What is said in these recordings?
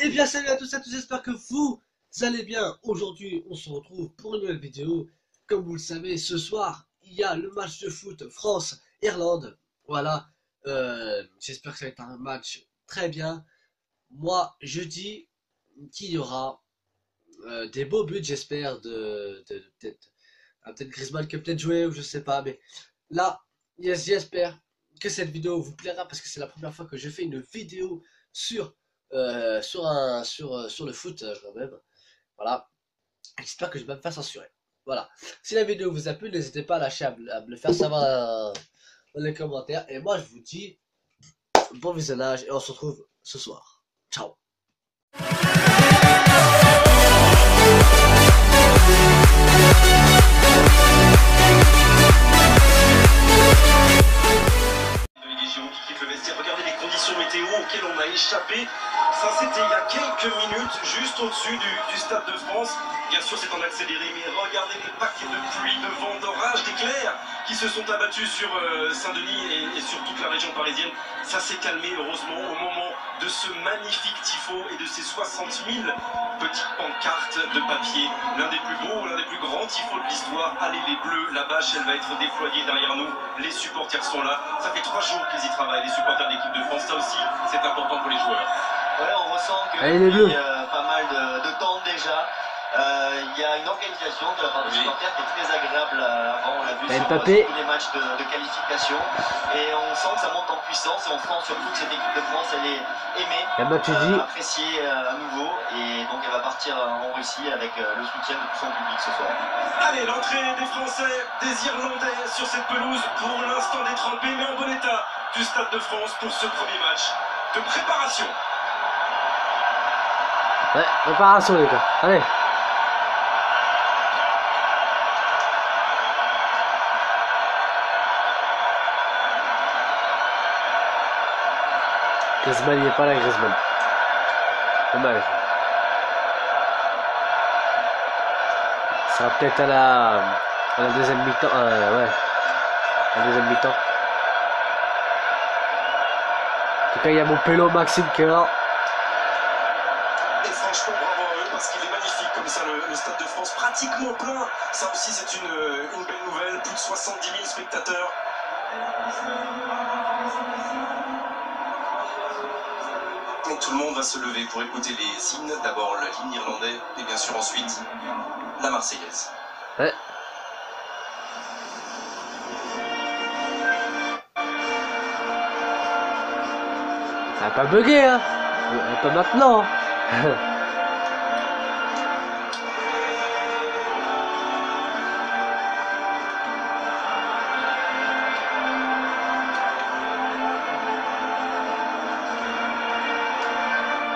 Eh bien salut à tous et à tous, j'espère que vous allez bien. Aujourd'hui on se retrouve pour une nouvelle vidéo. Comme vous le savez, ce soir il y a le match de foot France-Irlande. Voilà, j'espère que ça va être un match très bien. Moi je dis qu'il y aura des beaux buts, j'espère, de peut-être Griezmann qui peut peut-être jouer ou je sais pas. Mais là, j'espère que cette vidéo vous plaira parce que c'est la première fois que je fais une vidéo sur sur le foot quand même. Voilà. J'espère que je vais pas me faire censurer. Voilà. Si la vidéo vous a plu, n'hésitez pas à lâcher à me le faire savoir dans les commentaires. Et moi je vous dis bon visionnage et on se retrouve ce soir. Ciao. Qui quitte le vestiaire. Regardez les conditions météo auxquelles on a échappé. Ça, c'était il y a quelques minutes, juste au-dessus du Stade de France. Bien sûr, c'est en accéléré, mais regardez les paquets de pluie, de vent, d'orage, d'éclairs qui se sont abattus sur Saint-Denis et sur toute la région parisienne. Ça s'est calmé, heureusement, au moment de ce magnifique tifo et de ces 60 000 petites pancartes de papier. L'un des plus beaux, l'un des plus grands tifos de l'histoire. Allez les Bleus, la bâche, elle va être déployée derrière nous. Les supporters sont là. Ça fait 3 jours qu'ils y travaillent, les supporters de l'équipe de France. Ça aussi, c'est important pour les joueurs. Ouais, on ressent que allez, depuis pas mal de temps déjà, il y a une organisation de la part des supporters qui est très agréable avant. On l'a vu sur tous les matchs de qualification. Et on sent que ça monte en puissance et on sent surtout que cette équipe de France, elle est aimée, appréciée à nouveau. Et donc elle va partir en Russie avec le soutien de tout son public ce soir. Allez, l'entrée des Français, des Irlandais sur cette pelouse, pour l'instant détrempée mais en bon état du Stade de France pour ce premier match de préparation. Ouais, préparation les gars, allez. Griezmann il est pas là, Griezmann. Dommage. Ça va peut-être à la deuxième mi-temps. Ouais. À la deuxième mi-temps. En tout cas, il y a mon pélo Maxime qui est là. Et franchement, bravo à eux parce qu'il est magnifique comme ça, le Stade de France, pratiquement plein. Ça aussi, c'est une belle nouvelle. Plus de 70 000 spectateurs. Et tout le monde va se lever pour écouter les hymnes. D'abord l'hymne irlandais et bien sûr ensuite la Marseillaise. Ouais. Ça va pas bugger, hein. Pas maintenant.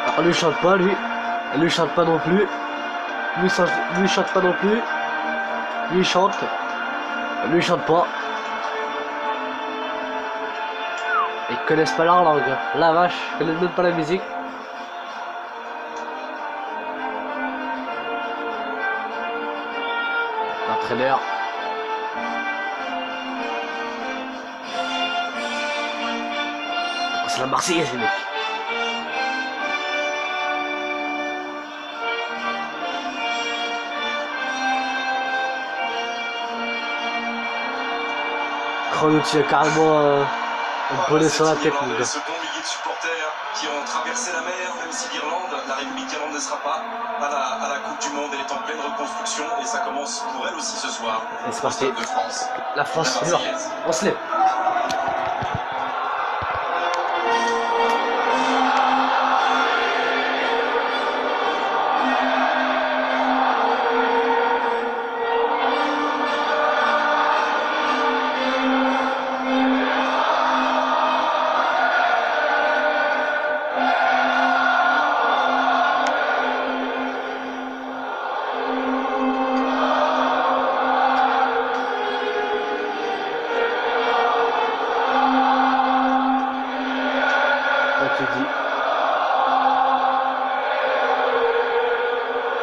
Alors, lui chante pas, lui. Lui chante pas non plus. Lui chante pas non plus. Lui chante. Lui chante pas. Ils connaissent pas leur langue. La vache, ils connaissent même pas la musique. L'entraîneur. C'est la Marseillaise les mecs. Cronucci a carrément un bonnet sur la tête. Le second millier de supporters qui ont traversé la mer, même si l'Irlande, la République d'Irlande ne sera pas à la Coupe du Monde. Elle est en pleine reconstruction et ça commence pour elle aussi ce soir. Et c'est parti. De France. La France, on se lève.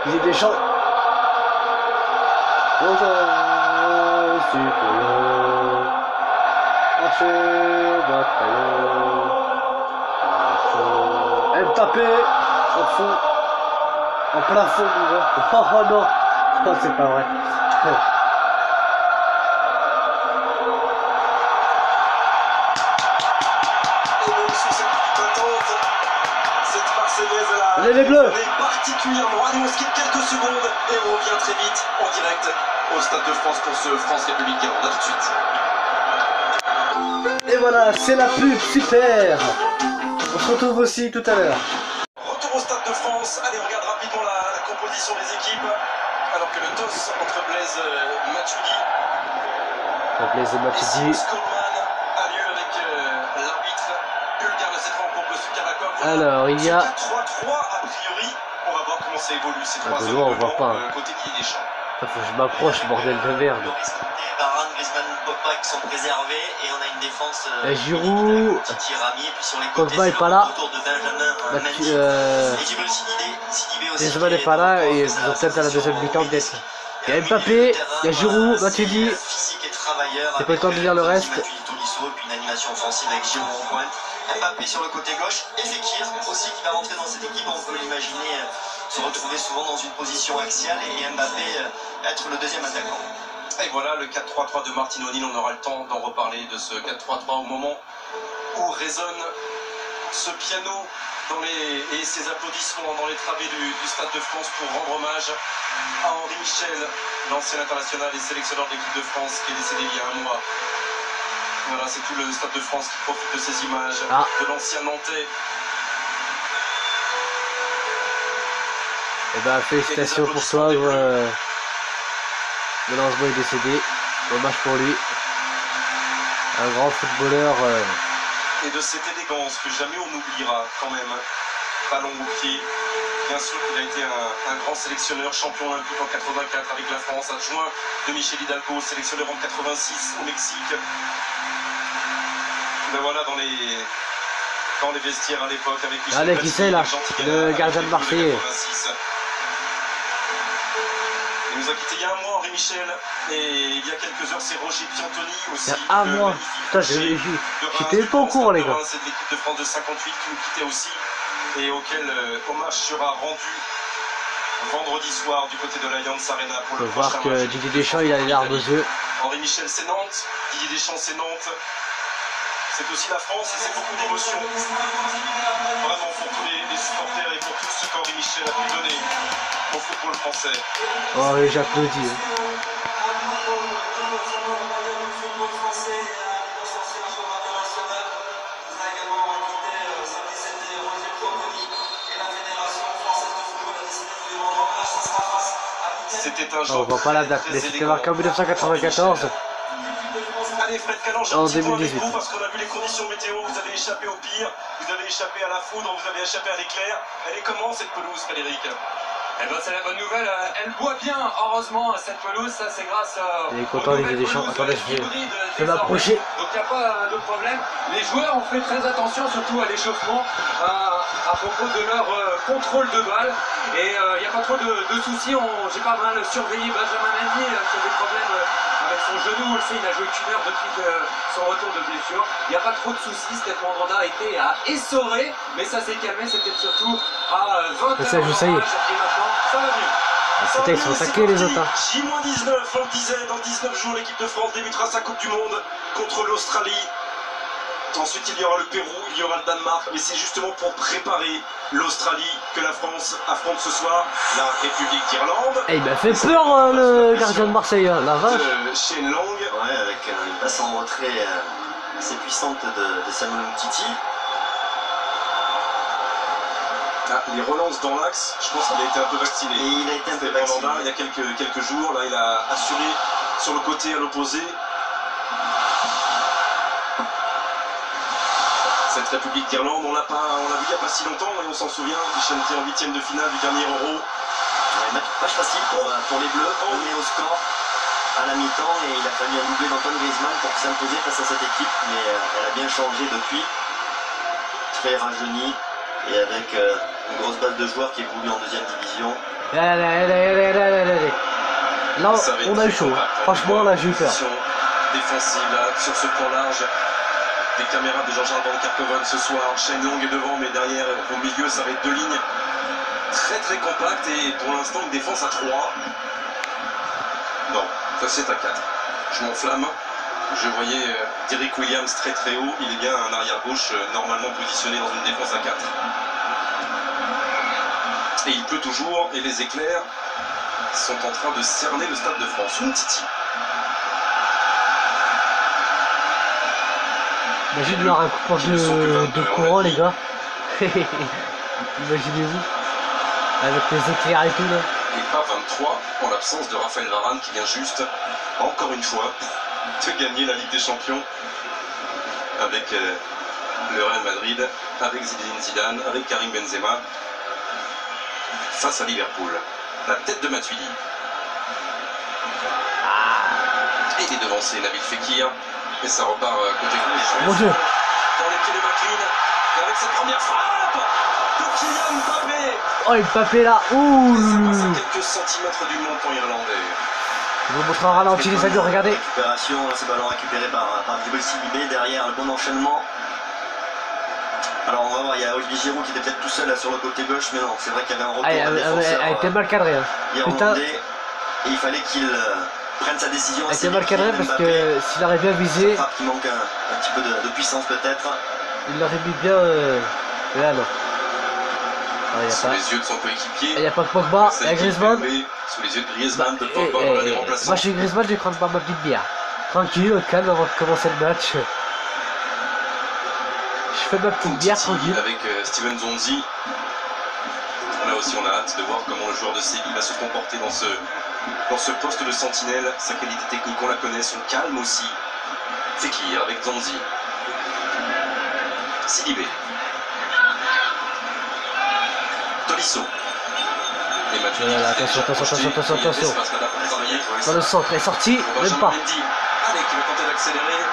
Ils étaient chants. Mbappé, fond. En plein fond, mon gars. Oh, oh non. Oh, c'est pas vrai. Les Bleus. Particulièrement. Allez, on se quitte quelques secondes et on revient très vite en direct au Stade de France pour ce France-République d'Irlande. A tout de suite. Et voilà, c'est la pub, super. On se retrouve aussi tout à l'heure. Retour au Stade de France. Allez, on regarde rapidement la composition des équipes. Alors que le toss entre Blaise Matuidi et Coleman a lieu avec l'arbitre bulgare de cette rencontre, Sukarakov. Alors, il y a 3-3 a priori. On va voir comment ça évolue ces 3 heures on voit pas. Côté Didier Deschamps. Faut que je m'approche, bordel de merde. Varane, Griezmann, Pogba qui sont préservés et on a une défense. Et Giroud, Titi Rami, et puis sur les côtés, Pogba est pas là. Autour de Benjamin, Mendy, et Djibril Sidibé aussi. Griezmann n'est pas là et ils ont peut-être à la deuxième mi-temps d'être. Il y a Mbappé, il y a Giroud, Matuidi. C'est pas le temps de dire le reste. Et puis une animation offensive avec Giroud en pointe. Mbappé sur le côté gauche et Fekir aussi qui va rentrer dans cette équipe. On peut l'imaginer se retrouver souvent dans une position axiale et Mbappé être le deuxième attaquant. Et voilà le 4-3-3 de Martin O'Neill. On aura le temps d'en reparler de ce 4-3-3 au moment où résonne ce piano et ses applaudissements dans les travées du Stade de France pour rendre hommage à Henri Michel, l'ancien international et sélectionneur de l'équipe de France qui est décédé il y a un mois. Voilà, c'est tout le Stade de France qui profite de ces images de l'ancien Nantais. Et ben félicitations pour toi, Mélenchon est décédé, dommage pour lui, un grand footballeur. Et de cette élégance que jamais on n'oubliera quand même, ballon au pied. Bien sûr qu'il a été un grand sélectionneur, champion olympique en 84 avec la France, adjoint de Michel Hidalgo, sélectionneur en 86 au Mexique. Mais voilà, dans les vestiaires à l'époque avec Michel. Allez, qui c'est là? Le gardien de Marseille. Il nous a quitté il y a un mois, Henri Michel, et il y a quelques heures, c'est Roger Piantoni aussi. Il y a un mois. Putain, j'étais pas au courant, les gars. C'est de l'équipe de France de 58 qui nous quittait aussi, et auquel hommage sera rendu vendredi soir du côté de l'Allianz Arena pour le prochain match. On peut voir que Didier Deschamps, il a les larmes aux yeux. Henri Michel, c'est Nantes. Didier Deschamps, c'est Nantes. C'est aussi la France et c'est beaucoup d'émotions. Vraiment pour tous les supporters et pour tout ce qu'Henri Michel a pu donner au football français. Oh oui, j'applaudis. C'était un jour. On voit pas la date, mais c'était marqué en 1994. Allez, Fred Calange, en un petit point avec 2018. vous parce qu'on a vu les conditions météo. Vous avez échappé au pire, vous avez échappé à la foudre, vous avez échappé à l'éclair. Elle est comment cette pelouse, Frédéric? Eh ben c'est la bonne nouvelle, elle boit bien, heureusement, cette pelouse, ça c'est grâce Il est content, les Deschamps. Attendez, je vais m'approcher. Donc il n'y a pas de problème. Les joueurs ont fait très attention, surtout à l'échauffement, à propos de leur contrôle de balle. Et il n'y a pas trop de soucis, j'ai pas mal surveillé Benjamin Mendy qui a des problèmes avec son genou, on le sait, il a joué qu'une heure depuis son retour de blessure. Il n'y a pas trop de soucis, Steph Mandanda a été essoré, mais ça s'est calmé, c'était surtout à 20h. Ça, je sais. Et maintenant, ça va mieux. C'était, ils sont attaqués les autres. J-19, on le disait, dans 19 jours, l'équipe de France débutera sa Coupe du Monde contre l'Australie. Ensuite, il y aura le Pérou, il y aura le Danemark, mais c'est justement pour préparer l'Australie que la France affronte ce soir la République d'Irlande. Et il m'a fait peur le gardien de Marseille, la vache. Shane Long. Ouais, avec une passe en retrait assez puissante de Samuel Umtiti. Les relances dans l'axe, je pense qu'il a été un peu vacciné. Et il a été un peu vacciné. Il y a quelques jours, là il a assuré sur le côté à l'opposé. Cette République d'Irlande, on l'a vu il n'y a pas si longtemps et on s'en souvient, Michel était en 8e de finale du dernier Euro. Ouais, match facile pour les Bleus, on est au score à la mi-temps et il a fallu un doublé d'Antoine Griezmann pour s'imposer face à cette équipe, mais elle a bien changé depuis, très rajeunie et avec une grosse base de joueurs qui évolue en deuxième division. Allez. Là, on a eu chaud, franchement là j'ai eu peur. Défensive là, sur ce plan large. Des caméras de Jean-Charles Van Kerkhoven ce soir. Shane Long est devant, mais derrière, au milieu, ça va être deux lignes. très compact et pour l'instant une défense à 3. Non, ça c'est à 4. Je m'enflamme. Je voyais Derrick Williams très très haut. Il est bien un arrière-gauche normalement positionné dans une défense à 4. Et il pleut toujours et les éclairs sont en train de cerner le Stade de France. Umtiti. Imagine leur un coup de courant, les gars. Imaginez-vous. Avec les éclairs et tout là. Et pas 23 en l'absence de Raphaël Varane qui vient juste, encore une fois, de gagner la Ligue des Champions avec le Real Madrid, avec Zinedine Zidane, avec Karim Benzema face à Liverpool. La tête de Matuidi. Et il est devancé, Nabil Fekir. Et ça repart côté gauche. Mon Dieu. Dans les pieds de McLean. Et avec cette première frappe de Kylian Mbappé. Oh, Mbappé là. Ouh. Ça passe à quelques centimètres du montant irlandais. Je vous montre un ralenti, les amis, regardez. Récupération, ce ballon récupéré par Djibril Sidibé. Derrière, un bon enchaînement. Alors on va voir, il y a Olivier Giroud qui était peut-être tout seul là sur le côté gauche, mais non, c'est vrai qu'il y avait un retour d'un défenseur elle était mal cadrée. Hein. irlandais, et il fallait qu'il prenne sa décision. Elle était mal cadrée parce que s'il aurait bien visé, il manque un petit peu de puissance peut-être. Il l'aurait mis bien là non. Ah, Sous les yeux de son coéquipier. Il n'y a pas de Pogba, il y a Griezmann. Sous les yeux de Griezmann, de Pogba, voilà les remplaçants. Moi je suis Griezmann, je vais prendre ma petite bière. Tranquille, au calme avant de commencer le match. Je fais ma petite bière tranquille. Avec Steven Zonzi. Là aussi on a hâte de voir comment le joueur de Séville va se comporter dans ce poste de sentinelle. Sa qualité technique on la connaît, son calme aussi. Fekir avec Zonzi. Sidibé. Tolisso. Et Mathieu. Attention. Dans le centre, est sorti, même pas. Allez, qui va tenter d'accélérer.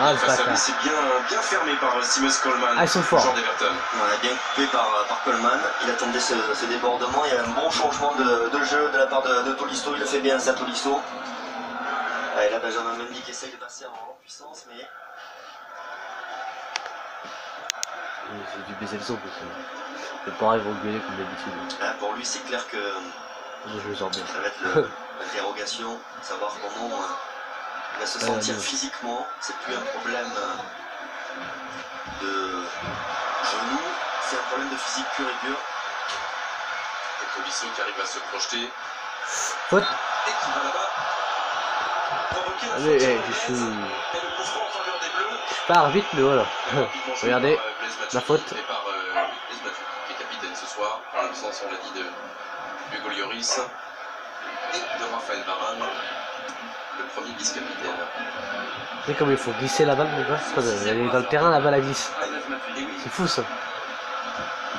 Ah, face à lui, c'est bien fermé par Seamus Coleman. Ah, ils sont forts. Voilà, bien coupé par Coleman. Il attendait ce débordement. Il y a un bon changement de jeu de la part de Tolisso. Il le fait bien, ça, Tolisso. Et là, Benjamin Mendy qui essaye de passer en puissance, mais. J'ai dû baisser le son parce que les parents ils vont gueuler comme d'habitude. Pour lui, c'est clair que ça va être l'interrogation, savoir comment il va se sentir physiquement. C'est plus un problème de genou, c'est un problème de physique pur et dur. Et Tolisso qui arrive à se projeter. Faute. Et qui va là-bas. Allez, je suis pas arbitre, mais voilà. Regardez, la faute. Et par Blaise Matuidi, qui est capitaine ce soir, en l'absence, on l'a dit, de Hugo Lloris et de Raphaël Varane, le premier vice-capitaine. Vous savez comme il faut glisser la balle, mon gars. Elle est dans le terrain, la balle à glisse. C'est fou ça. Là,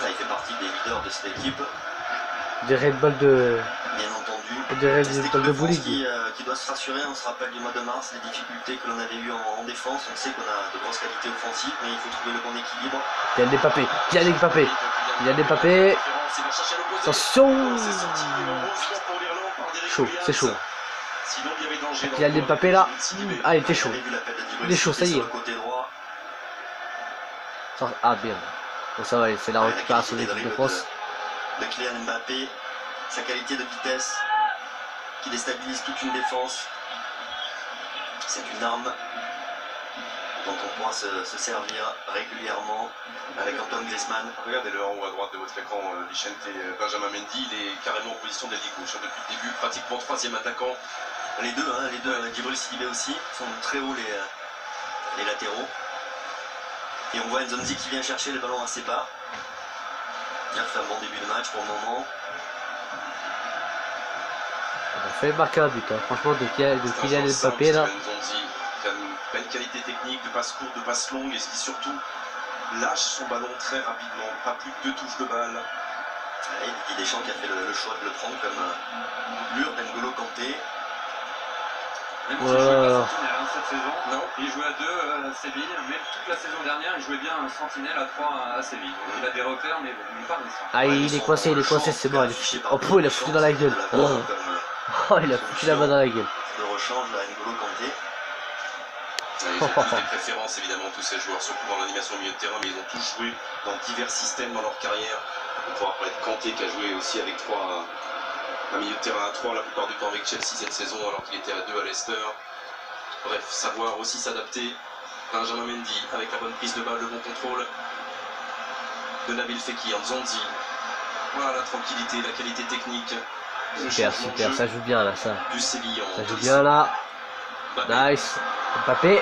il fait partie des leaders de cette équipe. Des Red Bull de. Bien entendu. Des Red Bull de bowling. Qui doit se rassurer, on se rappelle du mois de mars, les difficultés que l'on avait eues en défense. On sait qu'on a de grosses qualités offensives, mais il faut trouver le bon équilibre. Kylian Mbappé. Attention. Chaud, c'est chaud. Kylian Mbappé là. Ah, il était chaud. Il est chaud, ça y est. Ah, bien. Bon, ça va, c'est la récupération de l'équipe de France. De Kylian Mbappé, sa qualité de vitesse qui déstabilise toute une défense. C'est une arme dont on pourra se servir régulièrement avec Antoine Griezmann. Regardez-le en haut à droite de votre écran, Vicente Benjamin Mendy, il est carrément en position d'ailier gauche depuis le début, pratiquement troisième attaquant. Les deux, Djibril Sidibé aussi, sont très hauts les latéraux. Et on voit Nzonzi qui vient chercher le ballon assez bas. Il a fait un bon début de match pour le moment. On a fait marquer un but, hein. Franchement, de Kylian Mbappé là. Qui a une belle qualité technique, de passe courte, de passe longue, et qui surtout lâche son ballon très rapidement, pas plus de 2 touches de balle. Et Didier Deschamps qui a fait le choix de le prendre comme doublure d'N'Golo Kanté. Même s'il jouait pas sentinelle cette saison, non. Il jouait à 2 à Séville, mais toute la saison dernière il jouait bien un sentinelle à 3 à Séville. Donc il a des repères, mais bon, il n'est pas récent. Ah, il est coincé, c'est bon. Oh, il a foutu dans la gueule. Oh, il a foutu la main dans la gueule. Le rechange là, N'Golo Kanté. Ils ont tous des préférences évidemment, tous ces joueurs, surtout dans l'animation au milieu de terrain, mais ils ont tous joué dans divers systèmes dans leur carrière. On pourra parler de Kanté qui a joué aussi avec un milieu de terrain à 3 la plupart du temps avec Chelsea cette saison alors qu'il était à 2 à Leicester. Bref, savoir aussi s'adapter. Benjamin Mendy avec la bonne prise de balle, le bon contrôle de Nabil Fekir, Nzonzi. Voilà la tranquillité, la qualité technique. Super, super, ça joue bien là, ça. Du Sévillan. Ça joue bien là. Nice. Mbappé.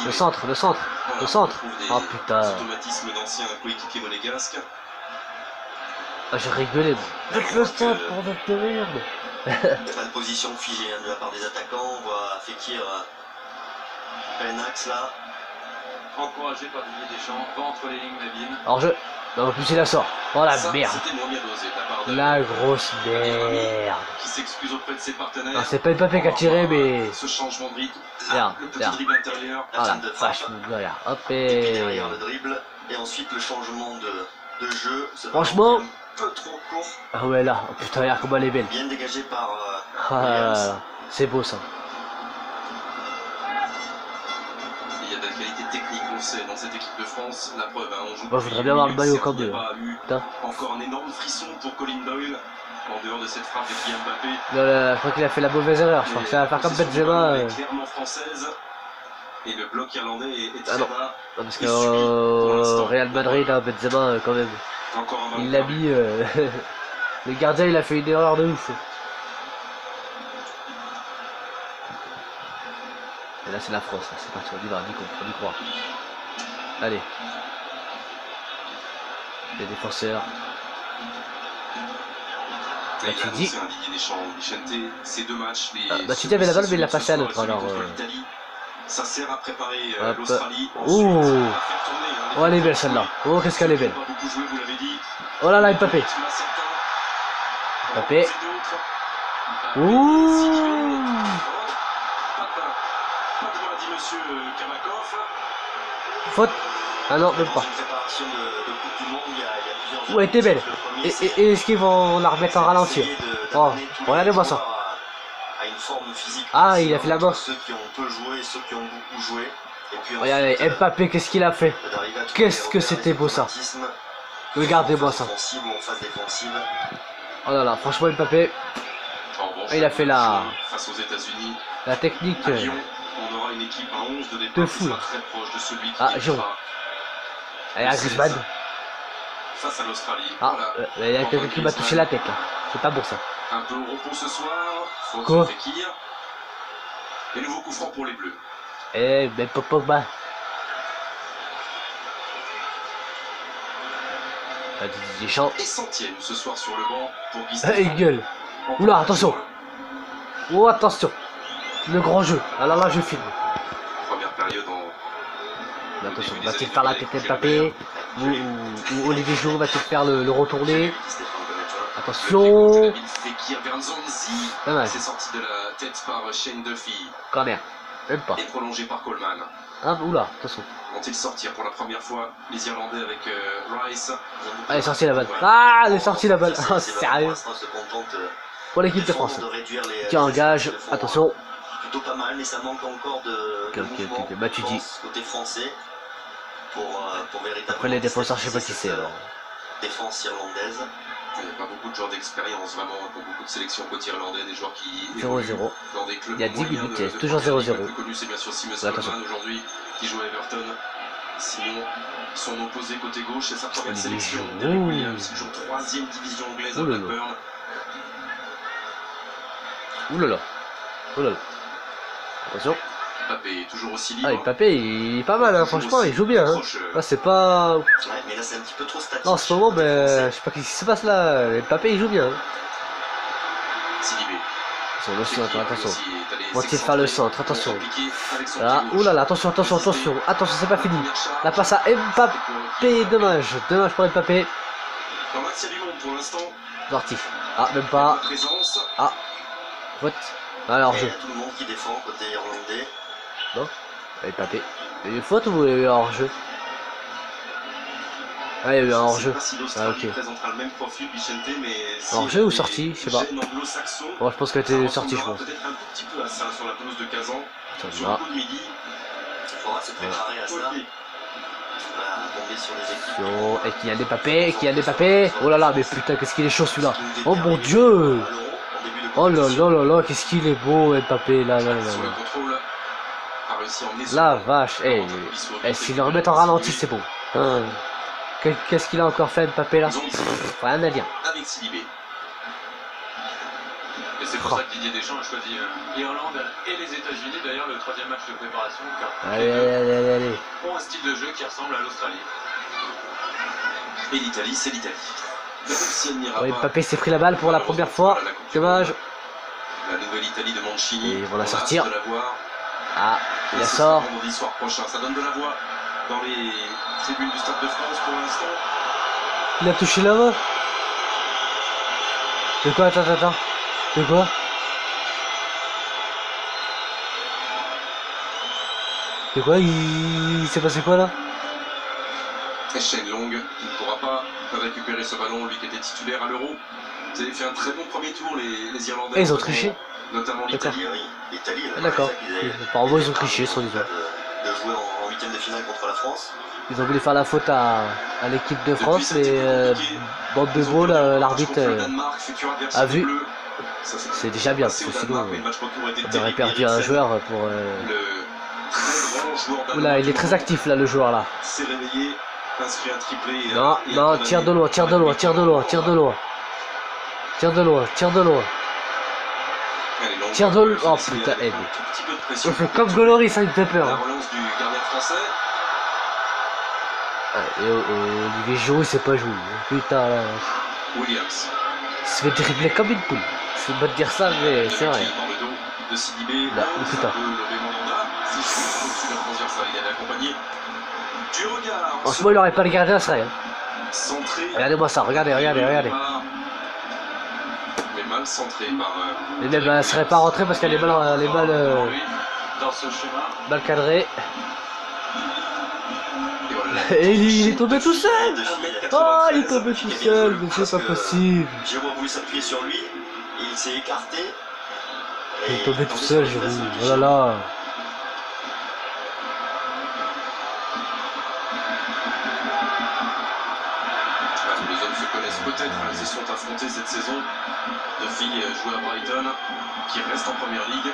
Le centre, le centre, Voilà, le centre. Oh des putain. automatismes d'anciens coéquipiers monégasques. Ah, j'ai rigolé. Faites le centre, bordel de merde. Pas de position figée de la part des attaquants. On voit Fekir plein axe là. Encouragé par Didier Deschamps, va entre les lignes Nabine. Alors je. Non, en plus il la sort. Oh la Ça, merde. c'était moins bien dosé de la part de La grosse merde. qui s'excuse auprès de ses partenaires. Ah, c'est pas Mbappé qui a tiré, mais. Ce changement de rythme, Merde, le petit merde. dribble intérieur. Ah la Fin de frappe. vache, mon gars, là. Hop Et puis et. derrière le dribble. Et ensuite le changement de jeu. Ce Franchement. ballon qui est un peu trop court. Ah ouais, là. Oh putain, regarde comment elle est belle. Bien dégagé par Ah là là Williams. là. C'est beau ça. Il y a de la qualité technique, on le sait, dans cette équipe de France. La preuve, hein, on joue. Moi, je voudrais bien avoir le maillot comme Il eux. n'y a pas eu Putain. encore un énorme frisson pour Colin Doyle. En dehors de cette frappe de Kylian Mbappé. Je crois qu'il a fait la mauvaise erreur. Je crois que ça va faire comme Benzema. est clairement française. Et le bloc irlandais est très Ah non. bas. Non, parce Il que subit pour l'instant. Real Madrid, hein, Benzema, quand même. Encore un ballon Il l'a perdu. mis. Le gardien, il a fait une erreur de ouf. Et là, c'est la France. C'est parti, on y va, on y croit. Allez. Les défenseurs. Et il a Matuidi. annoncé un Didier Deschamps, Vicente, ces deux matchs. Matuidi avait la balle, mais il l'a passé à l'autre, alors, Ça sert à préparer hop. l'Australie. Oh. Ensuite, Oh, elle est belle celle-là. Oh, qu'est-ce qu'elle est belle. Pas beaucoup joué, vous l'avez dit. Oh là là, Mbappé. Mbappé. Ouh. Pas de droit, dit monsieur Kabakov. Faute. Ah non, même Dans pas. une préparation de Coupe du Monde, il y a plusieurs Ouais, elle était belle. Le premier, Et c'est est-ce qu'ils vont la remettre en ralenti? essayer Oh, d'amener tous les regardez-moi ça. joueurs à une forme physique. Ah, il a fait la main. Ceux qui ont peu joué, ceux qui ont beaucoup joué. Et puis Regardez, ensuite, Mbappé, qu'est-ce qu'il a fait? d'arriver à trouver Qu'est-ce les que repères, c'était les beau ça. automatismes, Regardez-moi en ça. phase offensive ou en phase défensive. Oh là là, franchement, Mbappé, En revanche, il a fait la face aux États-Unis. technique. À Lyon, on aura une équipe à 11 de départ De qui fou, sera là. très proche de celui qui Ah, débutera Giroud. Allez, à Griezmann. face à l'Australie. Ah, Voilà. il y a quelqu'un qui m'a touché la tête là. C'est pas bon ça. Un peu au repos ce soir. Faute Quoi de Fekir. Et nouveau coup franc pour les Bleus. Eh, mais Pogba. Deschamps. Et centième ce soir sur le banc pour Guy Eh, Stéphane. il gueule. Oula, attention. Oh, attention. Le grand jeu. Ah là là, je filme. Première période en. Attention, va-t-il faire la tête Mbappé ou Olivier Giroud va-t-il faire le retourner? Attention. Fekir vers Nzonzi. Dommage. C'est sorti de la tête par Shane Duffy Corner. Même pas. et prolongé par Coleman. Ah, oula, attention. Vont-ils sortir pour la première fois les Irlandais avec Rice? Ah, elle est sortie la balle. Ah, elle est sortie la balle. Oh, C'est sérieux. pour l'instant, se contente Pour l'équipe de France. de réduire les Qui engage. le font, Attention. Plutôt pas mal, mais ça manque encore de mouvement, Bah, tu je dis. pense, côté français pour véritablement. Après les défenseurs, je sais pas qui c'est alors. Défense irlandaise. Il n'y a pas beaucoup de joueurs d'expérience vraiment pour beaucoup de sélections côté irlandais, des joueurs qui 0-0. dans des clubs Il y a 10 moyens minutes, de- il y a de toujours Première Ligue. 0-0. Le plus connu c'est bien sûr Seamus Ouais, attention. Coleman aujourd'hui qui joue à Everton. Sinon son opposé côté gauche c'est sa première Olivier sélection. Giroud. Derek Williams qui joue en 3e division anglaise à Oh là là. Blackburn. Ouh là là. Oh là là. Attention. Mbappé toujours aussi Ah, libre. Mbappé, il est pas mal, hein. Franchement, il joue bien. Hein. Là, c'est pas. Ouais, mais là c'est un petit peu trop statique. Non, en ce moment, côté ben, français. je sais pas ce qui se passe là. Mbappé, il joue bien. Hein. Sidibé. Sur le centre, attention. Aussi est allé Vont-ils s'excentrer faire le centre? Attention. pour piquer avec son Ah, pied gauche. ouh là là, attention, attention, attention. Attention, c'est pas fini. La passe à Mbappé, dommage. Dommage pour Mbappé. Dans l'axe, il y a du monde pour l'instant. Sorti. Ah, même La pas. présence. Faute. Alors, Et jeu. il y a tout le monde qui défend côté irlandais. Mbappé. Il y a eu faute ou il y a eu un hors-jeu? Ah, il y a eu un hors-jeu. Je sais pas si l'Australie Ah, ok. présentera le même profil, Vicente, mais si Hors-jeu ou les sorti? Je sais pas. gènes anglo-saxons, Bon, je pense qu'elle ça était sortie, je ressemblera pense. peut-être un tout petit peu à ça sur la pelouse de Kazan, Attends, sur là. le coup de midi. Il faudra se préparer à ça. Ok. tomber sur des équipes. Et qui a des papés. Oh là là, mais putain, qu'est-ce qu'il est chaud celui-là. Oh mon dieu. Oh là là là là, qu'est-ce qu'il est beau Mbappé là là là là. La vache, s'ils le remettent en ralenti, c'est bon. Hein. Qu'est-ce qu'il a encore fait Mbappé là? Rien à dire. Avec Sidibé. Et c'est pour ça que Didier Deschamps a choisi l'Irlande et les États-Unis, d'ailleurs le 3e match de préparation. Car Allez. ont un style de jeu qui ressemble à l'Australie. Et l'Italie, c'est l'Italie. Oui, Mbappé s'est pris la balle pour la première fois. Dommage. La nouvelle Italie de Mancini. Et ils vont la sortir. Ah, il la sort. sort. Vendredi soir prochain, ça donne de la voix dans les tribunes du Stade de France pour l'instant. Il a touché la main. De quoi? Attends. De quoi? De quoi? Il s'est passé quoi là? Chaîne longue, il ne pourra pas récupérer ce ballon, lui qui était titulaire à l'Euro. Vous avez fait un très bon premier tour, les Irlandais. Et ils ont triché. Notamment l'Italie. D'accord. Apparemment ils ont triché, sans disant. De jouer en 8e de finale contre la France. Ils ont voulu faire la faute à l'équipe de France, mais bande de beau, l'arbitre a vu. C'est déjà bien, parce que sinon on aurait perdu un joueur pour... Oula, il est très actif là, le joueur là. Non, tire de loin. Oh putain, aide. On fait comme Goloris, ça il me fait peur. Hein. Et Olivier Giroud il sait pas jouer. Putain là. Williams. Il se fait dribbler comme une poule. Je vais pas te dire ça, mais c'est vrai. Là, putain. Franchement, il aurait pas le gardien, ça serait. Hein. Regardez-moi ça, regardez. Mais mal centré par. Et même, elle serait pas rentrée parce qu'elle est mal, mal cadrée. Et il est tombé tout seul. Oh, il est tombé tout seul, mais c'est pas possible. Giroud a voulu s'appuyer sur lui, il s'est écarté. Il est tombé tout seul, Giroud. Oh là là. Les hommes se connaissent peut-être, ils se sont affrontés cette saison. Deux filles jouent à Brighton, qui restent en première ligue.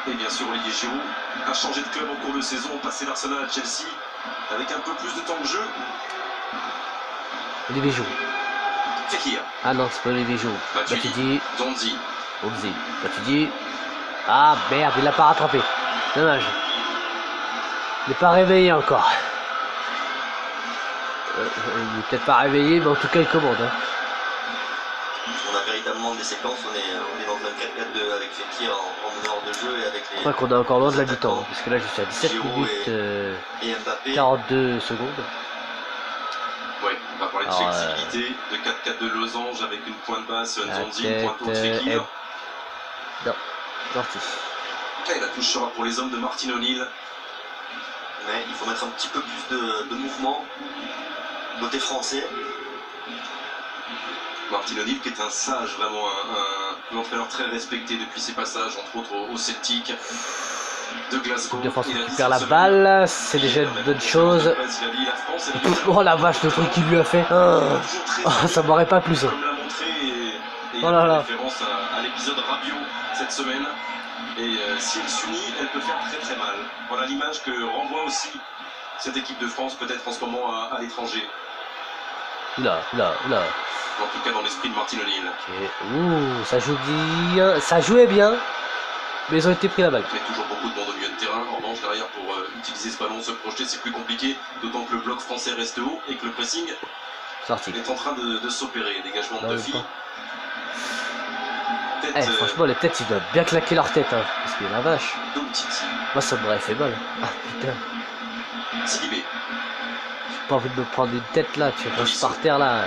Et bien sûr, Olivier Giroud a changé de club en cours de saison, passé d'Arsenal à Chelsea, avec un peu plus de temps de jeu. Olivier Giroud. Fekir. Ah non, c'est pas Olivier Giroud. Matuidi. Zonzi. Matuidi. Ah merde, il l'a pas rattrapé. Dommage. Il n'est pas réveillé encore. Il est peut-être pas réveillé, mais en tout cas il commande. Hein. On a véritablement des séquences, on est dans le 4-4-2 avec Fekir en meneur de jeu et avec les... Je crois qu'on est encore loin de la mi-temps, hein, parce que là je suis à 17 minutes et Mbappé. 42 secondes. Ouais, on va parler de flexibilité, de 4-4 de losange avec une pointe basse, Nzonzi, une pointe haute Fekir. Non, sorti. Et la touche sera pour les hommes de Martin O'Neill. Mais il faut mettre un petit peu plus de mouvement côté français. Martin O'Neill qui est un sage, vraiment un entraîneur très respecté depuis ses passages, entre autres au Celtic de Glasgow. De France récupère la balle, c'est déjà une bonne chose. Oh la vache, le truc qu'il lui a fait. Oh, ça m'aurait pas plu ça. Oh là là. Référence à l'épisode Rabiot cette semaine. Et si elle s'unit, elle peut faire très très mal. Voilà l'image que renvoie aussi cette équipe de France, peut-être en ce moment à l'étranger. Oula. En tout cas dans l'esprit de Martin O'Neill. Okay. Ouh, ça joue bien. Ça jouait bien, mais ils ont été pris la balle. Il y a toujours beaucoup de monde au milieu de terrain. En revanche, derrière, pour utiliser ce ballon, se projeter, c'est plus compliqué. D'autant que le bloc français reste haut et que le pressing est en train de s'opérer. Dégagement de deux filles. Franchement, les têtes, ils doivent bien claquer leur tête. Hein, parce que la vache. Moi, ça m'aurait fait mal. Ah putain. Sidibé. J'ai pas envie de me prendre une tête là. Tu restes par terre là.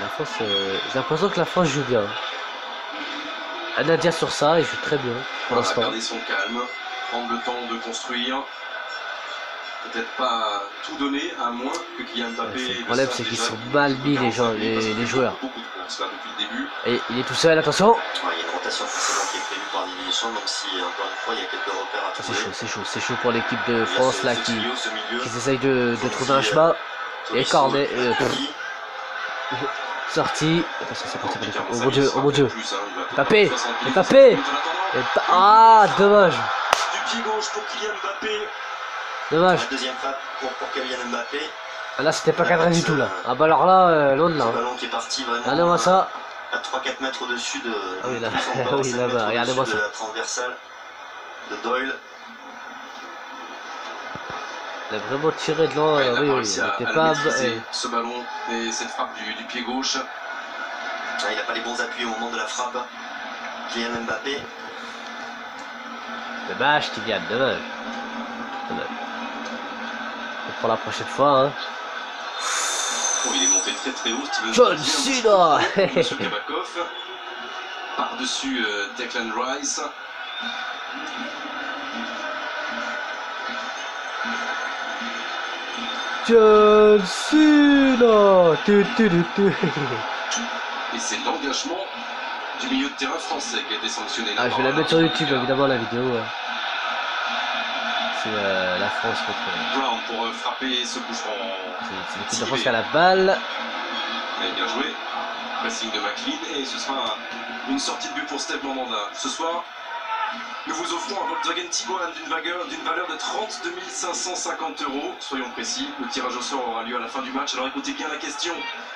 La France, j'ai l'impression que la France joue bien. Rien à dire sur ça, il joue très bien pour l'instant. Garder son calme, prendre le temps de construire. Peut-être pas tout donner, à moins que Kylian Mbappé. Le problème, c'est qu'ils sont mal mis les joueurs. Beaucoup de courses là depuis le début. Et il est tout seul, attention. Il y a une rotation forcément qui est prévue par Didier Deschamps, même si encore une fois il y a quelques repères à trouver. C'est chaud pour l'équipe de France là qui essaye de trouver un dit, chemin. Et Tolisso, cornet, Mbappé. sorti. Attention, c'est parti. Oh mon dieu, oh mon dieu. Plus, hein, il va Mbappé, 60 minutes, Mbappé. en attendant. Ah, dommage. Du pied gauche pour Kylian Mbappé. Dommage. La deuxième frappe pour Kylian Mbappé. Là, c'était pas cadré du tout là. Ah bah alors là, loin de là. Le ballon qui est parti vraiment Regardez-moi ça. à 3-4 mètres au-dessus de, Ah oui, là. de son Ah corps, oui, 7 là-bas, mètres regardez-moi au-dessus ça. de la transversale de Doyle. Il a vraiment tiré de loin. Ouais, il a Oui, pas oui, réussi il à était le pas. maîtriser, ce ballon et cette frappe du pied gauche. Ah, il n'a pas les bons appuis au moment de la frappe. Kylian Mbappé. Dommage, Kylian, dommage. Pour la prochaine fois, hein. Oh, il est monté très très haut. Steven John Berger, Cena. Monsieur Kabakov. Par-dessus Declan Rice. John Cena. Et c'est l'engagement du milieu de terrain français qui a été sanctionné. Ah, je vais la mettre sur YouTube, évidemment, la vidéo. C'est la France contre. Brown pour frapper ce coup franc. C'est l'équipe de France qui a la balle. Mais bien joué. Pressing de McLean et ce sera une sortie de but pour Steve Mandanda. Ce soir, nous vous offrons un Volkswagen Tiguan d'une valeur de 32 550 €. Soyons précis, le tirage au sort aura lieu à la fin du match. Alors écoutez bien la question.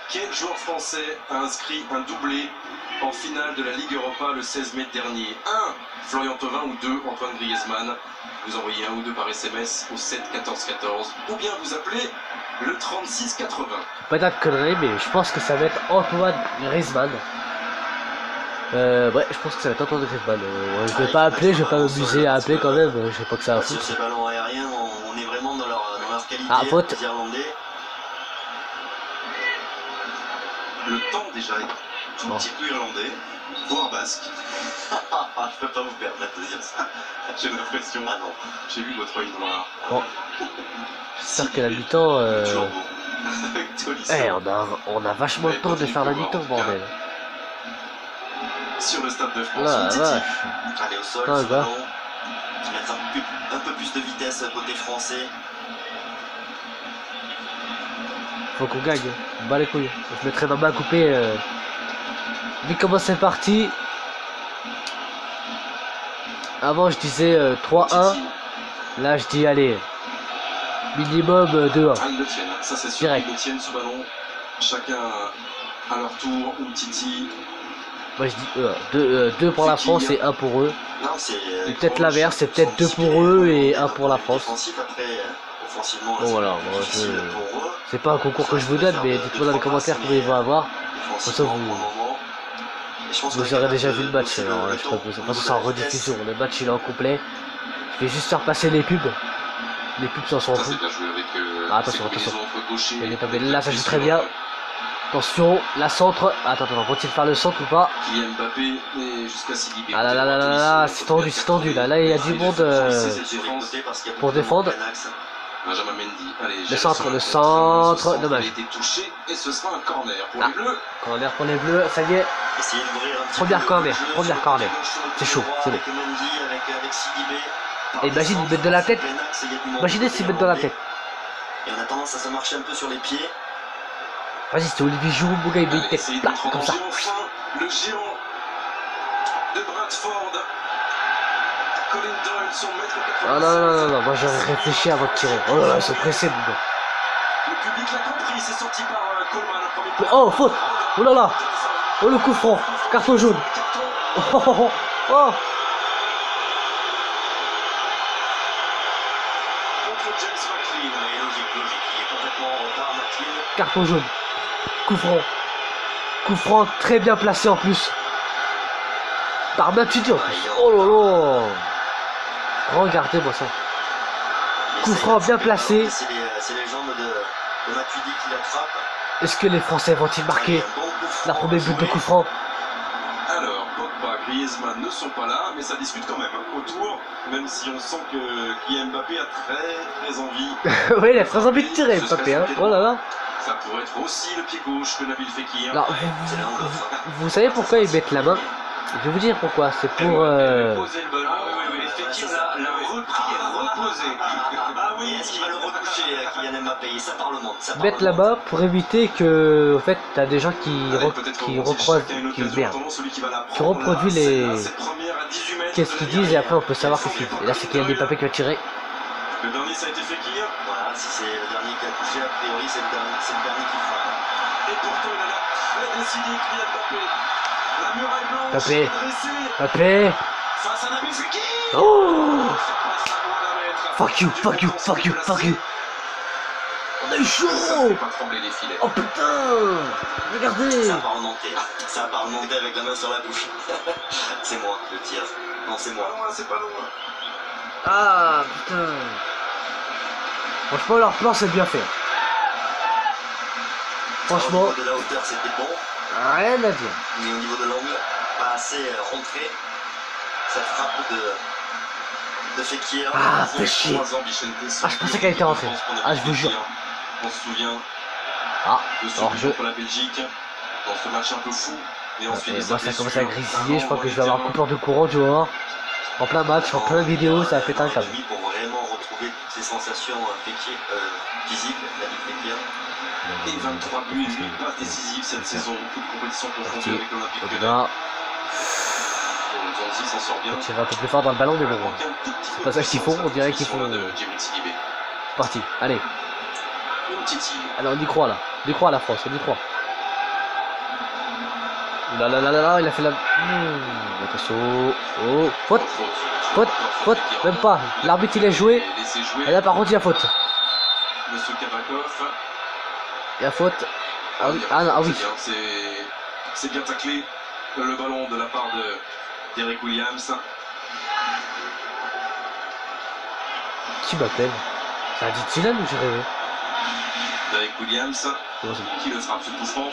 Quel joueur français a inscrit un doublé en finale de la Ligue Europa le 16 mai dernier? 1. Florian Thauvin ou 2. Antoine Griezmann. Vous envoyez un ou deux par SMS au 7 14 14 ou bien vous appelez le 36 80. Pas de conneries, mais je pense que ça va être Antoine Griezmann. Ouais, je pense que ça va être Antoine Griezmann. Je vais pas appeler, je vais pas m'amuser à appeler quand même. Je sais pas que ça va Sur foutre. ces ballons aériens, on est vraiment dans leur qualité, Ah, faute. les Irlandais. Le temps déjà est tout petit peu irlandais, voire basque. Je peux pas vous permettre de dire ça. J'ai l'impression. Ah non. J'ai vu votre œil noir. Bon. J'espère que la mi-temps. Toujours beau. Avec Tolisso. On a vachement le temps de faire la mi-temps, bordel. Sur le stade de France. Là, Titi. vache. Allez au sol, Ah, ce gars. ballon. Mettre un peu plus de vitesse côté français. Faut qu'on gagne. Bas les couilles. Je mettrai ma main coupée. Vu comment c'est parti. Avant je disais 3-1. Titi. Là je dis allez. Minimum 2-1. Ah, ils le tiennent, ça c'est sûr. Direct. Ils le tiennent ce ballon. Chacun à leur tour. Ou Titi. Moi je dis 2 pour la France et 1 pour eux. Non, c'est Et peut-être l'inverse, c'est peut-être 2 pour eux et 1 pour la France. Défensif, après, offensivement, Bon, voilà, c'est moi, difficile je- pour eux. C'est pas un concours que je vous donne, mais dites-moi dans les commentaires combien ils vont avoir. Défensivement, Comme ça, vous- pour le moment. Et je pense Vous qu'on est aurez capable déjà de vu le match. pousser Alors, le je temps. sais pas, de toute façon c'est en La vitesse. rediffusion. Le match il est en complet. Je vais juste faire passer les pubs. Les pubs s'en s'en Ça fout. c'est bien joué avec Ah, attention, cette attention. combinaison entre gaucher Il est pas avec bien. Là, ça l'appui joue très sur, bien. Attention, la centre. Attends, faut-il faire le centre ou pas? Kylian Mbappé et jusqu'à Sidibé. Ah là là là là là, c'est tendu là. Là, il y a du monde pour défendre. Benjamin Mendy. Allez, Le centre, dommage. Il a été touché et ce sera un corner pour Ah. les Bleus. Corner pour les bleus, ça y est. Essayer d'ouvrir un petit Première peu corner, le jeu première sur le corner. côté gauche, sur le C'est côté chaud, droit, c'est bon. avec Mendy, avec Sidibé. Par Et imagine, le ils mettent dans la centre, tête. plein axe, il y a du monde Imaginez côté s'ils mettent dans la irlandais. tête. Et on a tendance à se marcher un peu sur les pieds. Vas-y, c'est Olivier Giroud, mon gars, il met une Allez, tête essayez de là, mettre en comme ça. danger enfin le géant de Bradford. Colin Doyle, son maître Ah 96. non, moi j'aurais réfléchi avant de tirer. Oh là là, ils sont pressés, mon gars. Le public l'a compris, c'est sorti par Coleman, le premier plan. Oh, faute. Oh là là. Oh, le coup franc. Carton jaune. Oh, oh, oh, oh. Contre James McLean. Et logique, il est complètement en retard, McLean. Carton jaune. Coup franc. Coup franc très bien placé en plus. Par Matuidi en plus. Oh là là. Regardez-moi ça. Il Coup essaye franc de bien frapper, placé. C'est les jambes de Matuidi qui l'attrape. Est-ce que les Français vont-ils marquer Un bon coup franc la première but de joué. coup franc? Alors, Pogba, Griezmann ne sont pas là, mais ça discute quand même autour, même si on sent que Kylian Mbappé a très envie. Oui, il a très envie de tirer, Mbappé. Hein. Oh là là. Ça pourrait être aussi le pied gauche que Nabil Fekir. Alors, C'est l'un ou l'autre. vous savez pourquoi ils mettent la main? Je vais vous dire pourquoi. C'est pour... Poser le ballon. Oui, effectivement, la repris et reposé. Ah oui, est-ce qu'il va le recoucher, Kylian Mbappé? Ça parlement. Mettre là-bas pour éviter que, en fait, t'as des gens qui recroisent, qui reproduisent les... Qu'est-ce qu'ils disent et après on peut savoir qu'est-ce qu'ils disent. Et là c'est Kylian Mbappé qui va tirer. Le dernier ça a été Fekir. Voilà, si c'est le dernier qui a touché, a priori c'est le dernier qui fera. Et pourtant il a très décidé Kylian Mbappé. La muraille blanche Mbappé. dressée. Mbappé. Face à Nabil Fekir. Oh, fuck you, fuck you, fuck you, fuck you. On a eu chaud. Ça fait pas trembler les filets. Oh putain. Regardez. Ça a pas remonté. Ça a pas remonté avec la main sur la bouche. C'est moi le tir. Non, c'est moi. C'est pas loin. Ah putain. Franchement leur plan c'est bien fait. Franchement. Au niveau de la hauteur c'était bon. Rien à dire. Mais au niveau de l'angle, pas assez rentré. Cette frappe de Fekir. Ah péché. Ah je pensais qu'elle était rentrée. Ah je vous jure. On se souvient Ah de ce alors but contre la Belgique dans ce match un peu fou. Et ensuite moi ça commence à grésiller, je crois que je vais avoir un coupeur de courant tu vois. En plein match, en plein vidéo, ça a fait un câble. Pour vraiment retrouver toutes ces sensations physiques, Nabil Fekir. Et 23 buts et demi, pas décisif cette saison, toute compétition confondue avec l'Olympique Lyonnais. Là, Zonzi s'en sort bien. tirer un peu plus fort dans le ballon, mais bon. C'est pas ça qu'ils font, on dirait qu'ils font. Parti, allez. Alors on y croit là, on y croit à la France, on y croit. Là là là là là, il a fait la... attention, oh, faute, faute, faute, même pas, l'arbitre il a joué, et là par contre il y a faute. Monsieur Kabakov. Il y a faute, ah oui, ah oui. C'est bien taclé, le ballon de la part d'Eric Williams. Qui m'appelle? Ça a dit Dylan ou j'ai rêvé? Eric Williams, qui le frappe sur coup franc.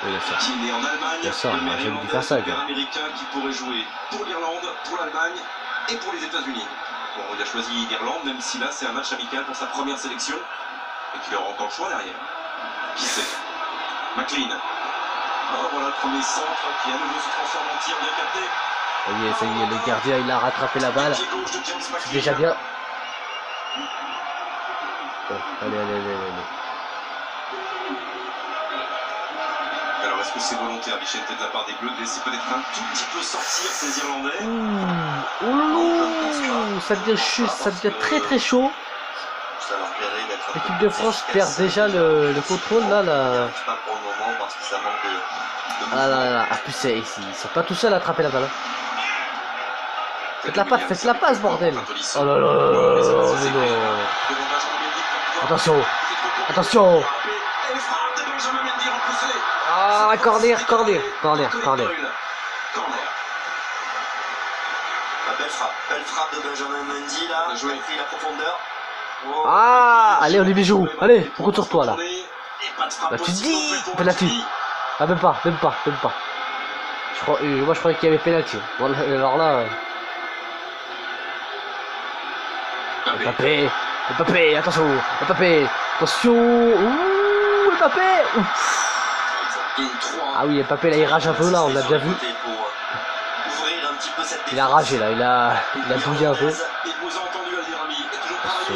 Oui, qui est né en Allemagne, ça, le moi, j'aime néerlandais, faire ça, le père gars. américain qui pourrait jouer pour l'Irlande, pour l'Allemagne et pour les États-Unis. Bon, il a choisi l'Irlande, même si là c'est un match amical pour sa première sélection et qu'il aura encore le choix derrière. Qui sait? McLean. Oh, voilà le premier centre qui à nouveau se transforme en tir bien capté. Ça y est, le gardien il a rattrapé la balle. Pied gauche de James C'est McLean. déjà bien. Bon, allez, allez, allez, allez. Alors est-ce que c'est volontaire, Vicente, de la part des Bleus de laisser peut-être un tout petit peu sortir ces Irlandais? Ça devient chaud, ça devient très très chaud. Ça leur plairait d'être un L'équipe peu de plus France efficace. perd déjà le contrôle là. Ils n'y arrivent pas pour le moment parce que ça manque de Ah là là là. En plus ils sont pas tout seuls à attraper la balle. Faites la passe, bordel. Oh là là là là là là. Attention, attention. Ah, corner. La belle frappe de Benjamin Mendy là, il a pris la profondeur. Wow. Ah, allez Olivier Giroud, allez, on compte sur toi là. Là tu dis, penalty. Ah même pas. Moi je croyais qu'il y avait penalty. Bon, alors là. Mbappé, attention, attention. Ouh, Mbappé. Ah oui, Mbappé là il rage un peu là, on l'a déjà vu. Il a ragé là, il a bougé un peu.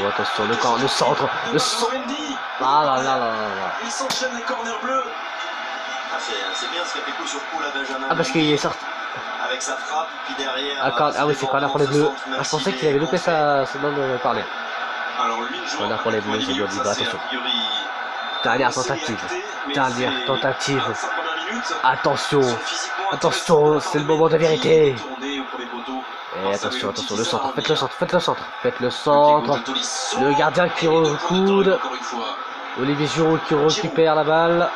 Attention, le centre. Ah là là là là. Il s'enchaîne les corners bleus. C'est bien ce qu'a fait coup sur coup là Benjamin. Ah parce qu'il est sorti. Avec sa frappe, puis derrière. Ah oui, c'est corner pour les Bleus. Ah, je pensais qu'il avait loupé sa main de parler. Alors lui, Corner pour les Bleus, j'ai bien dit, bah, attention. Dernière tentative. Attention, c'est le moment de la vérité. Et attention, le centre, faites le centre. Le gardien qui recoude. Olivier Giroud qui récupère la balle.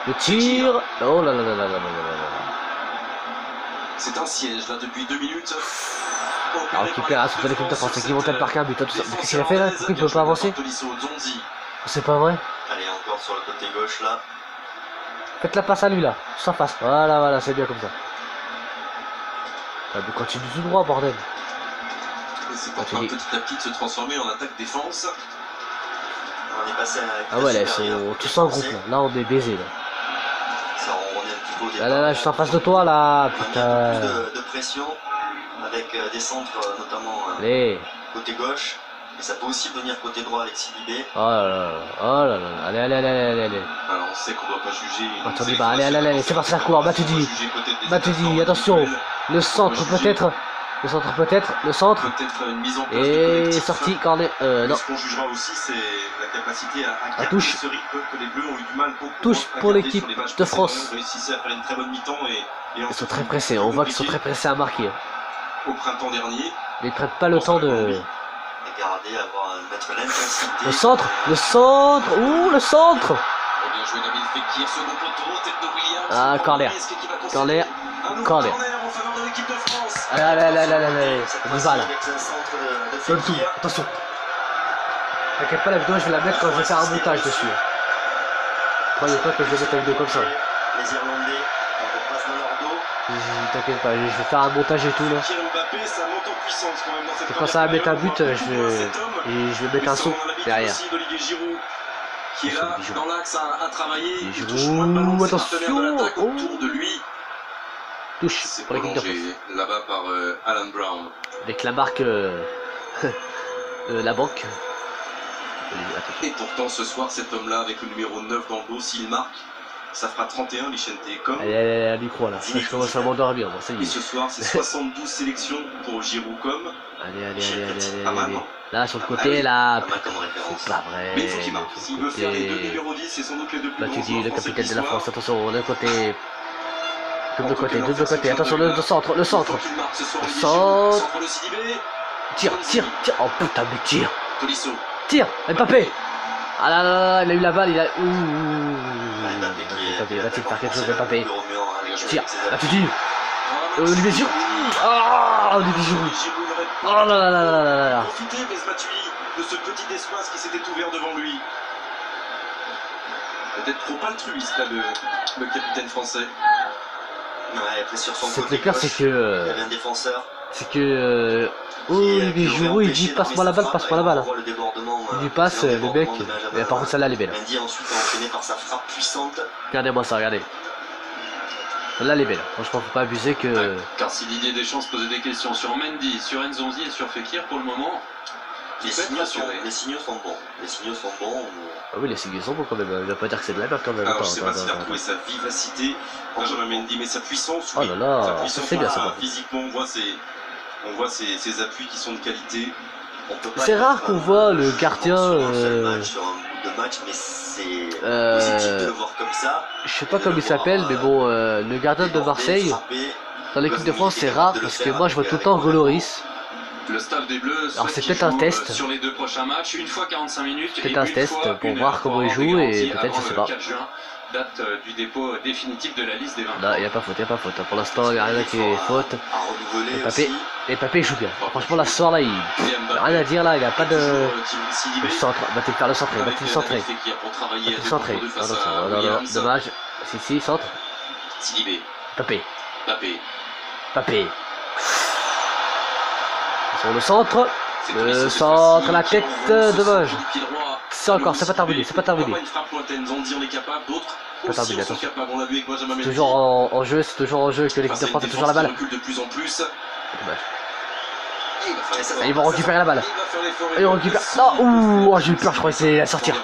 Le tir. Oh là là là là là là là là. C'est un siège là depuis 2 minutes. La récupération de l'équipe de France qui vont peut-être marquer un but. Qu'est-ce qu'il a fait là? Pourquoi il ne peut pas avancer? C'est pas vrai. Allez, encore sur le côté gauche là. Faites la passe à lui là, sans face. Voilà, c'est bien comme ça. Continue tout droit, bordel. C'est en train petit à petit de se transformer en attaque-défense. On est passé à la ah ouais, là, ils sont tous en groupe là. Là, on est baisé là. Ça, on est un petit peu au Là, départ. là, je suis en face de toi, là. On a Putain. mis plus de pression avec des centres, notamment Allez. côté gauche. Et ça peut aussi venir côté droit avec Sidibé. Oh là là. Oh là là. Allez, allez, allez, allez, allez. Alors on sait qu'on ne doit pas juger. Attendez, bah, allez, allez, allez. C'est parti, ça court. Matuidi. Matuidi, attention. Le centre, peut-être. Le centre, peut-être. Le centre. Peut-être une mise en place Et sorti, corner. Non. Ce qu'on jugera aussi, c'est la capacité à garder touche. ce rythme que les Bleus ont eu du mal beaucoup Touche à pour garder l'équipe sur les matchs de précédents. France. Ils réussissaient à faire une très bonne mi-temps et Ils sont très pressés. On voit qu'ils sont très pressés à marquer. au printemps dernier. Ils ne prennent pas le temps de. Et garder, mettre l'intensité. Le centre. Le centre. Ouh, le centre. Bien joué David Fekir, second poteau, tête de Williams. Ah, corner. Corner. Corner. En faveur de l'équipe de France. Allez, allez, allez, allez, allez. On y va là. Avec un centre de Donne tout. Fekir. Attention. T'inquiète pas, la vidéo, je vais la mettre quand je vais faire un montage dessus. Croyez pas que je vais mettre la vidéo comme ça. Les Irlandais, on passe dans leur dos. T'inquiète pas, je vais faire un montage et tout là. Pierre Mbappé, ça monte en puissance quand même dans cette Et quand ça va mettre un but, première je période, vais mettre un saut derrière. aussi d'Olivier Giroud, qui est là Giroud. dans l'axe à travailler. Et Il touche moins de ballons que ses attention. partenaires de l'attaque Oh. autour de lui. Touche C'est pour l'équipe de France. prolongé là-bas par Alan Brown. Avec la marque la banque. Attention. Et pourtant ce soir cet homme-là avec le numéro 9 dans le dos, s'il marque, ça fera 31 Lichente comme. Allez, allez, allez, micro là. Je commence à m'endormir. Bon, ça y Et est. ce soir c'est 72 sélections pour Giroud comme. Allez, allez, allez, allez, Pas mal, allez. non? Là, sur le côté, là. Pas mal comme référence. C'est pas vrai. Mais il faut qu'il marque. Sur S'il le veut faire les deux côté. numéros 10, c'est sans doute les deux plus Là, tu grands dis joueurs le français capitaine qui de la soient. France. Attention, le côté. En Double tout côté, cas, double l'offensive côté. Attention, le centre, le centre. Il faut qu'il marque ce soir, Le Olivier centre. Giroud. Centre de Sidibé. Tire, tire, tire. Oh putain, mais tire. Tolisso. Tire. Mbappé. Ah là là là, il a eu la balle, il a. Ouh. Mbappé Va-t-il faire quelque chose, Mbappé? Tire. Tire. Là, tu dis. Olivier Giroud. Ah, Olivier Giroud. Oh là là là là là là. Profiter, mais Matuidi, de ce petit espace qui s'était ouvert devant lui. Peut-être trop altruiste là, le capitaine français. Ouais, après sur son C'est côté le pire, gauche, c'est il y que. avait un défenseur. C'est que. Olivier Giroud, il dit passe-moi la balle, passe-moi la balle. Il lui passe, le mec. Mais par contre, celle-là, elle est belle. Mendy ensuite enchaîné par sa frappe puissante. Regardez-moi ça, regardez. Celle-là, elle est belle. Franchement, faut pas abuser que. Car si Didier Deschamps se posait des questions sur Mendy, sur Nzonzi et sur Fekir, pour le moment, Les peut être signaux sont rassuré. bons. Les signaux sont bons. Ah oui, les signes sont bons quand même. Je vais pas dire que c'est de la merde quand même. Alors Attends, je sais pas attends, s'il a attends, retrouvé sa vivacité, Benjamin Mendy, mais sa puissance, Oh oui. là là, Sa ça, puissance, c'est bien, ça, voilà, par contre. physiquement, on voit ses appuis qui sont de qualité. On peut pas C'est être, rare qu'on voit le sur gardien. un seul match, sur un bout de match, mais c'est positif de le voir comme ça. Je sais pas comment il s'appelle, mais bon, le gardien de Marseille, dans l'équipe de France, c'est rare parce que moi je vois tout le temps Goloris. le staff des Bleus Alors, souhaite c'est qu'il peut-être un joue, test. sur les deux prochains matchs, une fois 45 minutes C'est et peut-être un une test fois pour 1 voir heure, comment il pour joue avoir et des peut-être, garanties je sais avant pas. le 4 juin, date du dépôt définitif de la liste des 20. Là, il n'y a pas faute, il n'y a pas faute. Pour l'instant, il n'y a rien qui est faute. À renouveler Mbappé, aussi. et Mbappé il joue bien. Franchement, la soir là, il n'y a rien à dire là, il n'a pas de. Le centre, va-t-il faire le centre, va-t-il centrer, va-t-il centrer. Non, non, non, dommage. Si, centre. Sidibé, Mbappé, Mbappé, Mbappé. Sur le centre. Le centre, la tête, dommage. C'est encore, c'est pas terminé, c'est pas terminé. Une frappe lointaine, Zondi en est capable, d'autres Pas aussi terminé, en sont attention. capables. On l'a vu avec Benjamin Mendy. Toujours en jeu, c'est toujours en jeu que l'équipe de France a toujours la balle. Recule de plus en plus. Dommage. Et il va faire l'effort. Ils vont récupérer la balle. Il va faire l'effort. Et on récupère. Non, ouh, oh, j'ai eu peur, je croyais que c'était à sortir.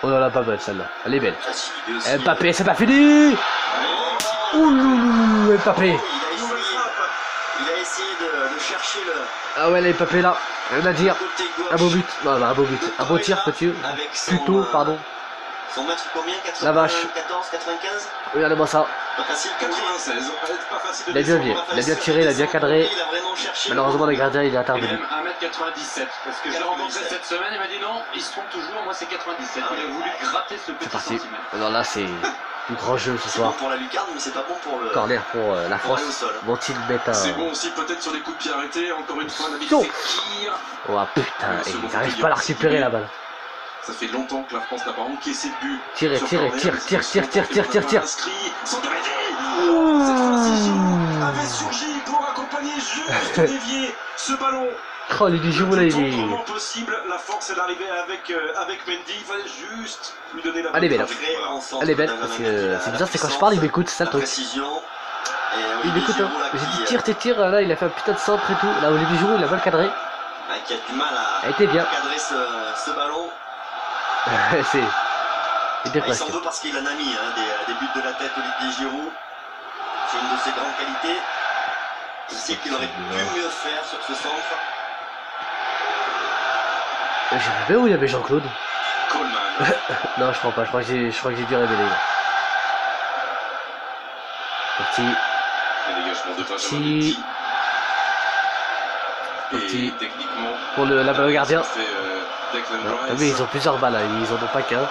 Oh là là, pas belle celle-là. Elle est belle. Ah, Sidibé aussi. Mbappé, c'est pas fini. Ouh, Mbappé. Il a essayé de chercher le Ah ouais, les Mbappé là. Rien à dire. côté gauche. Un beau but. Non, non, un beau but. Un beau tir, petit. Avec son, Plutôt, pardon. Son mètre combien 80, La vache. 14, 95 Regardez-moi ça. Pas facile. 96. Pas facile de Il a bien descendre. vu. Il a bien tiré, il a bien cadré. Il a vraiment cherché. Malheureusement, le gardien il est Et intervenu. même 1m97. Parce que je l'ai rencontré cette semaine, il m'a dit non, il se trompe toujours, moi c'est 97. Il a voulu gratter ce C'est petit parti. centimètre. Alors là, c'est du grand jeu ce C'est bon soir. pour la lucarne, mais c'est pas bon pour le. Corner pour la pour aller au France. sol. Vont-ils mettre C'est un. bon aussi peut-être sur les coups de pied arrêtés. Encore une fois, Nabil Non. Fekir. Oh putain, et ils n'arrivent pas à la récupérer la balle. Ça fait longtemps que la France n'a pas encaissé de but. Tirez, sur tirez, corner. tire. Inscrit. Centre Mendy. Cette fois-ci, Giroud avait surgi pour accompagner juste dévier ce ballon. Oh, Olivier Giroud là, il est. Comment possible, la force est d'arriver avec Mendy, il fallait juste lui donner la Elle est belle. bonne Elle est belle, parce que c'est bizarre, c'est quand je parle, il m'écoute, c'est ça le truc. Il m'écoute, hein. J'ai dit tire, là, il a fait un putain de centre et tout. Là, Olivier Giroud, il a mal cadré. Qui a du mal Elle était bien. cadrer ce ballon. C'est bien Il s'en presque. veut parce qu'il en a mis des buts de la tête, Olivier Giroud. C'est une de ses grandes qualités. Il sait qu'il aurait pu mieux faire sur ce centre. J'avais où il y avait Jean-Claude. Coleman. Non, je crois pas, je crois que j'ai dû révéler. Parti. Le dégagement de Benjamin Mendy. Parti. Et techniquement, Pour la balle au gardien. fait Declan Ah Rice. oui, ils ont plusieurs balles, là. Ils en ont pas qu'un.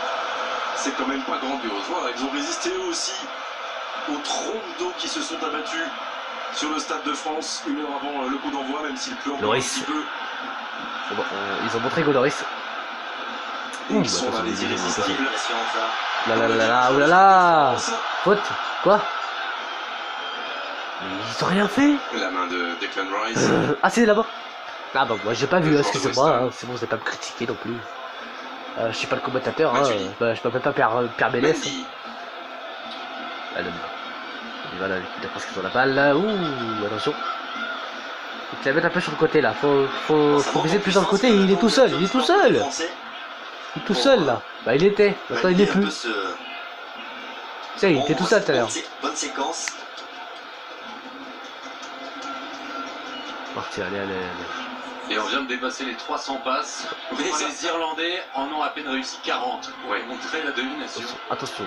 C'est quand même pas grandiose. Voilà, ils ont résisté eux aussi aux trompes d'eau qui se sont abattues sur le Stade de France une heure avant le coup d'envoi, même s'il pleut encore un Loris. petit peu. Bon, ils ont montré Godoris. Ils sont là les irrésistibles. Là, oulala. Faute. Quoi? Mais ils ont rien fait. La main de Declan Rice. Ah, c'est là-bas. Ah bah moi j'ai pas vu, excusez-moi, hein. C'est bon, vous n'allez pas me critiquer non plus. Je suis pas le commentateur, hein. Bah, je m'appelle pas Pierre Bélès. Mendy. Allez, et voilà, l'équipe de France qui ont la balle là. Ouh, attention. Faut que la mettre un peu sur le côté là. Faut viser plus dans le côté. Il est tout seul, il est tout seul. Il est tout seul là. Bah il était, maintenant il est plus. Tu sais, il était tout seul tout à l'heure. Bonne séquence. Parti, allez. Et on vient de dépasser les 300 passes. Les Irlandais en ont à peine réussi 40 pour montrer la domination. Attention.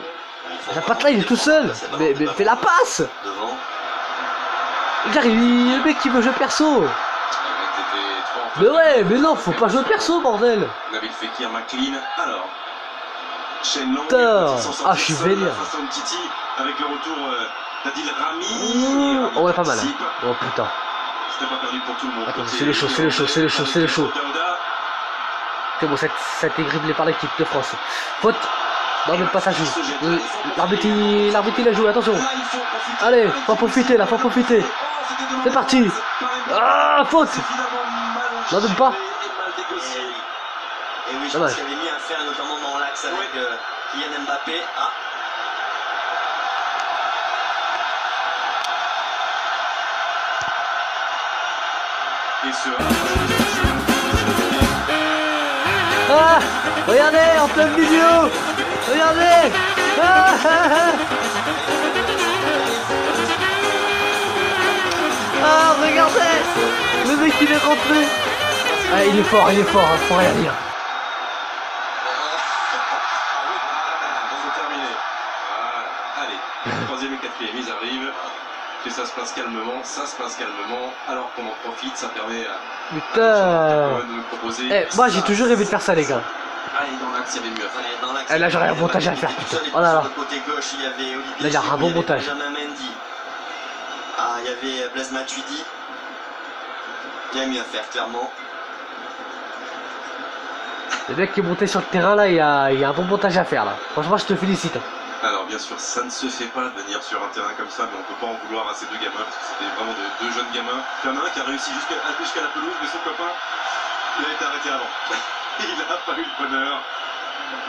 La patte là, il est tout seul. Mais fais la passe. Devant. Regarde, le mec qui veut jouer perso. Mais ouais, mais non, faut pas jouer perso, bordel. Nabil Fekir, McLean. Alors, Shane Long. Putain. Ah, je suis vénère. Titi avec le retour d'Adil Rami. Oh ouais, pas mal. Oh putain. C'était pas perdu pour tout le monde. Attends, c'est le chaud. C'est bon, ça a été griblé par l'équipe de France. Faute. Non, même pas ça joue. L'arbitre il a joué, attention. Allez, faut profiter là, faut profiter. C'est parti. Ah, faute. Non, même pas. Et oui, je pense qu'il avait mis un fer notamment dans l'axe avec Kylian Mbappé. Ah. Et ce... Ah, regardez, en plein milieu. Regardez. Ah, regardez. Le mec il est rentré. Ah, il est fort, hein, faut rien dire. C'est terminé. Voilà. Allez, troisième et quatrième, ils arrivent. Et ça se passe calmement, alors qu'on en profite, ça permet à Putain. de nous proposer. Eh, moi j'ai toujours rêvé de faire ça, les gars. Allez, dans l'axe, il y avait mieux à faire. Eh, là j'aurais un montage à faire, putain. Oh là là. Là il y a un bon montage. Ah, il y avait Blaise Matuidi. Il y a mieux à faire, clairement. Le mec qui est monté sur le terrain là, il y a un bon montage à faire là. Franchement, je te félicite. Alors bien sûr, ça ne se fait pas de venir sur un terrain comme ça, mais on peut pas en vouloir à ces deux gamins, parce que c'était vraiment deux jeunes gamins. Il y en a un qui a réussi jusqu'à la pelouse, mais son copain, il a été arrêté avant. Il n'a pas eu le bonheur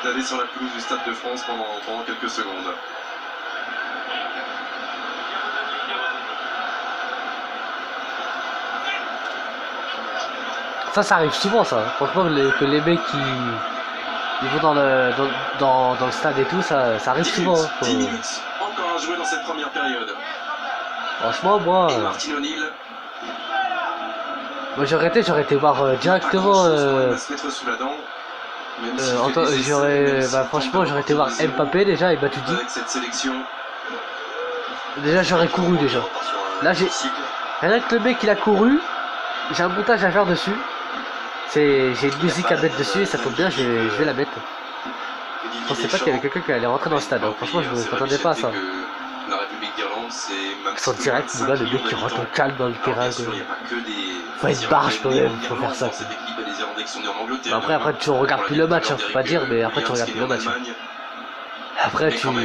d'aller sur la pelouse du Stade de France pendant quelques secondes. Ça arrive souvent ça. Franchement, que les mecs ils vont dans le stade et tout, ça arrive souvent. 10 minutes encore à jouer dans cette première période. Franchement, moi j'aurais été voir directement. Franchement, j'aurais été voir Mbappé déjà et Matuidi. Avec cette sélection. Déjà, j'aurais couru déjà. Là, rien que le mec il a couru, j'ai un montage à faire dessus. J'ai une musique à mettre dessus et ça tombe bien, je vais la mettre. Je pensais pas qu'il y avait quelqu'un qui allait rentrer dans le stade. Franchement, je ne m'attendais pas à ça. La République d'Irlande, c'est ils sont direct, le mec qui rentre au calme dans le terrain. Faut être barge quand même, faut faire ça. Après tu regardes plus le match, hein, faut pas dire, mais après tu regardes plus le match. Après tu. Vous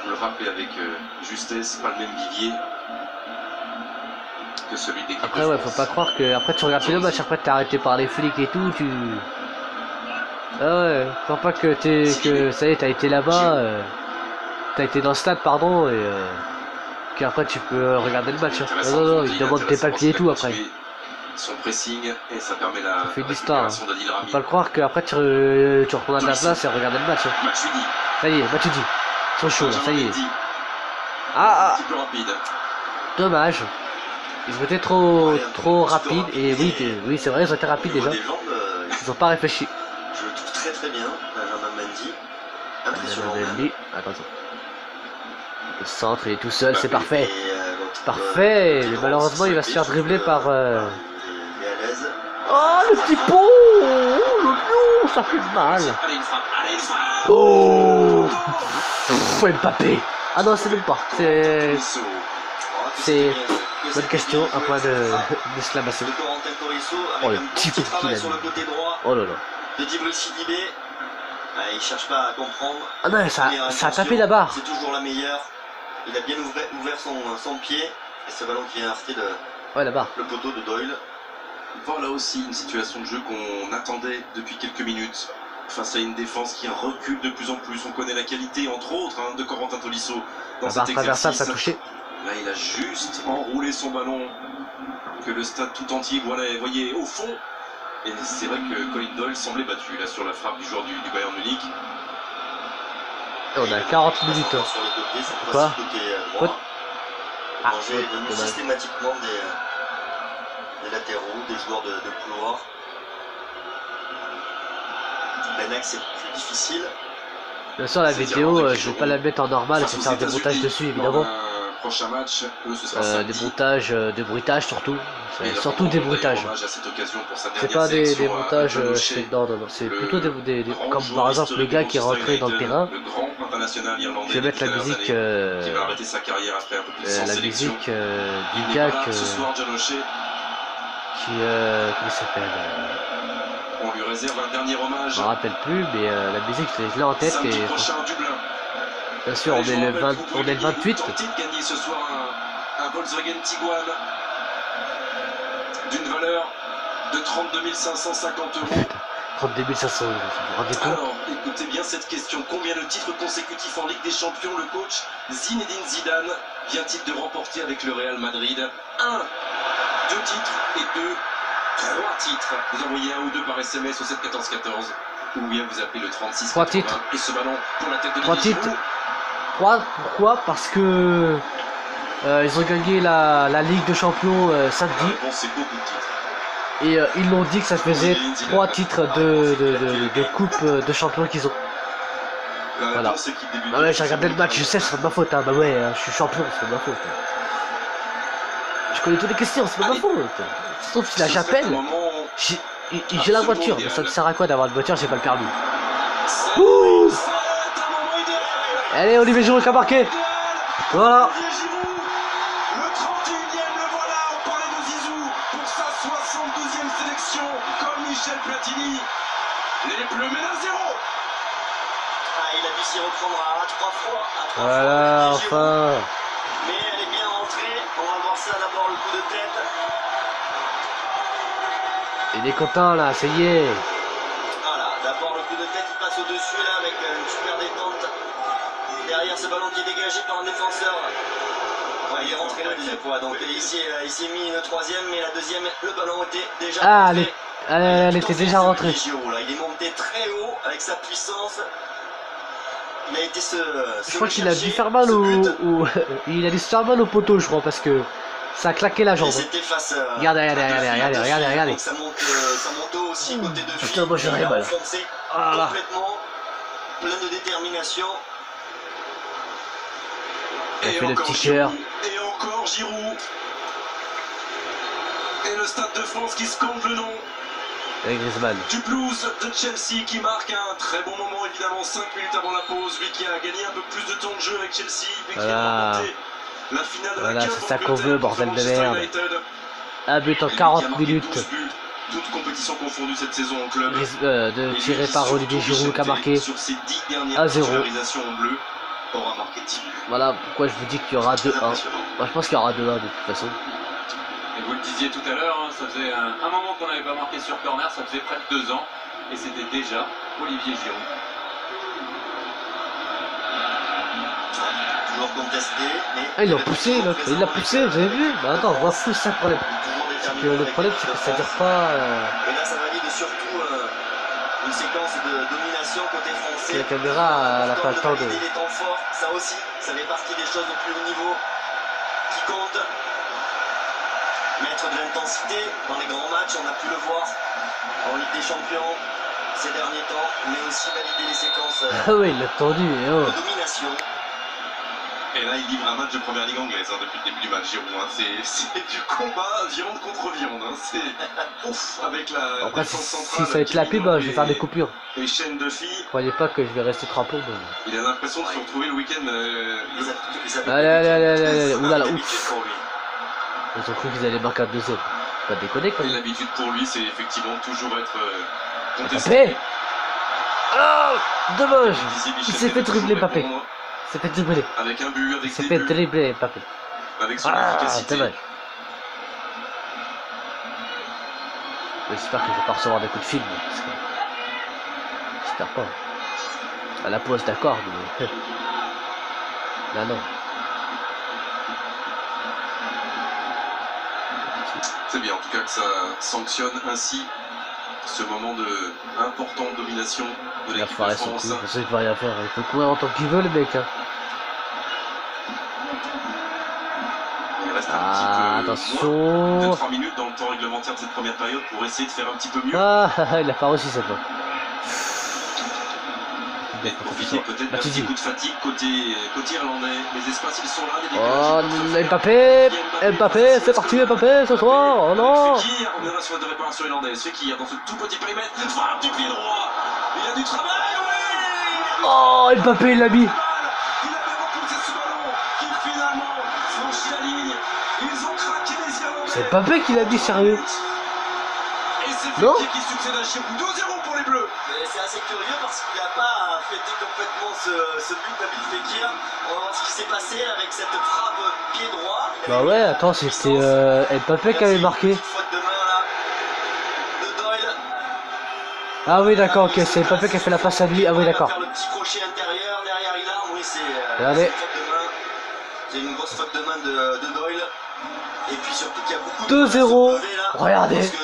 le rappelez avec justesse, pas le même vivier. que celui d'équipe Après, de ouais, France. faut pas croire que après tu regardes le match, après t'es arrêté par les flics et tout, tu. Ah ouais, faut pas que ça y est, t'as été là-bas, t'as été dans le stade, pardon, et qu'après tu peux regarder le match. Hein. Non, ils demandent tes papiers et tout après. Son pressing et ça permet la fait une histoire. récupération d'Adil Faut Rami. pas le croire qu'après tu retournes à ta place et regarder le match. Hein. Matuidi. Ça y est, Matuidi. Ils sont chauds là, ça y est. Benjamin Mendy, un Ah, petit peu rapide. dommage. Ils ont été trop rapides et oui c'est vrai, ils ont été rapides déjà. Ils ont pas réfléchi. Je le trouve très très bien, Benjamin Mendy. Impressionnant. Mendy, attention. Le centre il est tout seul, c'est Mbappé. parfait. Parfait, mais malheureusement il va se faire dribbler par... Il est à l'aise. Oh le petit pont. Oh le pion, ça fait mal. Allez, une frappe. Allez, une frappe. Oh Mbappé. Ah non c'est même pas, c'est... Bonne question, un point d'exclamation. De Corentin Tolisso Oh, avec le un petit petit coup qu'il travail a sur le mis. côté droit Oh là là. de Djibril Sidibé. Il cherche pas à comprendre. Ah non, ça a Attention, tapé la barre. C'est toujours la meilleure. Il a bien ouvert son pied. Et ce ballon qui vient heurter Ouais la barre. le poteau de Doyle. Voilà aussi une situation de jeu qu'on attendait depuis quelques minutes. Face à une défense qui recule de plus en plus. On connaît la qualité, entre autres, hein, de Corentin Tolisso dans La barre cet traversable, exercice. ça a touché. Là, il a juste enroulé son ballon que le stade tout entier voyait au fond. Et c'est vrai que Colin Doyle semblait battu là sur la frappe du joueur du Bayern Munich. Et on a 40 minutes. Sur les côtés, cette Quoi fois-ci côté droit. Ah, Danger est venu dommage. systématiquement des latéraux, des joueurs de couloir. Benac, c'est plus difficile. Bien sûr la C'est vidéo, Irlandais qui je vais joueront pas la mettre en normal, face je vais aux faire des États-Unis montages dessus lors évidemment. d'un prochain match, eux, ce sera Des samedi. montages, des bruitages surtout. Et leur Surtout des rendront d'ailleurs bruitages. hommage à cette occasion pour sa C'est dernière pas des sélection à montages Bloché. faits dedans, non, c'est Le plutôt grand comme joueur par exemple le historique gars de qui est Manchester rentré dans le United, terrain. le grand international irlandais Je vais mettre la des dernières musique, années, qui va arrêter sa carrière après un peu plus de 100 la sélections. musique Il du n'est gars pas là ce soir, John O'Shea. qui comment il s'appelle On lui réserve un dernier hommage. je me rappelle plus, mais la musique je l'ai en tête Samedi et prochain à Dublin. bien sûr on est le 28. Tenté de gagner ce soir un Volkswagen Tiguan d'une valeur de 32 550 €. 32 500 €, vous vous rendez compte? Alors, écoutez bien cette question. Combien de titres consécutifs en Ligue des Champions le coach Zinedine Zidane vient-il de remporter avec le Real Madrid? 1, 2 titres et 2, 3 titres. Vous envoyez un ou deux par SMS au 7 14 14 ou bien vous appelez le 36 3 80 titres. et ce ballon pour la tête de 3 Didier titres. Giroud. 3, pourquoi? Parce que ils ont gagné la Ligue de Champions La samedi réponse, c'est beaucoup de titres. et ils l'ont dit que ça faisait 3 titres de coupe de champion qu'ils ont. La Voilà. réponse, c'est qu'il débute. Bah ouais, j'ai regardé le match, je sais, c'est pas de ma faute, hein. Bah ouais, je suis champion, c'est pas de ma faute. Je connais toutes les questions, c'est pas de ma faute. Sauf si là Ce serait j'appelle, un moment j'ai la voiture, mais ça me sert à quoi d'avoir une voiture, j'ai pas le permis. C'est Ouh. un moment idéal. Allez, Olivier Giroud qui a marqué. Voilà. Olivier Giroud, le 31e, le voilà, on parlait de Zizou pour sa 62e sélection, comme Michel Platini. Les Bleus mènent à 0. Ah, il a dû s'y reprendre à 3 fois. Voilà, Olivier Giroud. enfin. Mais elle est bien rentrée. On va voir ça d'abord, le coup de tête. Il est content là, ça y est. Voilà, d'abord le coup de tête, il passe au-dessus là avec une super détente. Derrière ce ballon qui est dégagé par un défenseur. Ouais, il est rentré la deuxième fois. Donc ici, il s'est mis une troisième, mais la deuxième, le ballon était déjà Ah, rentré. elle était déjà rentrée. Giroud, là. Il est monté très haut avec sa puissance. Il a été Je crois qu'il a dû faire mal il a dû se faire mal au poteau, je crois, parce que ça a claqué la jambe. C'était face Regardez. Donc ça monte haut aussi côté de Putain, moi j'aurais mal. Enfoncé Ah là. complètement, plein de détermination. Il a Et fait le encore petit Giroud, cœur. et encore Giroud. Et le Stade de France qui scande le nom Avec Griezmann. du Blues de Chelsea qui marque un très bon moment, évidemment 5 minutes avant la pause. Lui qui a gagné un peu plus de temps de jeu avec Chelsea, lui qui a Voilà. remporté la finale de Voilà, la Cup c'est ça qu'on Angleterre veut, contre bordel de Manchester merde. United. Un but en Et lui qui a 40 marqué minutes. 12 buts, toutes compétitions confondues cette saison en club. Tiré par Olivier Giroud qui a marqué. Sur ses 10 dernières 1-0. titularisations en bleu, aura marqué 10 buts. Voilà pourquoi je vous dis qu'il y aura 2-1. Impressionnant. Moi je pense qu'il y aura 2-1 de toute façon. Et vous le disiez tout à l'heure, hein, ça faisait un moment qu'on n'avait pas marqué sur corner, ça faisait près de 2 ans. Et c'était déjà Olivier Giroud. Toujours contesté, mais... Ah, il l'a poussé, l'autre. Il l'a poussé, vous avez vu? Bah attends, on va fou, c'est ça le problème. C'est que le problème, c'est que ça dure pas... Et là, ça valide surtout une séquence de domination côté français. La caméra, elle a pas le temps de... Les temps forts, ça aussi, ça fait partie des choses au plus haut niveau qui comptent. Mettre de l'intensité dans les grands matchs, on a pu le voir en Ligue des Champions ces derniers temps, mais aussi valider les séquences Ah oui, il l'a tendu, et oh. de domination. Et là, il livre un match de première ligue anglaise hein, depuis le début du match, Giroud. Hein. C'est du combat viande contre viande. Hein. C'est ouf avec la. Après, si ça va être la pub, je vais faire des coupures. Les chaînes de filles. Croyez pas que je vais rester crapaud. Bon. Il a l'impression de se retrouver le week-end. Allez, oulala, ouf. ouf. Ils ont cru qu'ils allaient marquer un deuxième. Pas déconner quand même. L'habitude pour lui, c'est effectivement toujours être contesté. Papé. Oh, dommage. Il s'est fait dribbler, Papé. Il s'est fait dribbler. Avec un but, avec Il s'est fait dribbler, Papé. Avec son efficacité. Dommage. J'espère que je vais pas recevoir des coups de film. Parce que... J'espère pas. À la pause, d'accord, mais... Là, non. C'est bien en tout cas que ça sanctionne ainsi ce moment de importante domination de l'équipe de France. Je sais qu'il va rien faire. Il peut courir en tant qu'il veut, le mec. Hein. Il reste un petit peu attention. moins de 3 minutes dans le temps réglementaire de cette première période pour essayer de faire un petit peu mieux. Ah, il a pas réussi cette fois. Et profiter peut-être d'un petit coup de fatigue côté irlandais. Les espaces ils sont là. Oh, Mbappé, c'est parti Mbappé ce soir. Oh non. Fekir, on est dans la soirée de réparation irlandaise. Fekir dans ce tout petit périmètre, frappe du pied droit. Il a du travail, oui. Oh, Mbappé il l'a mis. Il avait repoussé ce ballon qui finalement franchit la ligne. Ils ont craqué les Irlandais. C'est Mbappé qui l'a mis, sérieux. Et c'est Non. Fekir qui succède à Giroud. 2-0 pour les Bleus. C'est assez curieux parce qu'il n'a pas fêté complètement ce but d'Nabil Fekir. On va voir ce qui s'est passé avec cette frappe pied droit. Bah ouais, attends, c'était Mbappé qui avait marqué. Faute de main là de Doyle. Ah oui, d'accord, ok, c'est Mbappé qui a fait la passe à lui. Ah oui, d'accord. Faire le petit crochet intérieur derrière il arme. Oui, c'est Regardez. une faute de main. C'est une grosse faute de main de Doyle. Et puis surtout qu'il y a beaucoup 2-0. de Regardez. Parce que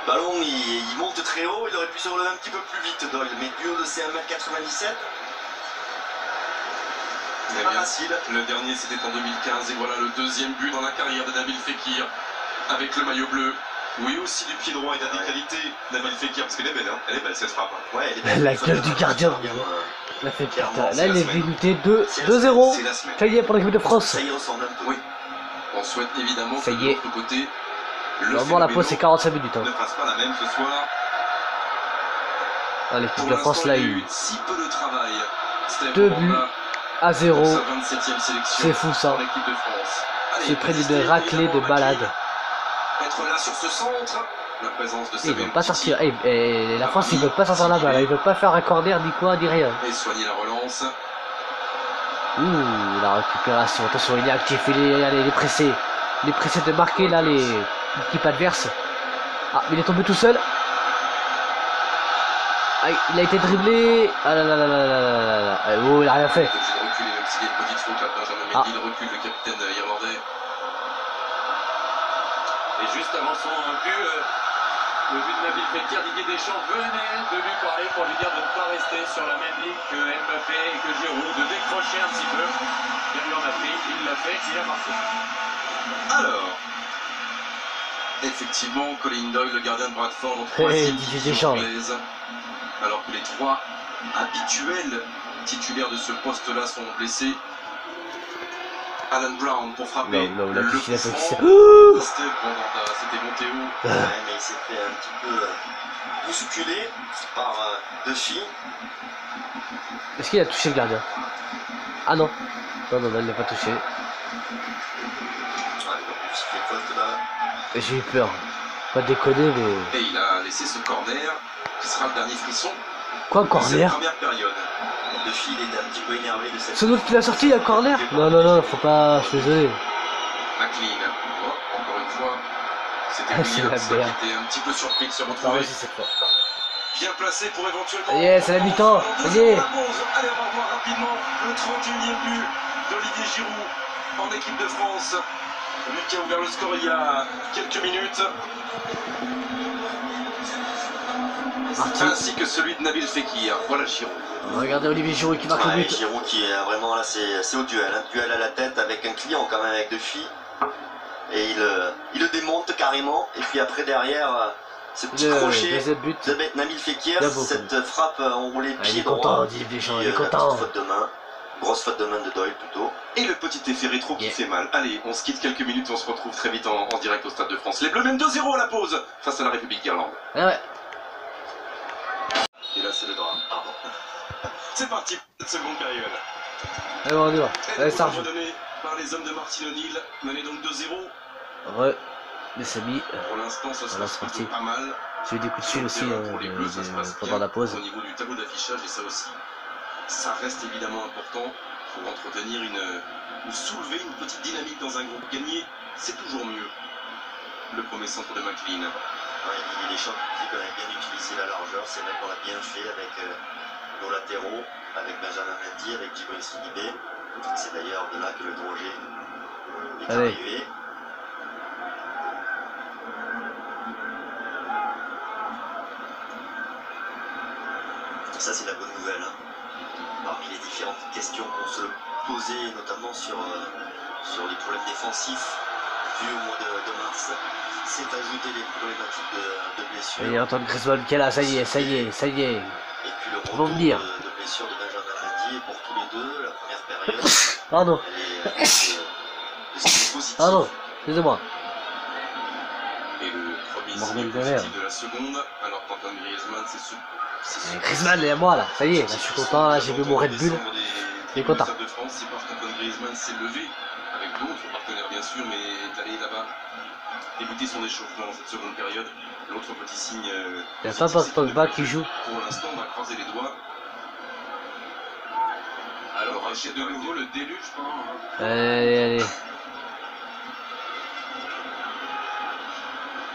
le ballon il monte très haut, il aurait pu se relever un petit peu plus vite Doyle, mais du haut de ses 1m97, c'est pas facile. Le dernier c'était en 2015 et voilà le deuxième but dans la carrière de Nabil Fekir avec le maillot bleu. Oui aussi du pied droit, il a des qualités Nabil Fekir parce qu'elle est belle, hein. Elle est belle cette frappe. Ouais, elle est belle. La gueule du gardien. La fait putain. Là il est dégoûté 2-0. Ça y est pour l'équipe de France. Ça y est, on s'en donne. Oui. On souhaite évidemment ça que de y est. l'autre côté Normalement la pause c'est 45 minutes. Hein. ne fasse pas la même ce soir. Ah, l'équipe de France là, il... si peu de travail. 2 buts à 0. C'est fou ça. C'est près d'une raclée de balade. Être là sur ce centre. La présence de ils veulent pas sortir. Et la France, ils veulent pas sortir la balle. Ils veulent pas faire un corner ni quoi, ni rien. Et soigner la relance. Ouh, la récupération. Attention, il est actif. Il est pressé. Il est pressé de marquer là l'équipe adverse. Ah, il est tombé tout seul. Ah, il a été dribblé. Ah là là là là là là là. Oh, il a rien fait. Ah. Il recule le capitaine irlandais. Et juste avant son but, le but de Nabil Fekir, Didier Deschamps venait de lui parler pour lui dire de ne pas rester sur la même ligne que Mbappé et que Giroud, de décrocher un petit peu. Il lui en a pris, il l'a fait, il a marqué. Alors, effectivement, Colin Doyle, le gardien de Bradford, en Didier 3e Deschamps. anglaise, alors que les 3 habituels titulaires de ce poste-là sont blessés. Alan Brown pour frapper non, le franc. C'était monté haut. Ouais, mais il s'est fait un petit peu bousculer par deux filles. Est-ce qu'il a touché le gardien? Ah non. Non, il l'a pas touché. J'ai eu peur. Pas déconner, mais... Et il a laissé ce corner qui sera le dernier frisson. Quoi, corner? Première période. De fil était un petit peu énervé de cette... C'est l'autre qui l'a sorti, il y a corner? Non, faut pas... Je suis désolé. McLean. Oh, encore fois, c'était C'est Williams la merde. qui était un petit peu surpris de se Ça va retrouver aussi cette fois. bien placé pour éventuellement... Yeah, c'est la mi-temps. Ça y est. Allez, on va revoir rapidement le 31e but d'Olivier Giroud en équipe de France. Lui qui a ouvert le score il y a quelques minutes. Ainsi que celui de Nabil Fekir. Voilà Giroud. Regardez Olivier Giroud qui marque le Ouais, but. Giroud qui est vraiment là, c'est au duel. Hein. Duel à la tête avec un client quand même, avec deux filles. Et il le démonte carrément. Et puis après derrière, ce petit crochet deuxième but. de Nabil Fekir, cette frappe enroulée Ah, il est pied droit. content, Didier Deschamps, il est la content. petite faute de main. Grosse faute de main de Doyle plutôt. Et le petit effet rétro qui fait mal. Allez, on se quitte quelques minutes, on se retrouve très vite en direct au Stade de France. Les Bleus mènent 2-0 à la pause face à la République d'Irlande. Ah ouais. Et là c'est le drame, pardon. C'est parti pour cette seconde période. Allez, on y va. Et Allez, le ça coup donné par les hommes de Martin O'Neill, mené donc 2-0. Les Samy. Pour l'instant ça se Voilà, passe c'est parti. plutôt pas mal. J'ai eu des coups de fil aussi Pour les Bleus, ça se passe pendant bien la pause. au niveau du tableau d'affichage et ça aussi, ça reste évidemment important pour entretenir ou soulever une petite dynamique dans un groupe. Gagner, c'est toujours mieux. Le premier centre de McLean. Ouais, il est champs qui a bien utilisé la largeur. C'est vrai qu'on l'a bien fait avec nos latéraux, avec Benjamin Mendy, avec Djibril Sidibé. C'est d'ailleurs de là que le danger est arrivé. Ça c'est la bonne nouvelle. Hein. Parmi les différentes questions qu'on se posait, notamment sur les problèmes défensifs dus au mois de mars, c'est ajouter les problématiques de blessures. Et Antoine Griezmann qui est là, ça y est. Et puis le retour de blessure de Benjamin Mendy, et pour tous les deux, la première période, Pardon. elle est positive. Pardon, excusez-moi. Et le premier Bordel signe de merde. positif de la seconde, alors qu'Antoine Griezmann, Griezmann est à moi là, ça y est, là je suis content, là j'ai vu mon Red Bull. Il est content. de France, c'est parce qu'Antoine Griezmann s'est levé avec d'autres partenaires bien sûr, mais est allé là-bas débuter son échauffement dans cette seconde période. L'autre petit signe. Il n'y a pas Pogba qui joue. Pour l'instant, on va croiser les doigts. Alors, c'est de nouveau le déluge, je pense. Allez.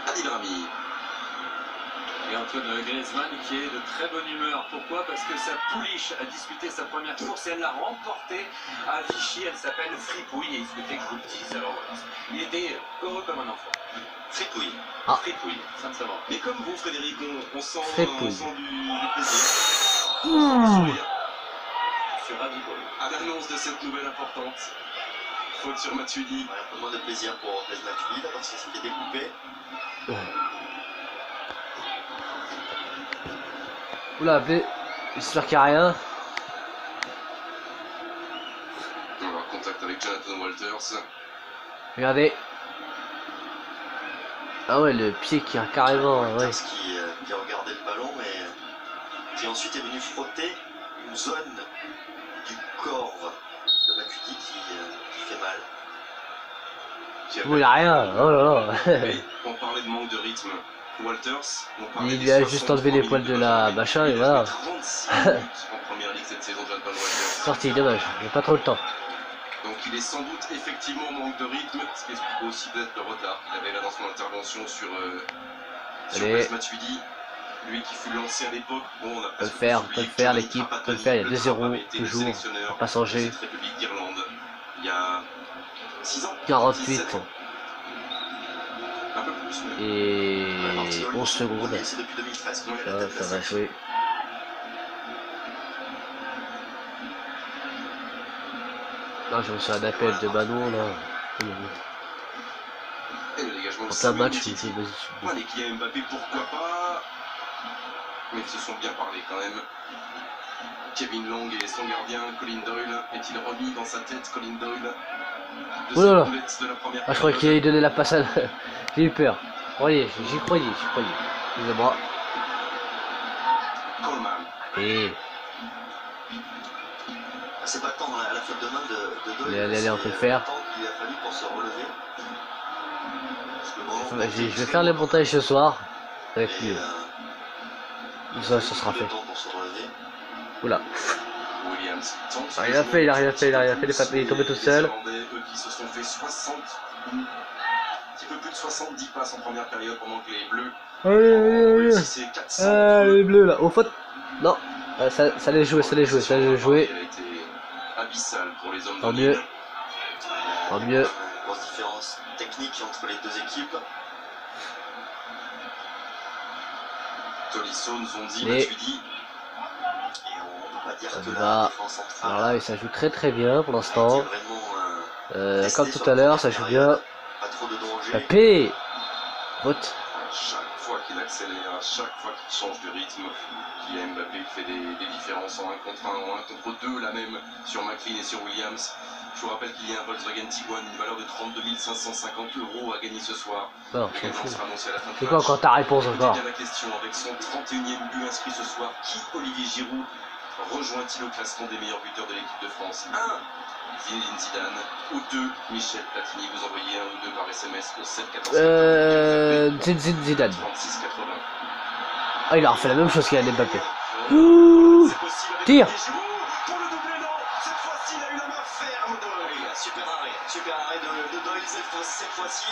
Adil Rami. Et Antoine Griezmann qui est de très bonne humeur. Pourquoi? Parce que sa pouliche a disputé sa première course et elle l'a remportée à Vichy. Elle s'appelle Fripouille et il souhaitait que je vous le dise. Alors voilà, il était heureux comme un enfant. Fripouille. Ah. Fripouille, sincèrement. Et comme vous, Frédéric, on sent Fripouille. du plaisir. Je suis ravi pour lui. À l'annonce de cette nouvelle importante. Faute sur Matuidi. Ouais, un peu moins de plaisir pour Blaise Matuidi, là, parce que c'était découpé. Oula, j'espère qu'il n'y a rien. On va avoir contact avec Jonathan Walters. Regardez. Ah ouais, le pied qui a carrément. Ouais. Qui a regardé le ballon, mais qui ensuite est venu frotter une zone du corps de Matuidi qui fait mal. Il n'y a rien. Oh là là. Oui, on parlait de manque de rythme. Walters, il lui a juste enlevé les poils de la machin et voilà. 36 minutes en première ligue cette saison, Jonathan Walters. Sorti, dommage, j'ai pas trop le temps. Donc il est sans doute effectivement en manque de rythme, ce qui explique aussi peut-être le retard qu'il avait là dans son intervention sur Blaise Matuidi. Lui qui fut lancé à l'époque, bon, on a peut le faire, l'équipe peut le faire, il y a 2-0 toujours, pas changer. Cette République d'Irlande, il y a 6 ans. 48. 17 ans. Un peu plus, mais... Et 11 secondes. C'est depuis 2013 Ça va jouer. Là, j'ai reçu un appel de Manon là. Et le dégagement En plein match, il fait les Kylian Mbappé, pourquoi pas. Mais ils se sont bien parlé quand même. Kevin Long et son gardien, Colin Doyle, est-il remis dans sa tête, Colin Doyle? Oh là là. De la première Ah, je crois qu'il allait donner la passe à... J'ai eu peur. Voyez, j'y croyais. Excusez-moi. Coleman. Et... C'est pas tant la faute de main de Doyle. Allez, on peut le faire. Il a fallu pour se relever. Je vais faire les montages ce soir. Avec lui. Ça sera fait. Oula. Ah, il a fait les papiers, il est tombé tout seul. Qui se sont fait 60 petit peu plus de 70 passes en première période pendant que les Bleus Allez, 400 les bleus là, au faute. Non, ça les jouer, ça les jouer, ça les jouer. Il a été abyssal pour les hommes Tant de mieux. Lille. Tant mieux. Une grosse différence technique entre les deux équipes. Tolisso, Nzondi, Mais- Matuidi. Et on ne peut pas dire Ça que va. la défense centrale Alors là, ça joue très très bien pour a l'instant. été vraiment testée Comme sur tout à la l'heure, ça première joue période. bien. Pas trop de danger. Tapé. Vote. Chaque fois qu'il accélère, à chaque fois qu'il change de rythme, Kylian Mbappé fait des différences en 1 contre 1, en 1 contre 2, là même sur McLean et sur Williams. Je vous rappelle qu'il y a un Volkswagen Tiguan, une valeur de 32 550 € à gagner ce soir. Non, Le c'est gagnant fou. sera annoncé à la fin du C'est quoi match. encore ta réponse Écoutez encore? bien la question, avec son 31e but inscrit ce soir, qui Olivier Giroud rejoint-il au classement des meilleurs buteurs de l'équipe de France? 1. Zinedine Zidane, ou 2. Michel Platini. Vous envoyez un ou deux par SMS au 7 14 Zidane. 36 80. Ah, il a refait la même chose qu'il a Mbappé. C'est possible avec Tire. Olivier Giroud pour le doublé, non. Cette fois-ci, il a eu la main ferme de Oui, super arrêt de Doyle cette fois-ci.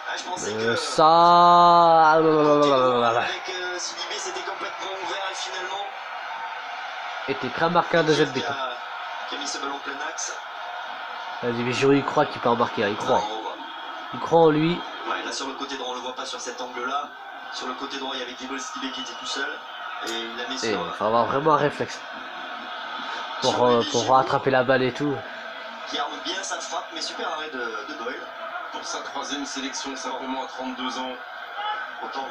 Ah, je pensais que Ça. avec Sidibé c'était complètement ouvert et finalement Était prêt à marquer un deuxième but. qui a mis ce ballon plein axe. Vas-y, mais Giroud, il croit qu'il peut en marquer, il croit. Non, on voit. Il croit en lui. Ouais, là sur le côté droit on le voit pas sur cet angle là. Sur le côté droit il y avait Guibol Sidibé qui était tout seul. Et il la met Et sur il faut avoir vraiment un réflexe pour rattraper la balle et tout. qui arme bien sa frappe, mais super arrêt de Doyle. pour sa 3e sélection, simplement à 32 ans. Autant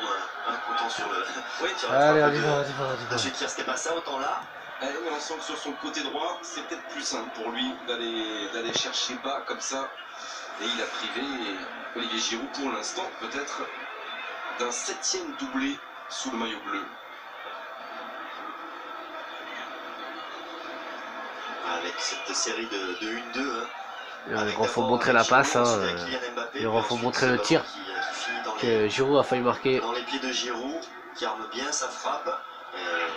sur le. Oui, sur Allez, la on y va, on y va, on y va. Shakir, c'était pas ça, autant là. Mais on sent que sur son côté droit, c'est peut-être plus simple pour lui d'aller chercher bas comme ça. Et il a privé Olivier Giroud pour l'instant, peut-être, d'un 7e doublé sous le maillot bleu. Avec cette série de 1-2. Il faut montrer la passe. Il faut montrer le tir que Giroud a failli marquer. Dans les pieds de Giroud, qui arme bien sa frappe.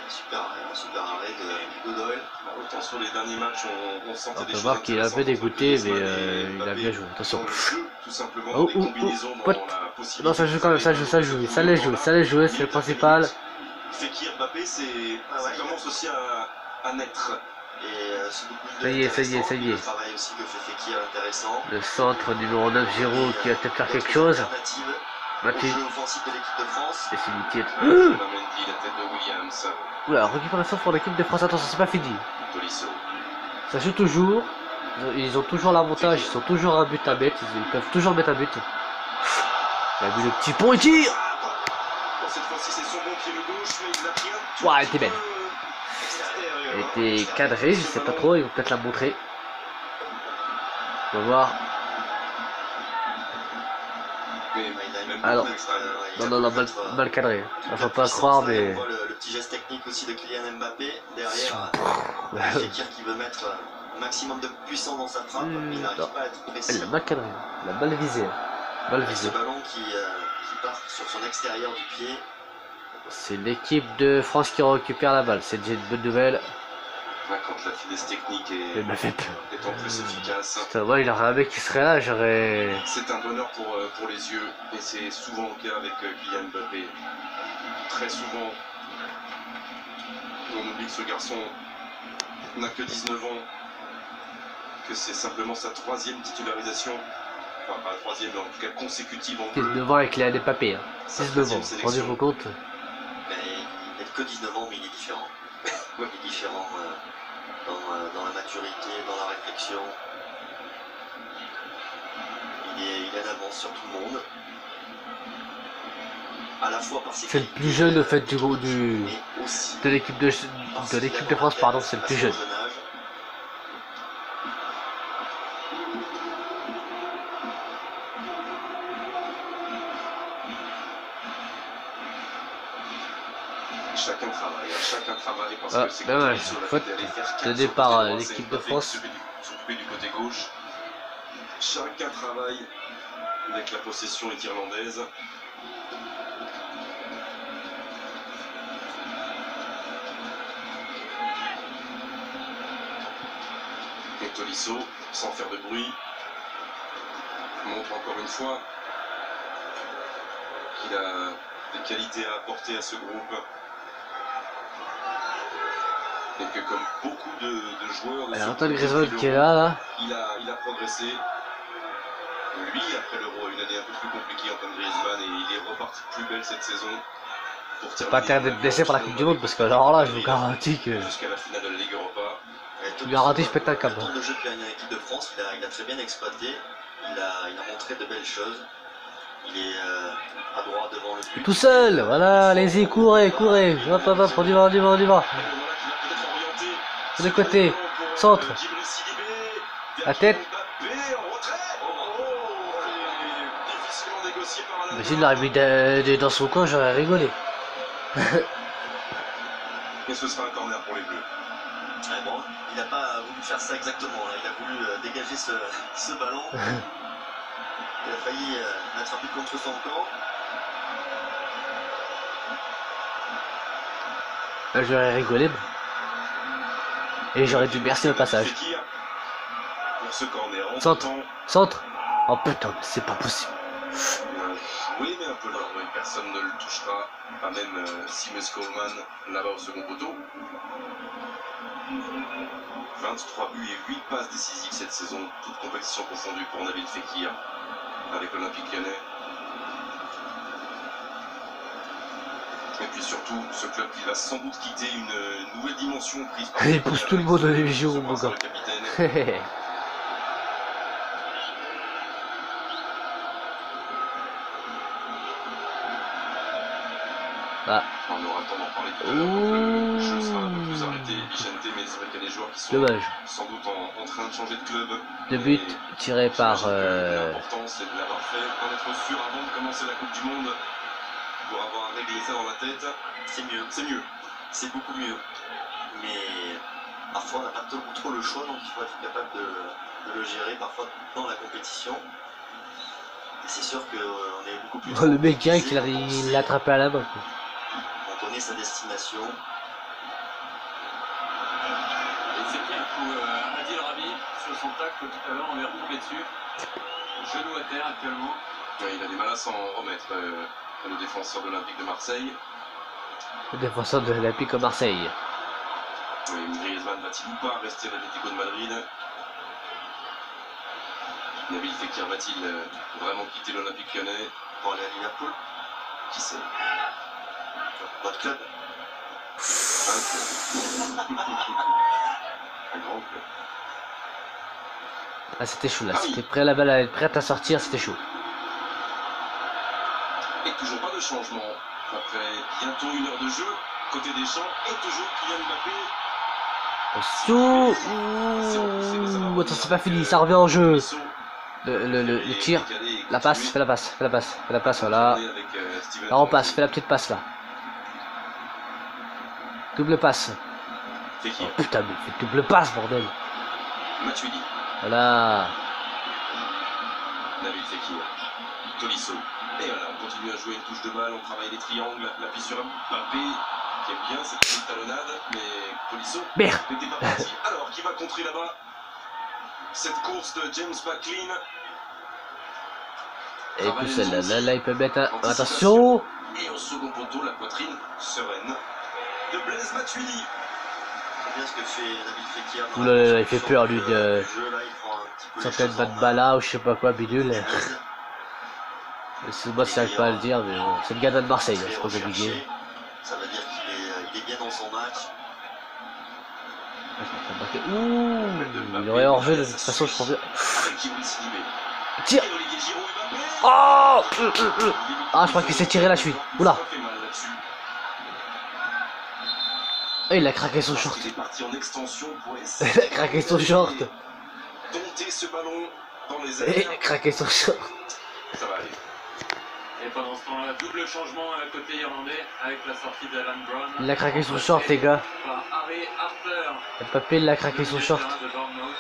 Super arrêt de Doyle. Autant sur les derniers matchs, on sentait On des peut choses voir qu'il est un peu dégoûté, mais intéressantes entre Griezmann et il a Mbappé bien joué. Attention. dans le jeu, tout simplement, Oh, dans des oh, combinaisons, oh, dans la possibilité Non, ça joue quand même, ça joue. Ça les joue, c'est le principal. Fekir, Mbappé, ça commence aussi à naître. Et Ça y est. le travail aussi que fait Fekir intéressant. Le centre numéro 9, Giroud, qui va peut-être faire quelque chose. Au Matuidi. jeu offensif de l'équipe de France. Et c'est une titre. Mendy, la tête de Williams, Oula, récupération pour l'équipe de France. Attention, c'est pas fini. Tolisso. Ça joue toujours. Ils ont toujours l'avantage. Ils ont toujours un but à mettre. Ils peuvent toujours mettre un but. Il a vu le petit pont et tire. Bon, cette fois-ci, c'est son bon pied le gauche, mais il l'a pris un tout Ouais, elle petit était belle. peu extérieur. Elle était cadrée, je sais pas trop. Ils vont peut-être la montrer. On va voir. Mais même Alors, non, mal cadré. Faut pas croire, mais. On voit le petit geste technique aussi de Kylian Mbappé. Derrière, Fekir qui veut mettre un maximum de puissance dans sa frappe. Il n'arrive pas à être Elle précis. l'a mal cadré. Elle a mal visé. Mal Avec ce visé. ballon qui part sur son extérieur du pied. C'est l'équipe de France qui récupère la balle. C'est déjà une bonne nouvelle. quand la finesse technique Elle m'a fait peur. est en plus efficace. Putain, moi, il y aurait un mec qui serait là, j'aurais. C'est un bonheur pour les yeux, et c'est souvent le cas avec Kylian Mbappé. Très souvent, on oublie que ce garçon n'a que 19 ans, que c'est simplement sa 3e titularisation, enfin pas la 3e, mais en tout cas consécutive en bleu. 19 ans avec les Mbappé. Hein. Sa 19 13e ans, sélection. rendez-vous compte. Mais il n'a que 19 ans, mais il est différent. Il est différent dans la maturité, dans la réflexion. Il est en avance sur tout le monde. À la fois par ses C'est le qualités, plus jeune, au fait, du mais aussi de l'équipe de France, pardon, c'est le plus jeune. Chacun travaille parce Ah, que c'est dommage. sur la Faute tête d'aller faire de 15 départ sur à le côté l'équipe droit, de c'est France. Mbappé qui s'occuper du côté gauche. Chacun travaille avec la possession est irlandaise. Et Tolisso, sans faire de bruit, montre encore une fois qu'il a des qualités à apporter à ce groupe. Et que comme beaucoup de joueurs de Antoine Griezmann qui est là. il a progressé. Lui, après l'Euro, a une année un peu plus compliquée, Antoine Griezmann, et il est reparti plus belle cette saison. Pas intérêt d'être blessé par la Coupe du Monde, parce que alors là, je vous garantis que... Jusqu'à la finale de la Ligue Europa. Je vous garantis, je pète un câble. Le temps de jeu de gagner l'équipe de France, il a très bien exploité. Il a montré de belles choses. Il est à droite devant le but. Tout seul, voilà, allez-y, courez, courez. Hop, hop, hop, on y va, on y va, on y va. De côté, centre. La tête. Imagine l'arbitre dans son coin, j'aurais rigolé. Et ce sera un corner pour les Bleus. Ouais, bon, il n'a pas voulu faire ça exactement. Là. Il a voulu dégager ce ballon. Il a failli mettre un but contre son camp. J'aurais rigolé. Et j'aurais dû merci au passage. Pour ce corner. Centre, centre. Oh putain, c'est pas possible. Oui, mais un peu là, personne ne le touchera, pas même Seamus Coleman là-bas au second poteau. 23 buts et 8 passes décisives cette saison, toute compétition confondue pour Nabil Fekir avec l'Olympique Lyonnais. Et puis surtout, ce club qui va sans doute quitter une nouvelle dimension prise par... Il pousse tout le monde dans les légions, mon gars. Ah. On aura le temps d'en parler tout à l'heure. Le jeu sera un peu plus arrêté, Vicente, mais c'est vrai qu'il y a des joueurs qui sont sans doute en train de changer de club. Le but tiré par... L'important c'est de l'avoir fait, d'en être sûr avant de commencer la Coupe du Monde. Pour avoir réglé ça dans la tête, c'est mieux. C'est mieux. C'est beaucoup mieux. Mais parfois on n'a pas trop le choix, donc il faut être capable de le gérer parfois dans la compétition. Et c'est sûr qu'on est beaucoup plus... Le mec direct il l'a attrapé à la main. On connaît sa destination. Et c'est pris un coup Adil Rami sur son tacle tout à l'heure, on est retombé dessus. Genou à terre actuellement. Ouais, il a du mal à s'en remettre, le défenseur de l'Olympique de Marseille. Le défenseur de l'Olympique de Marseille. Oui, Griezmann va-t-il ou pas rester à l'Atlético de Madrid? Nabil Fekir va-t-il vraiment quitter l'Olympique Lyonnais pour aller à Liverpool? Qui sait? Votre club? Un club. Un grand club. Ah c'était chaud là, c'était prêt, la balle à être prête à sortir, c'était chaud. Et toujours pas de changement. Après bientôt 1 heure de jeu, côté des champs, et toujours Kylian Mbappé. Ouh, attends, c'est pas fini, ça revient en jeu. Le tir, la passe, fais la passe, voilà. Là on passe, fais la petite passe là. Double passe. Oh putain, mais fais double passe, bordel. Matuidi. Voilà. Nabil Fekir. Tolisso. Et voilà, on continue à jouer une touche de balle, on travaille les triangles, l'appui sur Mbappé, qui aime bien cette petite talonnade, mais Tolisso n'était pas parti. Alors, qui va contrer là-bas cette course de James McLean? Et puis celle-là, là, il peut mettre... Attention. Et au second poteau, la poitrine sereine de Blaise Matuidi. Bien ce que fait Nabil Fekir. Oulala, il fait peur lui de... Certaines balle ou je sais pas quoi, bidule. C'est moi si j'arrive pas à le dire, mais c'est le gars de Marseille, je crois que j'ai oublié. Ça veut dire qu'il est bien dans son match. Ouh, il aurait hors-jeu de toute façon, je pense. Tire. Oh ah, je crois qu'il s'est tiré la cheville. Oula. Et il a craqué son short. Il est parti en extension pour il a craqué son short. Dompter ce ballon dans les airs. Et il a craqué son short. Ça va aller. Et pendant ce temps-là, double changement côté irlandais avec la sortie d'Alan Brown. Il a craqué son short, les gars. Par Harry Harper. Papé, il a craqué son short. De Bournemouth,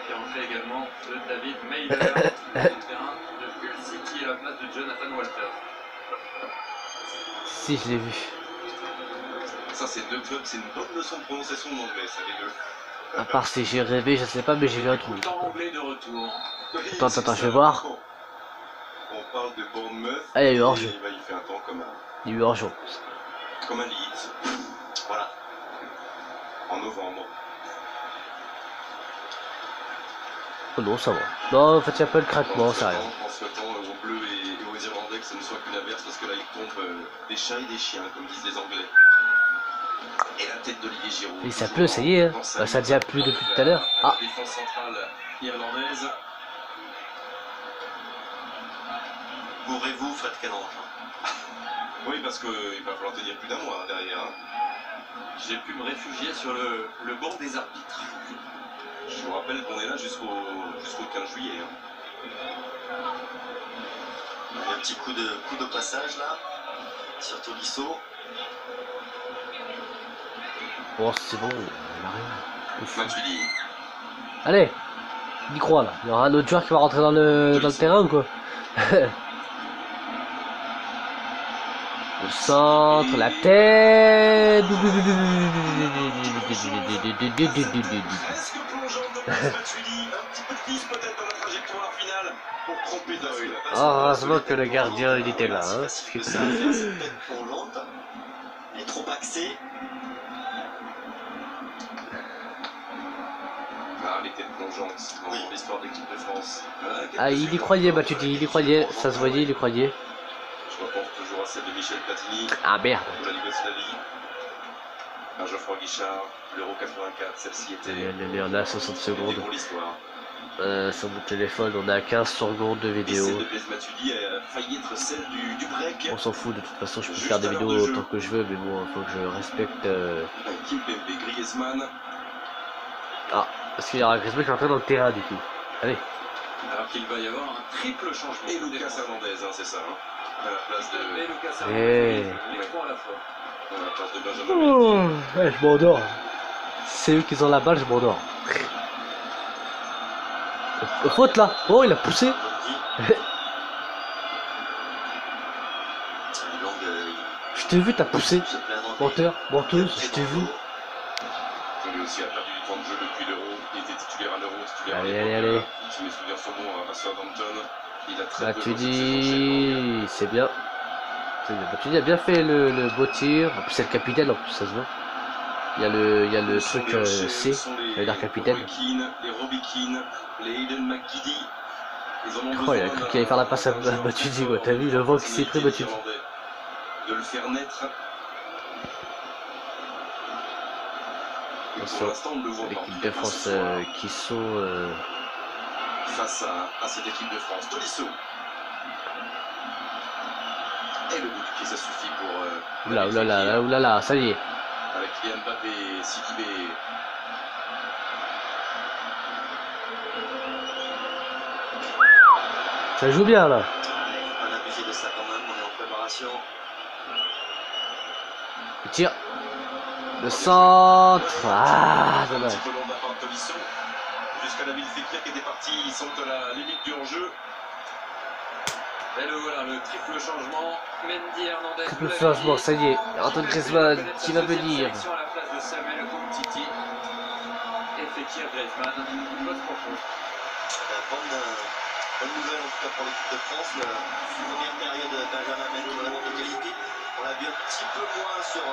qui en fait également de David Mailer, le terrain de Hull City à la place de Jonathan Walter. Si, je l'ai vu. Ça, c'est 2 clubs, c'est une bonne leçon de prononciation en anglais, ça, les 2. À part si j'ai rêvé, je sais pas, mais j'ai vu un truc. Temps anglais de retour. Attends, je vais voir. On parle de Bournemouth. Ah, il y a eu hors-jeu. Il fait un temps Il y a eu hors-jeu. Comme un Leeds. Voilà. En novembre. Oh non, ça va. Non, en fait, il y a pas le craquement, ça rien. En souhaitant aux Bleus et aux Irlandais que ce ne soit qu'une averse, parce que là, il tombe des chats et des chiens, comme disent les Anglais. Et la tête d'Olivier Giroud. Et ça pleut, ça y est. Hein. Bah, ça a déjà plu depuis tout à l'heure. Ah. La défense centrale irlandaise. Bourrez-vous, Fred Canonge. Oui, parce qu'il va falloir tenir plus d'un mois derrière. Hein. J'ai pu me réfugier sur le banc des arbitres. Je vous rappelle qu'on est là jusqu'au 15 juillet. Hein. Il y a un petit coup de passage là, sur Tolisso. Bon, c'est bon, il a rien. Matuidi. Allez, il y croit là. Il y aura un autre joueur qui va rentrer dans le terrain ou quoi? Le centre, la tête. Presque plongeant de Matuidi, un petit peu de piste peut-être dans la trajectoire finale pour tromper Doyle. Heureusement que le gardien il était là. Hein. Que ça a fait cette tête plongeante. Elle est trop axée. Ah, les têtes plongeantes dans l'histoire de l'équipe de France. Ah, il y croyait, Matuidi, il y croyait. Ça se voyait, il y croyait. Je repense toujours à celle de Michel Platini. Ah merde. De la Yougoslavie. À Geoffroy Guichard, l'Euro 84, celle-ci était. On a 60 secondes. Pour l'histoire. Sur mon téléphone, on a 15 secondes de Et vidéo. celle de Blaise Matuidi a failli être celle du break. On s'en fout, de toute façon, je peux faire des vidéos autant que je veux, mais bon, faut que je respecte. Kimpembe, Griezmann. Ah, parce qu'il y aura Griezmann qui est entré dans le terrain du coup. Allez. Alors qu'il va y avoir un triple changement. Et Lucas Hernandez, hein, c'est ça. Hein. À la place de. Et Lucas Hey. Hernandez, les trois à la fois. À la place de Benjamin Mendy. Ouais, je m'endors. C'est eux qui ont la balle, je m'endors. Faute là. Oh, il a poussé. Je t'ai vu, t'as poussé. Menteur, menteuse, je t'ai vu. Lui aussi a perdu du temps de jeu depuis l'Euro. Il était titulaire à l'Euro, titulaire Allez, à allez, l'époque, allez. si mes souvenirs sont bons, à Southampton. Il a très Bah, peu tu joué cette dis. C'est bien. C'est bien. Bah, tu dis, a bien fait le beau tir. En plus, c'est le capitaine, en plus, ça se voit. Il y a le truc C, ça veut dire capitaine. Les Robbie Keane, les Aiden McGiddy. Ils en ont Oh, il a besoin cru qu'il allait faire la passe à Matuidi, quoi. T'as vu le vent qui s'est pris, Matuidi. De le faire naître. Pour l'instant, on ne le voit pas. L'équipe de France qui sont. Face à cette équipe de France. Tolisso. Et le bout du pied, ça suffit pour. Oula, oulala, oulala, ça y est. Avec Kylian Mbappé, Sidibé. Ça joue bien là. Faut pas abuser de ça quand même, on est en préparation. Le tir. Le centre. Ah, Un dommage. petit peu long de la part de Tolisso. Jusqu'à Nabil Fekir qui était parti, ils sont à la limite du hors-jeu. Et le voilà, le triple changement. Mendy, Hernandez. Triple changement, ça y est. Antoine Griezmann qui va venir. À la place de Samuel Umtiti. Et Fekir, Griezmann. Vote profond. Bonne nouvelle en tout cas pour l'équipe de France. La première période de Benjamin Mendy vraiment de qualité. On l'a vu un petit peu moins sur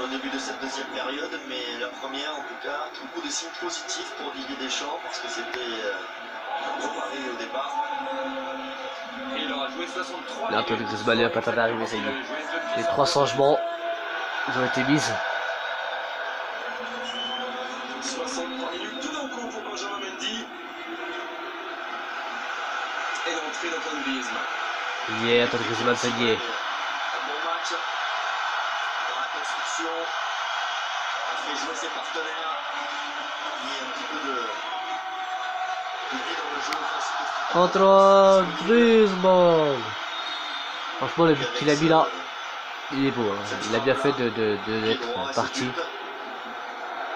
le début de cette deuxième période, mais la première en tout cas, beaucoup de signes positifs pour Didier Deschamps parce que c'était un gros pari au départ. Et il aura joué 63. Là, Antoine Griezmann est pas tarder d'arriver, ça y est. Les 3 changements, ils ont été mis. 63 minutes, tout d'un coup pour Benjamin Mendy. Et l'entrée d'Antoine Griezmann. Yeah, Antoine Griezmann, ça y est. Un bon match dans la construction. On fait jouer ses partenaires. Il y a un petit peu de vie dans le jeu offensif. Antoine Griezmann. Franchement, le but qu'il a mis là, il est beau. Hein. Il a bien fait d'être parti.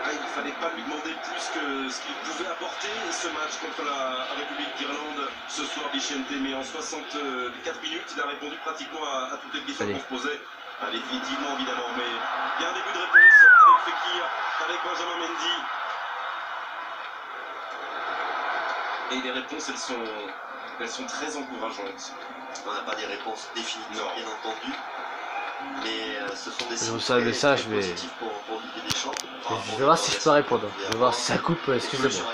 Ah, il ne fallait pas lui demander plus que ce qu'il pouvait apporter ce match contre la République d'Irlande ce soir, Vicente. Mais en 64 minutes, il a répondu pratiquement à toutes les questions qu'on se posait. Définitivement, évidemment. Mais il y a un début de réponse avec Fekir, avec Benjamin Mendy. Et les réponses, elles sont elles sont très encourageantes. On n'a pas des réponses définitives, bien entendu. Mais ce sont des signes très positifs pour Didier Deschamps. Je vais voir si je peux répondre. Je vais voir si ça coupe, excusez-moi.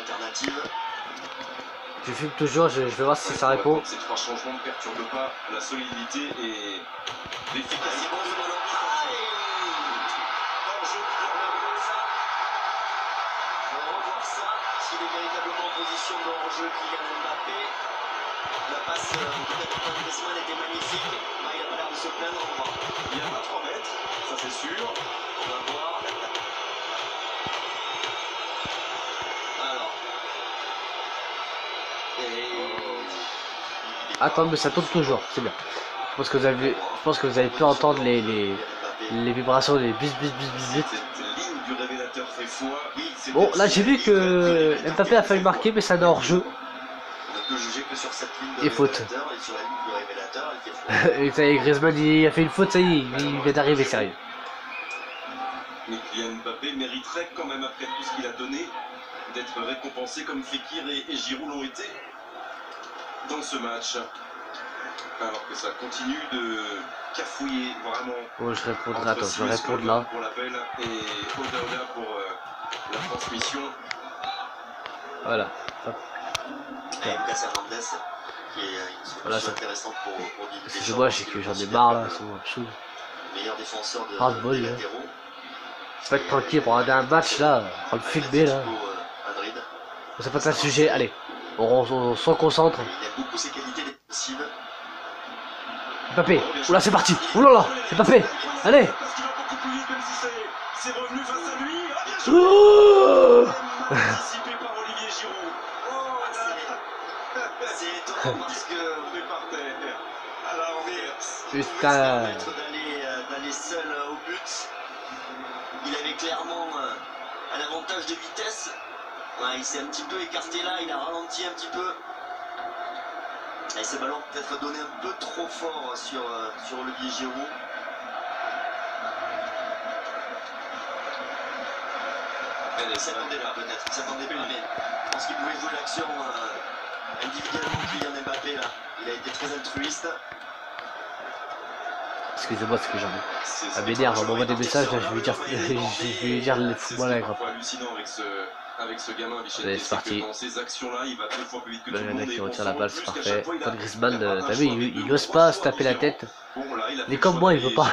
Je filme toujours, je vais voir si ça répond. Ces 3 changements ne perturbent pas la solidité et l'efficacité. S'il est véritablement en position de hors-jeu, Kylian Mbappé. La passe de Griezmann était magnifique. Là, il n'a pas l'air de se plaindre. Il n'y a pas 3 mètres, ça c'est sûr. On va voir. Alors. Attends, mais ça tourne toujours, c'est bien. Je pense que vous avez pu entendre les vibrations, les bis. Bon, là j'ai vu que Mbappé a failli marquer, mais ça n'est hors jeu. Et faute. Et ça y est, Griezmann il a fait une faute, ça y est, il vient d'arriver, sérieux. Mais Kylian Mbappé mériterait quand même, après tout ce qu'il a donné, d'être récompensé comme Fekir et Giroud l'ont été dans ce match. Alors que ça continue de cafouiller vraiment. Oh, je répondrai, attends, je vais répondre là. Pour l'appel et Oda pour la transmission. Voilà. Et Lucas Hernandez, qui est une solution intéressante pour Didier Deschamps. Excusez-moi, j'ai que j'en ai marre là, c'est bon, absurde. Meilleur défenseur de latéraux. Faut être tranquille pour regarder un match là, on le filmer là. C'est pas un sujet, allez, on se concentre. Il aime beaucoup ses qualités défensives. Mbappé, oula c'est parti, oulala, c'est Mbappé, allez. C'est revenu face à lui. Anticipé par Olivier Giroud. C'est étonnant parce que on est par terre. À l'inverse. Putain. D'aller seul au but. Il avait clairement un avantage de vitesse. Ouais, il s'est un petit peu écarté là, il a ralenti un petit peu. Et ce ballon peut-être donné un peu trop fort sur Olivier Giroud. Il s'attendait pas peut-être, il s'attendait pas, mais je pense qu'il pouvait jouer l'action individuellement. Kylian Mbappé là, il a été très altruiste. Excusez-moi, ce que j'en ai. Ça m'énerve, on m'envoie des messages, là, je vais lui dire les fous-moi là, grave. Avec ce gamin, allez, c'est parti. Dans ces actions-là, il va 2 fois plus vite que tout le monde. Qui retire la balle, c'est parfait. Pas de Griezmann, t'as vu, il n'ose pas se taper la tête. Mais comme moi, il veut pas.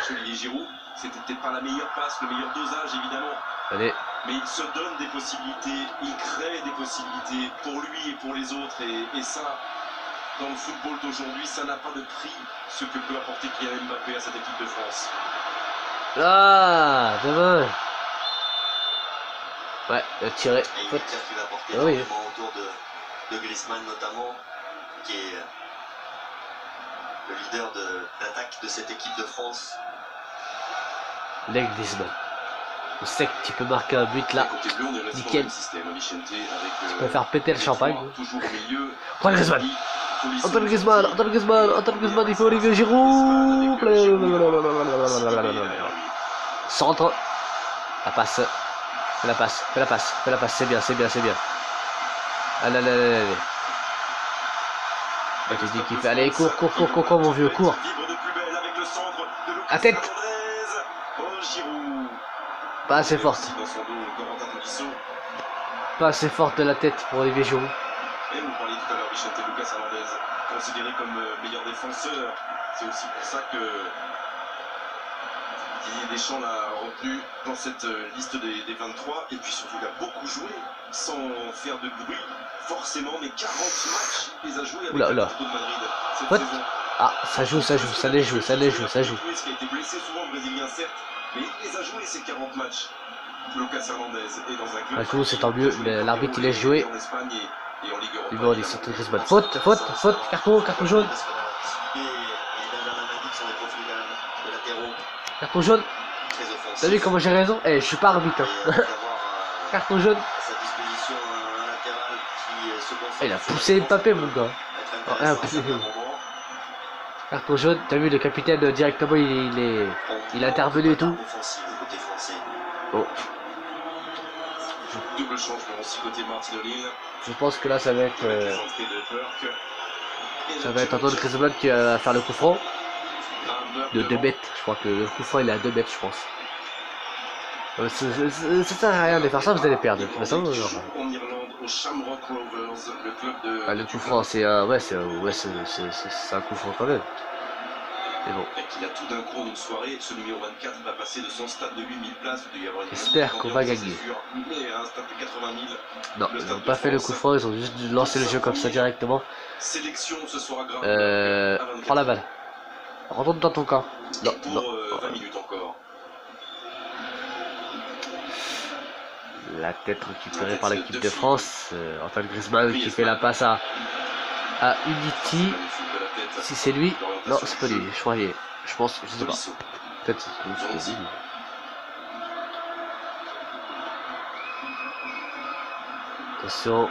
C'était peut-être pas la meilleure passe, le meilleur dosage, évidemment. Allez. Mais il se donne des possibilités, il crée des possibilités pour lui et pour les autres. Et ça, dans le football d'aujourd'hui, ça n'a pas de prix, ce que peut apporter Kylian Mbappé à cette équipe de France. Ah, dommage. Ouais, tiré. Et il va porter autour de Griezmann notamment, qui est le leader d'attaque de cette équipe de France. Les Griezmann. On sait que tu peux marquer un but là. Nickel. Tu peux faire péter le champagne. Antoine Griezmann. Antoine Griezmann, il faut Olivier Giroud. Centre. La passe. Fais la passe, c'est bien. Allez. Tu dis qu'il fait. Allez, cours, mon vieux, cours. La tête. Pas assez forte. Pas assez forte de la tête pour Olivier Giroud. Et vous parliez tout à l'heure, Vicente Lucas Hernandez, considéré comme meilleur défenseur. C'est aussi pour ça que Didier Deschamps l'a retenu dans cette liste des 23. Et puis surtout, il a beaucoup joué sans faire de bruit, forcément. Mais 40 matchs, il les a joués avec l'Atlético de Madrid cette saison. Ah, ça joue, ça les joue. Il a été blessé souvent, le Brésilien, certes. Mais il les a joués ces 40 matchs. Lucas Hernandez est dans un club. Tout c'est tant mieux, mais l'arbitre il est joué. En Espagne et en Ligue Europa. Il va aller sur Griezmann. Faute, carton jaune. Carton jaune. T'as vu comment j'ai raison? Eh, je suis pas arbitre. Carton jaune. Il a poussé Mbappé, mon gars. Carton jaune, t'as vu le capitaine directement il a intervenu et tout. Oh. Double changement aussi côté Martinelli. Je pense que là ça va être Ça va être Antoine Griezmann qui va faire le coup franc. De 2 mètres, je crois que le coup franc il est à 2 mètres, je pense. Ça sert à rien de faire ça, vous allez perdre. De toute façon, le coup franc, c'est un coup franc quand même. Mais bon. Il a tout d'un coup une soirée, ce numéro 24 va passer de son stade de 8000 places. J'espère qu'on va gagner. Mais à un stade de 80 000, non, ils n'ont pas fait le coup franc, ils ont juste lancé le jeu comme ça directement. Sélection, ce soir à prends la balle. Retourne dans ton camp. Non, pour non. 20 minutes encore. La tête récupérée par l'équipe de France. Antoine Griezmann qui fait la passe à Unity. Si c'est lui, non, c'est pas lui. Je crois qu'il est. Je pense, je sais pas. Peut-être c'est lui. Attention.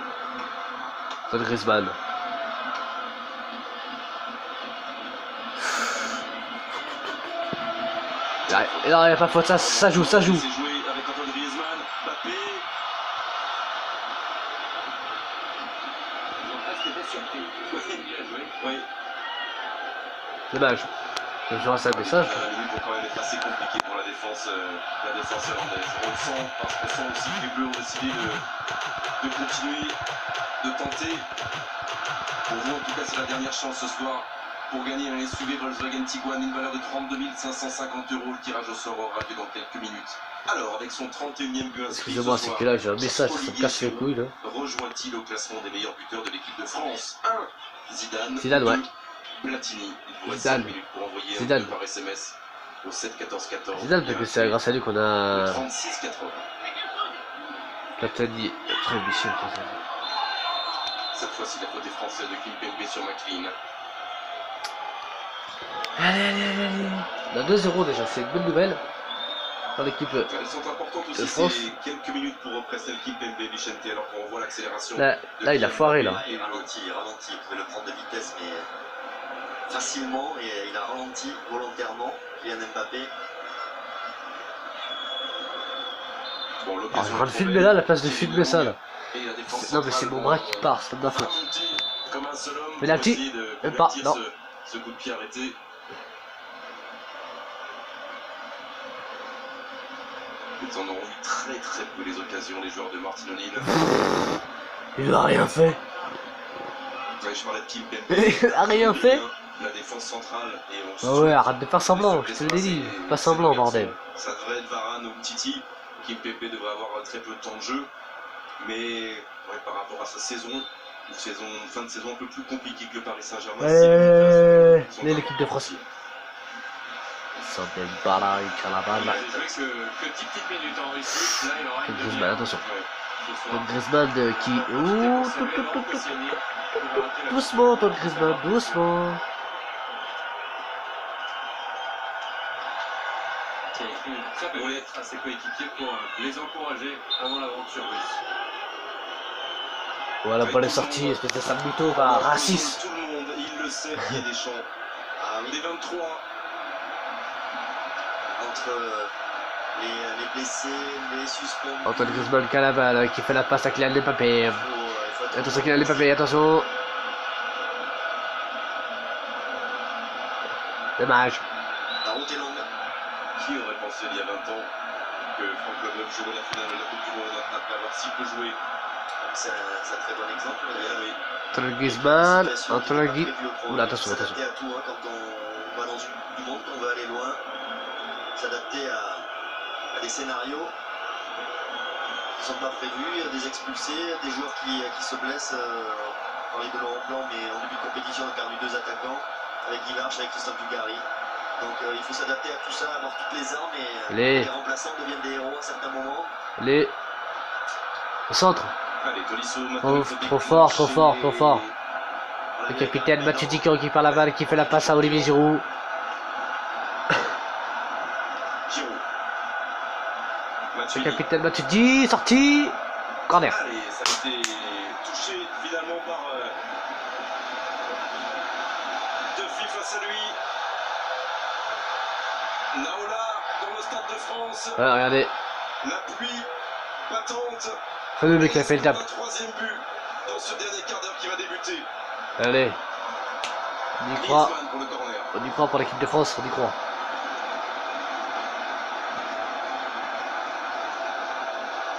Antoine Griezmann. Non, il n'y a pas faute, ça joue, ça joue. Dommage. Je vois ça message. Il va quand même être assez compliqué pour la défense irlandaise. On le sent parce qu'on sent aussi que les Bleus ont décidé de continuer, de tenter. Pour vous, en tout cas, c'est la dernière chance ce soir pour gagner un SUV Volkswagen Tiguan, une valeur de 32 550 €. Le tirage au sort aura lieu dans quelques minutes. Alors, avec son 31e but inscrit, excusez-moi, c'est que là j'ai un message, ça me casse les couilles là. Rejoint-il au classement des meilleurs buteurs de l'équipe de France? 1. Zidane, ouais. Platini, il faut rester 5 minutes pour envoyer Zidane. un par SMS au 7 14 14. Zidane, parce que c'est grâce à lui qu'on a 36 80. Platini, très Michel. Cette fois-ci, la faute des Français de Kimpembe sur McLean. Allez. On a 2-0 déjà, c'est une bonne nouvelle dans l'équipe Elles sont importantes aussi, de France. c'est quelques minutes pour presser le Kimpembe Vicente alors qu'on voit l'accélération. Là, il a foiré là. Il ralentit, il pouvait le prendre de vitesse mais facilement et il a ralenti volontairement. Kylian Mbappé. Bon, Alors, je suis en train de filmer là, à la place de filmer ça là. Non mais c'est mon bras qui part, c'est pas de ma faute. Mais la petite, même pas, non. Ce coup de pied arrêté. Ils en auront eu très peu les occasions, les joueurs de Martin O'Neill. Il a rien fait. Ouais, je parlais de Kimpembe. Il a rien fait. La défense centrale et on bah ouais, arrête de faire semblant, je te l'ai dit, pas semblant bordel. Ça devrait être Varane ou Titi. Kimpembe devrait avoir très peu de temps de jeu. Mais ouais, par rapport à sa saison, une fin de saison un peu plus compliquée que le Paris Saint-Germain. L'équipe de France. Ça donne pas là, il tire la balle. Que 10 petites minutes en Russie. Là, il aura une Griezmann, attention. Griezmann qui. Ouh, doucement, Antoine Griezmann, doucement. Ça peut être à ses coéquipiers pour les encourager avant l'aventure russe. Voilà, la balle est sortie, espèce de sale mytho, va raciste. Tout le monde, il le sait, il y a des champs. Les 23. Entre les blessés, les suspendus. Antoine Griezmann qui a la balle, qui fait la passe à Kylian Mbappé. Attention Kylian Mbappé, attention. Dommage. La route est longue. Qui aurait pensé il y a 20 ans que Franck Leboeuf jouait la finale de la Coupe du Monde après avoir si peu joué? C'est un très bon exemple. Oui. Antoine Griezmann, Antoine Griezmann. Oula, attention, attention. S'adapter à tout, hein, quand on va dans une Coupe du Monde, quand on veut aller loin. S'adapter à des scénarios qui ne sont pas prévus, il y a des expulsés, des joueurs qui se blessent. On parlait de Laurent Blanc, mais en début de compétition, on a perdu 2 attaquants, avec Guy March, avec Christophe Dugarry. Donc il faut s'adapter à tout ça, avoir toutes les armes et les remplaçants deviennent des héros à certains moments. Au centre. Allez, Tolisso, trop fort. Le capitaine Matuidi qui récupère la balle, qui fait la passe à Olivier Giroud. Le capitaine Matuidi, sorti. Corner. Allez, ça a été touché finalement par Duffy face à lui. Naola dans le stade de France. Ouais, regardez. La pluie battante. Le mec qui a fait le tap. Un 3e but dans ce dernier quart d'heure qui va débuter. Allez. On y croit. Griezmann pour le corner. On y croit pour l'équipe de France, on y croit.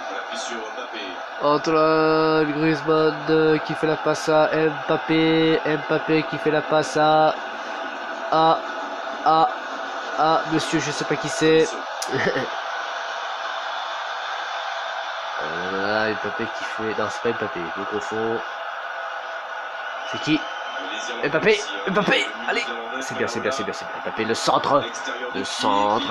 On appuie sur Mbappé. Antoine Griezmann qui fait la passe à Mbappé. Mbappé qui fait la passe à monsieur, je sais pas qui c'est. Mbappé qui fait. Non, c'est pas Mbappé, je confonds. C'est qui? Mbappé, Mbappé, allez, c'est bien, c'est bien, c'est bien, c'est bien. Mbappé, le centre, le centre.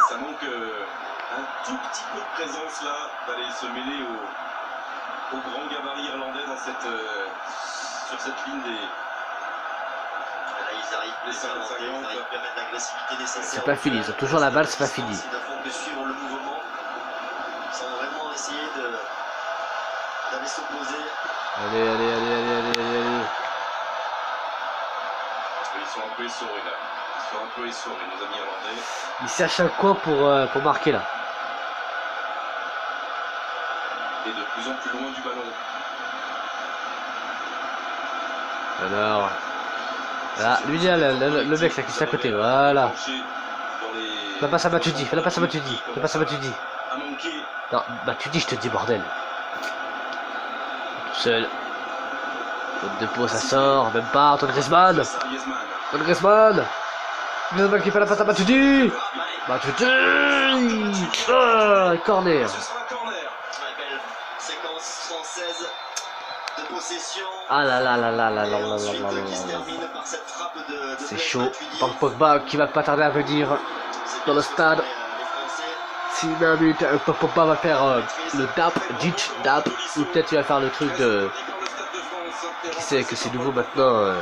Ça manque un tout petit peu de présence là, d'aller se mêler au grand gabarit irlandais dans cette, sur cette ligne des. Là, ils arrivent plus à monter, ils arrivent à mettre l'agressivité nécessaire. C'est pas fini, ils ont toujours la balle, c'est pas fini. Ils ne font que suivre le mouvement, sans vraiment essayer d'aller s'opposer. Allez, allez, allez, allez, allez, allez, allez. Ils sont un peu essorés là. Ils sont un peu essorés, nos amis irlandais. Ils cherchent un coin pour marquer là. Et de plus en plus loin du ballon. Alors. Là, lui, là, le mec là qui est à côté, voilà. Fais la passe à Matuidi, fais la passe à Matuidi, fais la passe à Matuidi. Non, Matuidi, je te dis, bordel. Tout seul. Faute de peau, ça sort, même pas, Antoine Griezmann. Antoine Griezmann. Griezmann qui fait la passe à Matuidi. Matuidi. Corner. Séquence française de possession. Ah là là là là là là là là là là. C'est chaud. Pogba qui va pas tarder à venir dans le stade. 6 minutes, Pogba va faire le dap, ditch, dap, ou peut-être il va faire le truc de. Qui sait que c'est nouveau maintenant.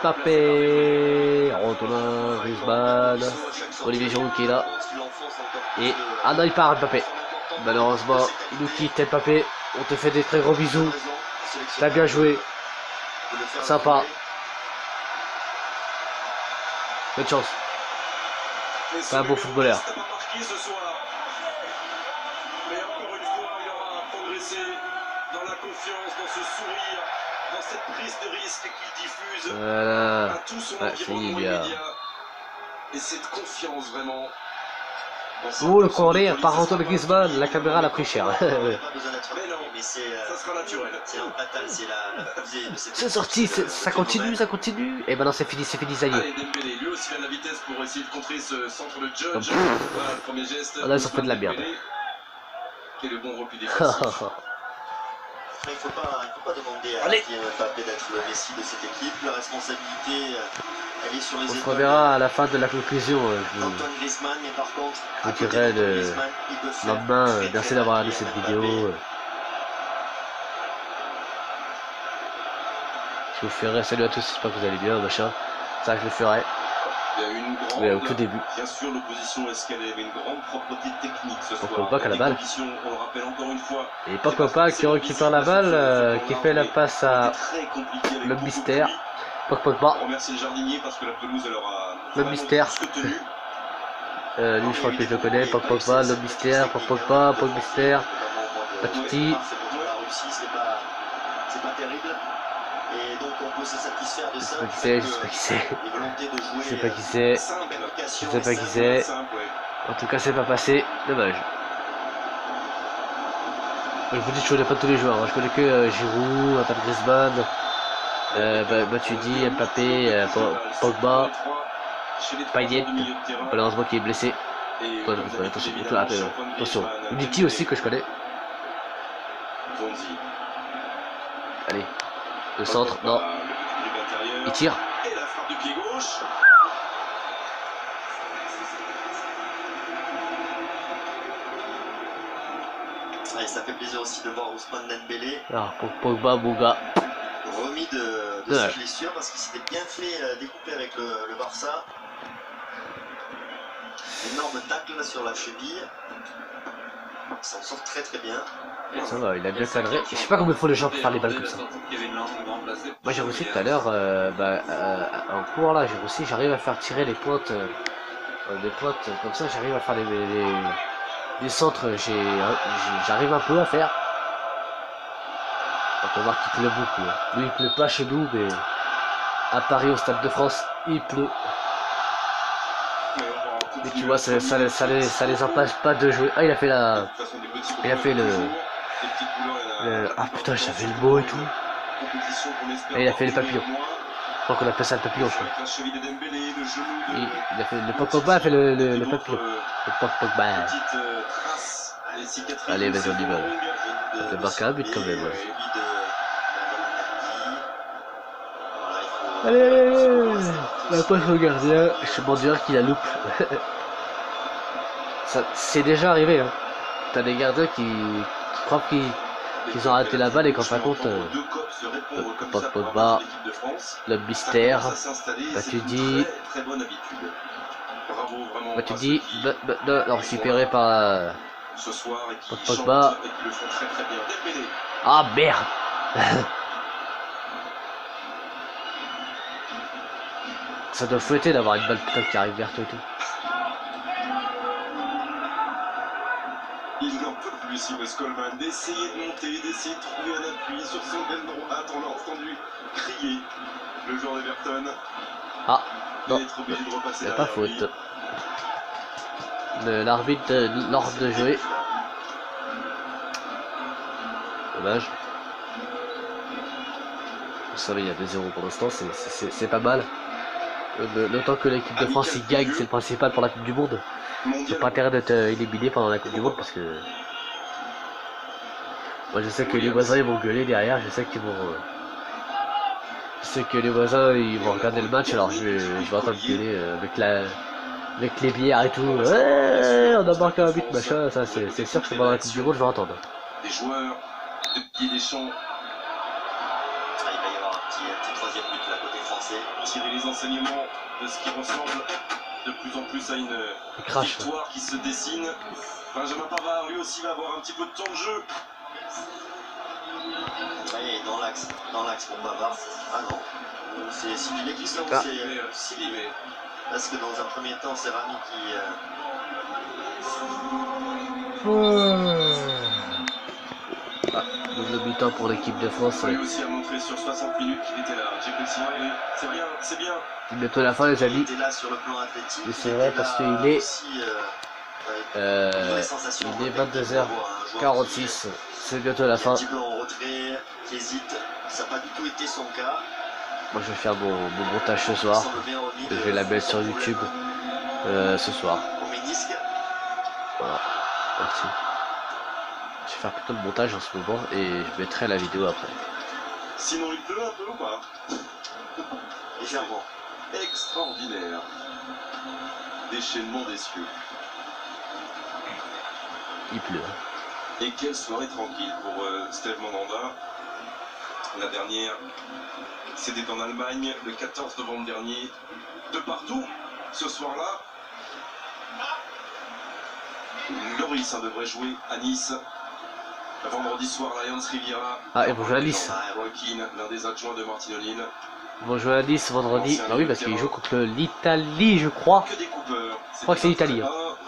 Mbappé, Antoine Griezmann, Olivier Giroud qui est là. Et ah non, il part Mbappé. Malheureusement, il nous quitte Mbappé. On te fait des très gros bisous. T'as bien joué. Sympa. Bonne chance. Pas un bon footballeur. Mais encore une fois, il aura progressé dans la confiance, dans ce sourire, dans cette prise de risque qu'il diffuse Voilà. à tout son environnement immédiat. Et cette confiance vraiment. Oh, le corner par Antoine Griezmann, la caméra l'a pris cher. C'est sorti, ça continue, ça continue. Et maintenant c'est fini, ça y est. Allez, Dembélé, lui aussi a la vitesse pour essayer de contrer ce centre de Judge. Voilà le premier geste. Là, ils ont fait de la merde. Quel est le bon repli défensif. Il ne faut pas demander à Mbappé d'être le Messi de cette équipe. La responsabilité, elle est sur les épaules. On verra à la fin de la conclusion. Antoine Griezmann, mais par contre, je vous dirai le lendemain. Merci d'avoir regardé cette vidéo. Je vous ferai. Salut à tous, j'espère que vous allez bien, machin. Ça, je le ferai. Il y a une grande, mais au tout début. Bien sûr, l'opposition escalée avait une grande propreté technique ce soir. Pogba qui a la balle. On le rappelle encore une fois. Et Pogba qui récupère la balle, qui fait la passe à le mystère. Pogba. On remercie le jardinier parce que la pelouse elle aura le mystère. Lui, je crois que je le connais. Pogba, le mystère. Pogba, mystère. Patiti. C'est pas terrible. Et donc on peut se satisfaire de ça. Je sais pas qui c'est. Je sais pas qui c'est. Je sais pas qui c'est. En tout cas, c'est pas passé. Dommage. Je vous dis, je connais pas tous les joueurs. Je connais que Giroud, Antoine Griezmann, Matuidi, Mbappé, Pogba, Payet. Malheureusement, qui est blessé. Attention. Unity aussi que je connais. Allez. Le centre, non. Il tire. Et la frappe du pied gauche. Allez, ça fait plaisir aussi de voir Ousmane Dembélé. Alors, pour Pogba, Bouga. Remis de sa blessure parce qu'il s'était bien fait découper avec le Barça. Énorme tacle sur la cheville. Il s'en sort très très bien. Ça va, il a bien cadré. Je sais pas comment il faut les gens pour faire les balles comme ça. Moi j'ai réussi tout à l'heure, en cours là, j'arrive à faire tirer les pointes comme ça, j'arrive à faire les centres, j'arrive un peu à faire. On peut voir qu'il pleut beaucoup. Hein. Lui, il pleut pas chez nous, mais à Paris, au Stade de France, il pleut. Et tu vois, ça les empêche pas de jouer. Ah, il a fait la... Il a fait le... Ah putain, j'avais le mot et tout. Et il a fait les papillons. Je crois qu'on appelle ça le papillon, je crois. Il a fait... Le Pogba a fait le papillon. Le Pogba. Allez, vas-y, on y va. On peut marquer un but quand même. Allez, la passe au gardien. Je me dire qu'il a loupe. C'est déjà arrivé. Hein. T'as des gardiens qui croient qu'ils ont raté la balle et qu'en fin de compte, Pogba, le mystère, récupéré par Pogba. Ah merde. Ça doit fouetter d'avoir une balle putain qui arrive vers toi et tout. Il n'en peut plus si Wes Coleman d'essayer de monter, d'essayer de trouver un appui sur son aile droite. On l'a entendu crier le joueur d'Everton. Ah non, il n'y a pas faute. L'arbitre l'ordre de jouer. Dommage. Vous savez, il y a 2-0 pour l'instant, c'est pas mal. Le temps que l'équipe de France y gagne, c'est le principal pour la Coupe du Monde. Il n'y a pas intérêt d'être éliminé pendant la Coupe du Monde parce que... Moi je sais que les voisins ils vont gueuler derrière, je sais qu'ils vont... Je sais que les voisins ils vont regarder le match, alors je vais entendre gueuler avec les bières et tout. Ouais, on a marqué un but, machin, ça c'est sûr que pendant la Coupe du Monde je vais entendre. Des joueurs de Didier Deschamps. Il va y avoir un petit troisième but là côté français. Tirer les enseignements de ce qui ressemble de plus en plus à une victoire qui se dessine. Benjamin Pavard lui aussi va avoir un petit peu de temps de jeu. Oui, dans l'axe pour Pavard. Ah non, c'est Sibilé qui sort, c'est Sibilé. Parce que dans un premier temps c'est Rami qui... Le buteur pour l'équipe de France. Lui aussi a montré sur 60 minutes qu'il était là. J'ai pu le signaler. C'est bien, c'est bien. C'est bientôt la fin les amis. Il était là sur le plan athlétique. Et c'est vrai parce qu'il est... il est 22h46. C'est bientôt la fin. Un petit peu en retrait, qui hésite. Ça n'a pas du tout été son cas. Moi je vais faire mon montage ce soir. Je vais la mettre sur YouTube ce soir. Au ménisque. Voilà. Merci. Je vais faire plutôt le montage en ce moment et je mettrai la vidéo après. Sinon il pleut un peu ou pas? Légèrement. Extraordinaire. Déchaînement des cieux. Il pleut. Et quelle soirée tranquille pour Steve Mandanda. La dernière, c'était en Allemagne le 14 novembre dernier. De partout, ce soir-là, Loris devrait jouer à Nice. Vendredi soir, Lions Riviera. Ah, et bonjour à Nice. L'un des adjoints de Martin O'Neill. Bonjour à Nice vendredi. Ah oui, parce qu'il joue contre l'Italie, je crois. Je crois que c'est l'Italie. Hein.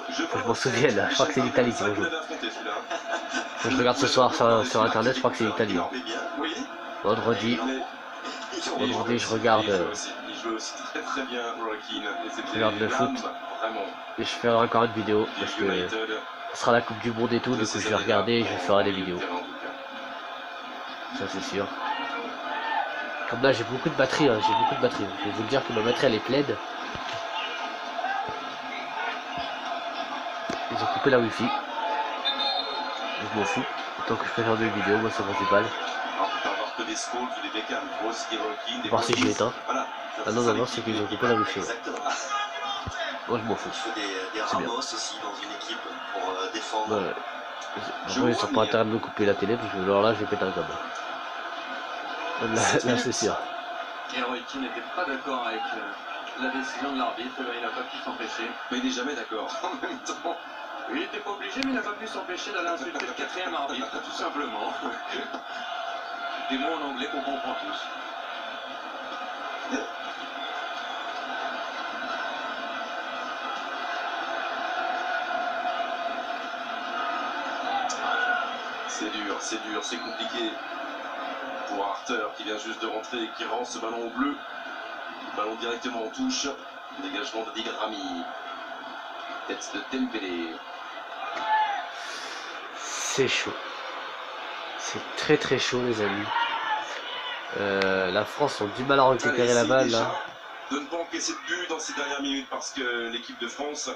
Je m'en souviens là, je crois que c'est l'Italie qui va jouer. Je regarde ce soir sur internet, je crois que c'est l'Italie. Hein. Vendredi, je regarde. Je regarde le foot. Et je ferai encore une vidéo parce que ce sera la Coupe du Monde et tout, donc je vais regarder et je ferai des vidéos. Ça c'est sûr. Comme là j'ai beaucoup de batterie, hein, j'ai beaucoup de batterie. Je vais vous dire que ma batterie elle est pleine. Ils ont coupé la wifi. Je m'en fous. Tant que je peux faire des vidéos, moi c'est principal. Voir si je l'éteins. Ah non, non, c'est qu'ils ont coupé la wifi. Ouais. Moi je m'en fous. Des Ramos aussi dans une équipe pour défendre. Ouais. Ils sont pas intérêt de me couper la télé parce que alors là je vais péter un câble. Là c'est sûr. Et Roy Keane n'était pas d'accord avec la décision de l'arbitre, il n'a pas pu s'empêcher. Mais il n'est jamais d'accord en même temps. Il n'était pas obligé, mais il n'a pas pu s'empêcher d'aller insulter le quatrième arbitre, tout simplement. Des mots en anglais qu'on comprend tous. C'est dur, c'est compliqué. pour Arthur qui vient juste de rentrer et qui rend ce ballon au bleu. Ballon directement en touche. Dégagement de Digrami. Tête de Dembélé. C'est chaud. C'est très chaud les amis. La France ont du mal à récupérer la balle là. De ne pas encaisser de but dans ces dernières minutes parce que l'équipe de France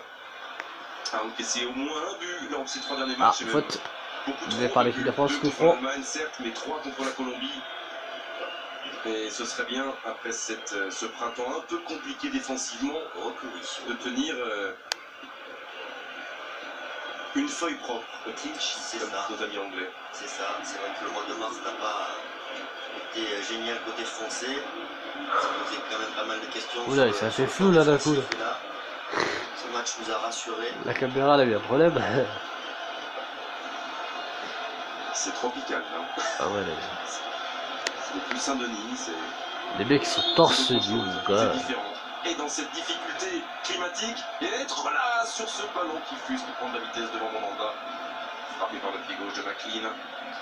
a encaissé au moins un but lors de ces 3 derniers matchs. Faute. Vous par l'équipe de France, coup franc. Certes, mais 3 contre la Colombie. Et ce serait bien, après ce printemps un peu compliqué défensivement, de tenir une feuille propre, clinch, comme nos amis anglais. C'est ça, c'est vrai que le mois de mars n'a pas été génial côté français. Ça nous fait quand même pas mal de questions. Oula, ça fait flou là d'un coup. Ce match nous a rassurés. La caméra elle a eu un problème. C'est tropical, hein. Ah ouais, c'est plus Saint-Denis, c'est... Les mecs sont torse nu, quoi. C'est différent. Et dans cette difficulté climatique, et être là sur ce ballon qui fuse pour prendre la vitesse devant Mandanda. Frappé par le pied gauche de McLean.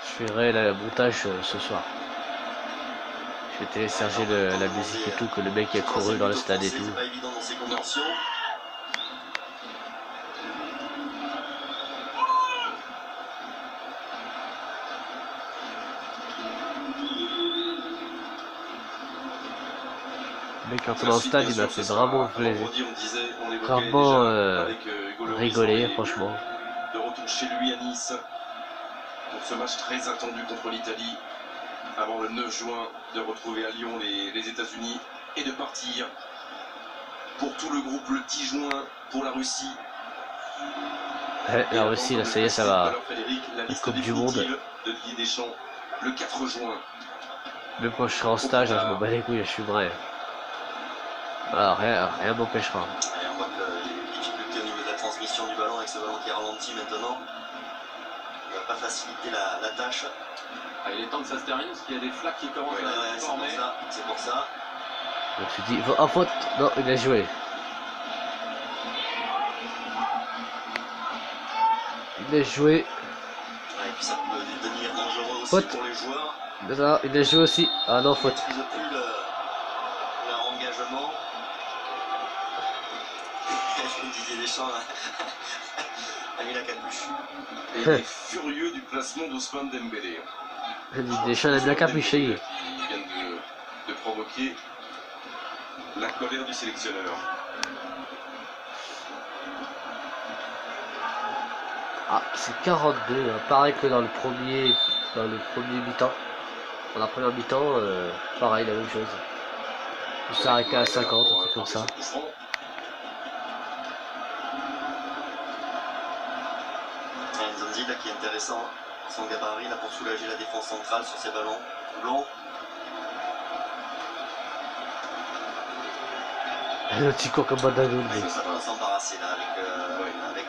Je ferai le montage ce soir. Je vais télécharger la musique et tout, que le mec a couru dans le stade et tout. C'est pas évident dans ces conditions. Le mec quand on est dans le stade il m'a fait vraiment plaisir. Vraiment rigoler franchement. De retour chez lui à Nice pour ce match très attendu contre l'Italie. Avant le 9 juin de retrouver à Lyon les États-Unis et de partir pour tout le groupe le 10 juin pour la Russie. Ouais, la Russie là ça y est ça va. La Coupe du monde. De Didier Deschamps le 4 juin. Même quand je serai en stage, je me bats les couilles, je suis vrai. Alors rien m'empêchera. Et on voit que les difficultés au niveau de la transmission du ballon avec ce ballon qui est ralenti maintenant. Il ne va pas faciliter la tâche. Ah, il est temps que ça se termine parce qu'il y a des flaques qui commencent à se former. C'est pour ça. Donc tu dis, en faute, non, il a joué. Il a joué. Ouais, et puis ça peut devenir dangereux aussi Faute. pour les joueurs. Non, il a joué aussi. Ah non, faute. Ils n'ont plus leur engagement. Je me disais Deschamps a mis la capuche. Et il est furieux du placement d'Ousmane Dembélé. Deschamps a mis la capuche, ça y est. Il vient de provoquer la colère du sélectionneur. Ah, c'est 42, hein. Pareil que dans le premier mi-temps. Dans la première mi-temps, pareil, la même chose. On s'est arrêté à 50, un truc comme ça. Nzonzi là qui est intéressant, son gabarit là pour soulager la défense centrale sur ses ballons longs. Le petit court comme Badagou. Ça va s'embarrasser là avec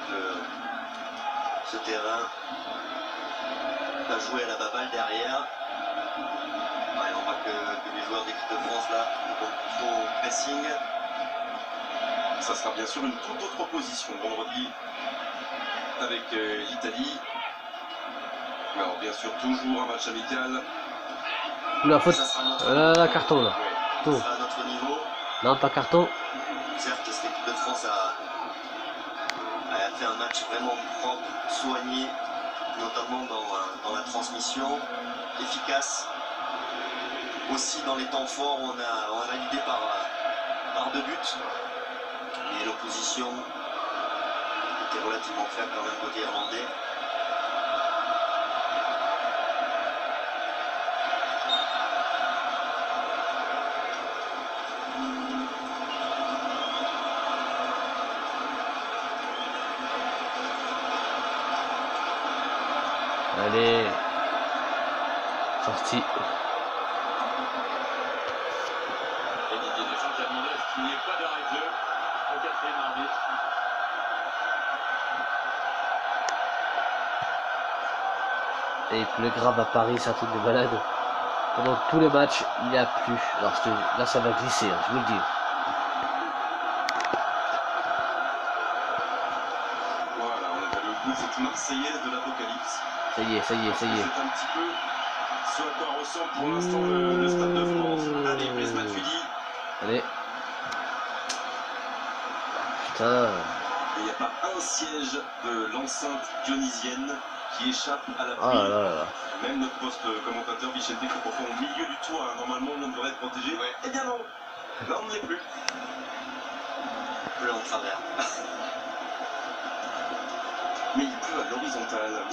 ce terrain. Il va jouer à la baballe derrière. Ouais, on voit que les joueurs d'équipe de France là font au pressing. Ça sera bien sûr une toute autre opposition vendredi avec l'Italie. Alors bien sûr toujours un match amical. Oula, faute. Là, carton là. Ça sera à notre niveau. Non, pas carton. Certes, cette équipe de France a fait un match vraiment propre, soigné, notamment dans la transmission, efficace. Aussi dans les temps forts, on a validé par 2 buts. Et l'opposition était relativement faible quand même côté irlandais. Allez. Sorti. Et Didier Deschamps qui a demandé à ce qu'il n'y ait pas d'arrêt de jeu au 4e arbitre. Et il pleut grave à Paris, c'est un truc de malade. Pendant tous les matchs, il n'y a plus. Alors là, ça va glisser, hein, je vous le dis. Voilà, on a le coup de cette Marseillaise de l'Apocalypse. Ça y est, ça y est, ça y est. C'est un petit peu ce à quoi ressemble pour l'instant le Stade de France. Allez, Blaise Matuidi. Allez. Putain. Il n'y a pas un siège de l'enceinte dionysienne qui échappe à la pluie. Oh là là là. Même notre poste commentateur Vicente qui est pourtant au milieu du toit. Hein. Normalement, on devrait être protégé. Ouais. Eh bien non, là on ne l'est plus. Bleu en travers. Mais il pleut à l'horizontale.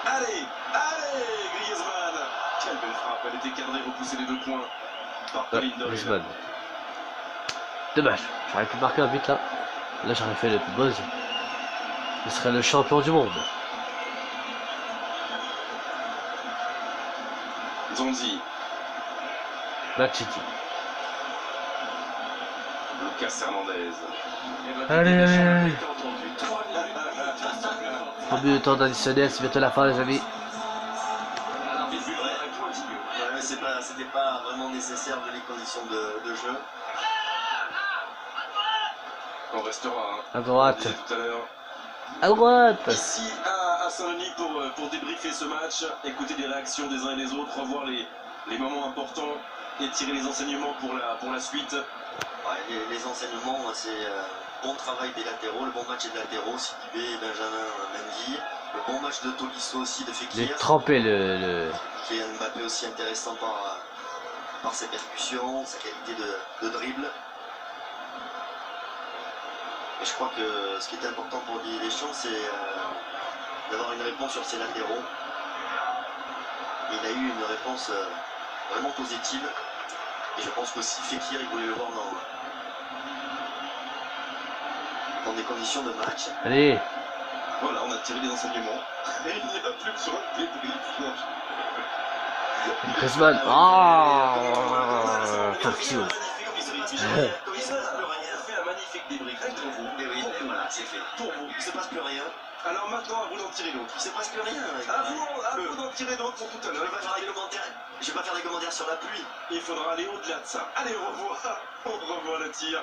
Allez, allez, Griezmann. Quelle belle frappe, elle était cadrée, repousser les 2 points par Pauline Doyle. Griezmann. Dommage, j'aurais pu marquer un but là. Là j'aurais fait le plus buzz. Je serais le champion du monde. Zonzi. Matuidi. Lucas Hernandez. Allez, allez, allez. 3 buts de temps additionnel, c'est bientôt la fin les amis. C'était pas vraiment nécessaire de les conditions de jeu. On restera. Hein. À droite. Tout à l'heure. À droite. Ici à Saint-Denis pour débriefer ce match, écouter les réactions des uns et des autres, revoir les moments importants et tirer les enseignements pour la suite. Ouais, les enseignements, c'est bon travail des latéraux, le bon match des latéraux, Sidibé, Benjamin Mendy, le bon match de Tolisso aussi, de Fekir. J'ai trempé le... Qui est un Mbappé aussi intéressant par ses percussions, sa qualité de dribble. Et je crois que ce qui est important pour Didier Deschamps, c'est d'avoir une réponse sur ses latéraux. Et il a eu une réponse vraiment positive. Et je pense qu'aussi Fekir, il voulait le voir dans des conditions de match. Allez. Voilà, on a tiré les enseignements. Et il n'y a plus besoin de débrief. Griezmann. Ah, Tokyo. C'est fait. Pour vous, il ne se passe plus rien. Alors maintenant, à vous d'en tirer d'autres. Il ne se passe plus rien. À vous d'en tirer d'autres pour tout à l'heure. Je vais pas faire des commentaires sur la pluie. Il faudra aller au-delà de ça. Allez, on revoit le tir.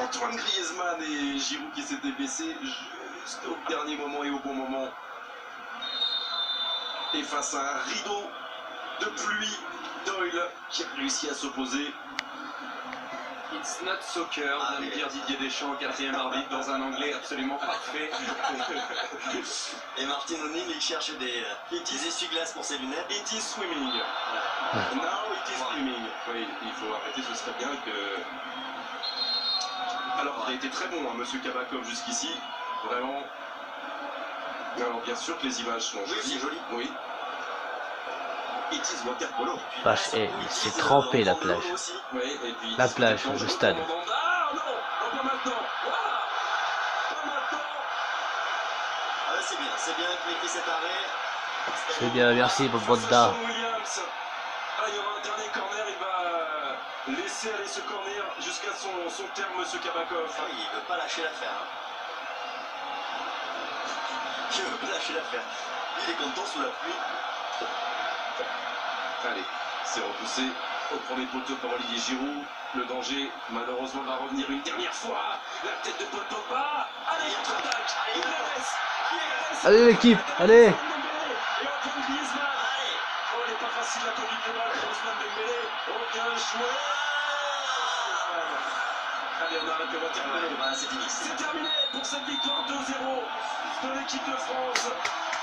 Antoine Griezmann et Giroud qui s'étaient baissés juste au dernier moment et au bon moment. Et face à un rideau de pluie, Doyle qui a réussi à s'opposer. It's not soccer, vient de dire Didier Deschamps, 4e arbitre, dans un anglais absolument parfait. Et Martin O'Neill, il cherche des essuie-glaces pour ses lunettes. It is swimming. Now it is swimming. Oui, il faut arrêter, ce serait bien que... Alors, il a été très bon, hein, monsieur Kabakov, jusqu'ici. Vraiment. Alors, bien sûr que les images sont jolies. Oui, c'est joli. Oui. It is water polo. Vache, il s'est trempé la plage. Oui, et puis, la plage, le stade. Ah non, non, pas maintenant. Pas maintenant. Ah, c'est bien qu'il ait fait cet arrêt. C'est bien, merci pour votre da. Ah, il y aura un dernier corner, il va laisser aller ce corner jusqu'à son terme, monsieur Kabakov. Ah oui, il ne veut pas lâcher l'affaire. Hein. Il ne veut pas lâcher l'affaire. Il est content sous la pluie. Allez, c'est repoussé au premier poteau par Olivier Giroud. Le danger, malheureusement, va revenir une dernière fois. La tête de Paul Pogba. Allez, il contre-attaque. Il le laisse. Allez l'équipe, allez. Et Antoine Griezmann. Oh, il n'est pas facile la conduite de balle pour Ousmane Dembélé. Oh, bien joué. Allez, on arrête le water. C'est fini. C'est terminé pour cette victoire 2-0 de l'équipe de France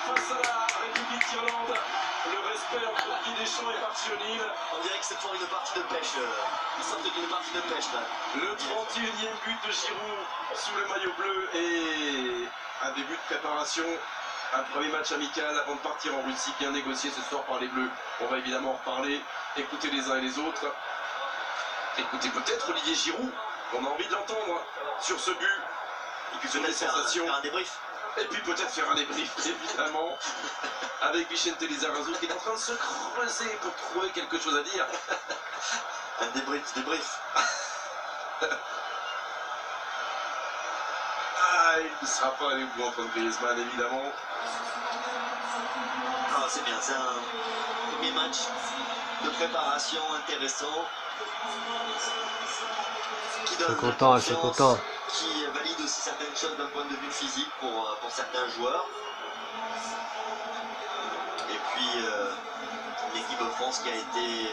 face à la République d'Irlande. Le respect entre Didier Deschamps et parti au Nil. On dirait que c'est pour une partie de pêche. Une sorte d'une partie de pêche là. Le 31e but de Giroud sous le maillot bleu et un début de préparation. Un premier match amical avant de partir en Russie, bien négocié ce soir par les Bleus. On va évidemment en reparler. Écoutez les uns et les autres. Écoutez peut-être Olivier Giroud. On a envie de l'entendre sur ce but. Et puis sur les sensations. Faire un débrief. Et puis peut-être faire un débrief, évidemment, avec Vicente Lizarazu qui est en train de se creuser pour trouver quelque chose à dire. Un débrief. Ah, il ne sera pas allé au bout Antoine Griezmann, évidemment. Ah, c'est bien, c'est un premier match de préparation intéressant. C'est content, c'est content. Qui valide aussi certaines choses d'un point de vue physique pour certains joueurs. Et puis de France qui a été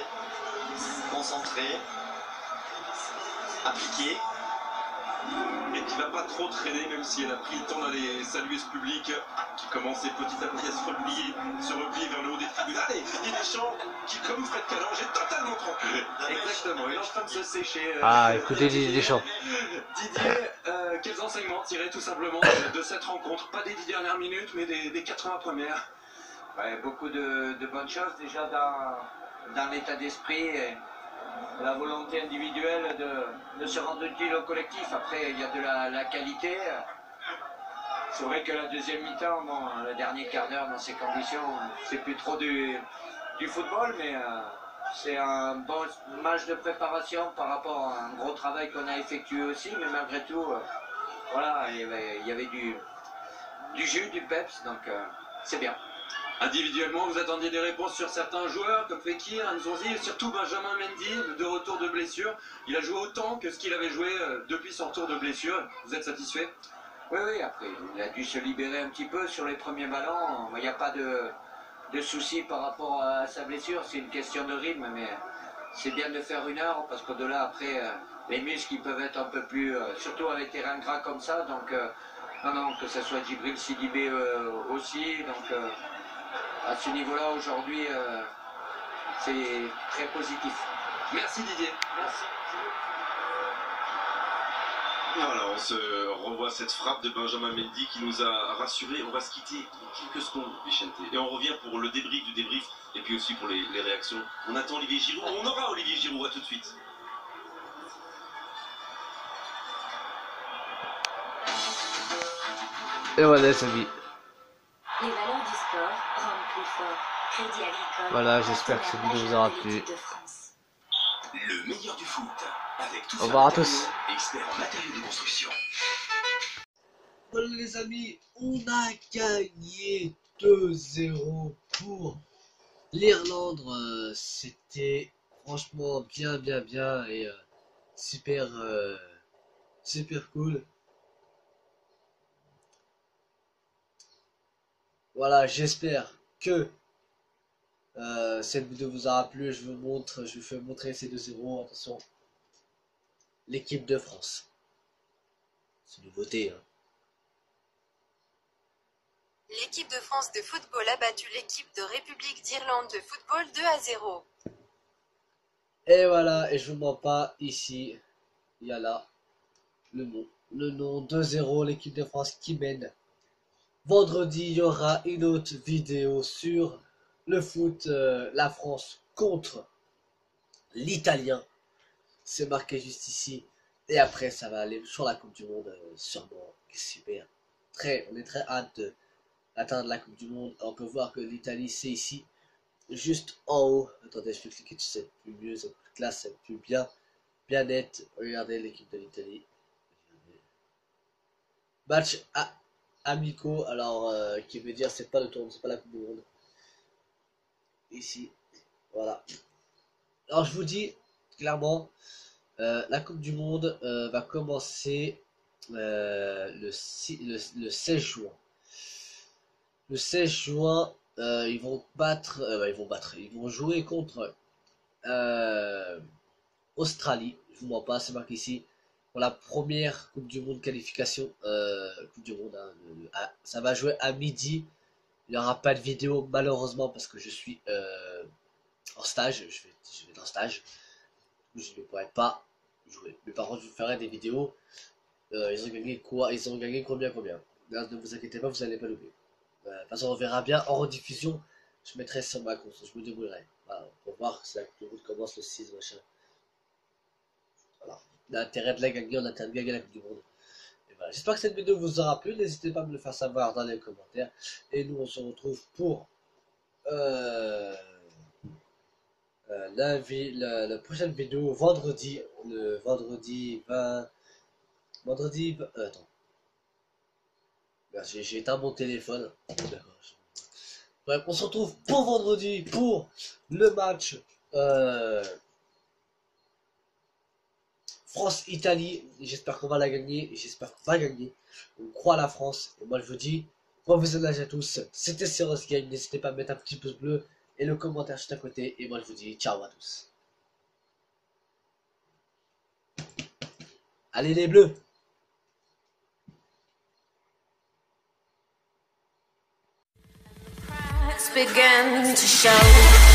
concentrée, appliquée. Et qui va pas trop traîner, même si elle a pris le temps d'aller saluer ce public qui commençait petit à petit à se replier vers le haut des tribunes. Allez, Didier Deschamps qui, comme Fred Calange, est totalement trompé. Exactement, il est en train de se sécher. Ah, écoutez Didier Deschamps. Didier, quels enseignements tirer tout simplement de cette rencontre? Pas des 10 dernières minutes, mais des 80 premières. Ouais, beaucoup de bonnes choses déjà dans l'état d'esprit et la volonté individuelle de se rendre utile au collectif. Après, il y a de la qualité. C'est vrai que la deuxième mi-temps, bon, le dernier quart d'heure dans ces conditions, c'est plus trop du football, mais c'est un bon match de préparation par rapport à un gros travail qu'on a effectué aussi, mais malgré tout, voilà, il y avait du jus, du peps, donc c'est bien. Individuellement, vous attendiez des réponses sur certains joueurs comme Fekir, Nzonzi et surtout Benjamin Mendy, de retour de blessure. Il a joué autant que ce qu'il avait joué depuis son retour de blessure. Vous êtes satisfait? Oui, après, il a dû se libérer un petit peu sur les premiers ballons. Il n'y a pas de souci par rapport à sa blessure. C'est une question de rythme, mais c'est bien de faire 1 heure parce qu'au-delà, après, les muscles ils peuvent être un peu plus, surtout avec des terrains gras comme ça. Donc, non, que ce soit Djibril Sidibé aussi. Donc, à ce niveau-là, aujourd'hui, c'est très positif. Merci Didier. Merci. Voilà, on se revoit cette frappe de Benjamin Mendy qui nous a rassurés. On va se quitter quelques secondes, Vicente. Et on revient pour le débrief du débrief et puis aussi pour les réactions. On attend Olivier Giroud. On aura Olivier Giroud, à tout de suite. Et voilà, ça vie. Les valeurs du sport rendent plus fort. Crédit Agricole. Voilà, j'espère que cette vidéo vous aura plu. Le meilleur du foot, avec tout au revoir à tous. Expert en matériaux de construction. Voilà les amis, on a gagné 2-0 pour l'Irlande. C'était franchement bien et super cool. Voilà, j'espère que cette vidéo vous aura plu. Je vous fais montrer ces 2-0. Attention, l'équipe de France. C'est une nouveauté. Hein. L'équipe de France de football a battu l'équipe de République d'Irlande de football 2-0. Et voilà, et je vous mens pas, ici, il y a là le nom. Le nom 2-0, l'équipe de France qui mène. Vendredi, il y aura une autre vidéo sur le foot, la France contre l'Italien. C'est marqué juste ici. Et après, ça va aller sur la Coupe du Monde, sûrement. Super. On est très hâte d'atteindre la Coupe du Monde. On peut voir que l'Italie, c'est ici, juste en haut. Attendez, je vais cliquer dessus, c'est plus mieux, c'est plus classe, c'est plus bien net. Regardez l'équipe de l'Italie. Match amicaux, alors qui veut dire c'est pas le tour, c'est pas la Coupe du Monde. Ici, voilà. Alors je vous dis clairement, la Coupe du Monde va commencer le 16 juin. Le 16 juin, ils vont jouer contre Australie. Je vous mens pas, c'est marqué ici. Pour la première Coupe du Monde qualification, Coupe du Monde, hein, ça va jouer à midi. Il n'y aura pas de vidéo malheureusement parce que je suis en stage. Je vais être en stage. Je ne pourrai pas jouer. Mais par contre, je vous ferai des vidéos. Ils ont gagné quoi? Ils ont gagné combien? Là, ne vous inquiétez pas, vous n'allez pas l'oublier. De toute façon, on verra bien en rediffusion. Je mettrai sur ma console, je me débrouillerai. Voilà, pour voir si la Coupe du Monde commence le 6 machin. Voilà. L'intérêt de la gagner, on a intérêt de gagner la Coupe du Monde. Voilà. J'espère que cette vidéo vous aura plu. N'hésitez pas à me le faire savoir dans les commentaires. Et nous, on se retrouve pour la prochaine vidéo vendredi. Le vendredi 20. Attends. J'ai éteint mon téléphone. D'accord. Bref, on se retrouve pour vendredi pour le match France-Italie. J'espère qu'on va la gagner. J'espère qu'on va gagner. On croit à la France. Et moi je vous dis, bon visionnage à tous. C'était Seros Game. N'hésitez pas à mettre un petit pouce bleu, et le commentaire juste à côté. Et moi je vous dis ciao à tous. Allez les bleus! Began to show.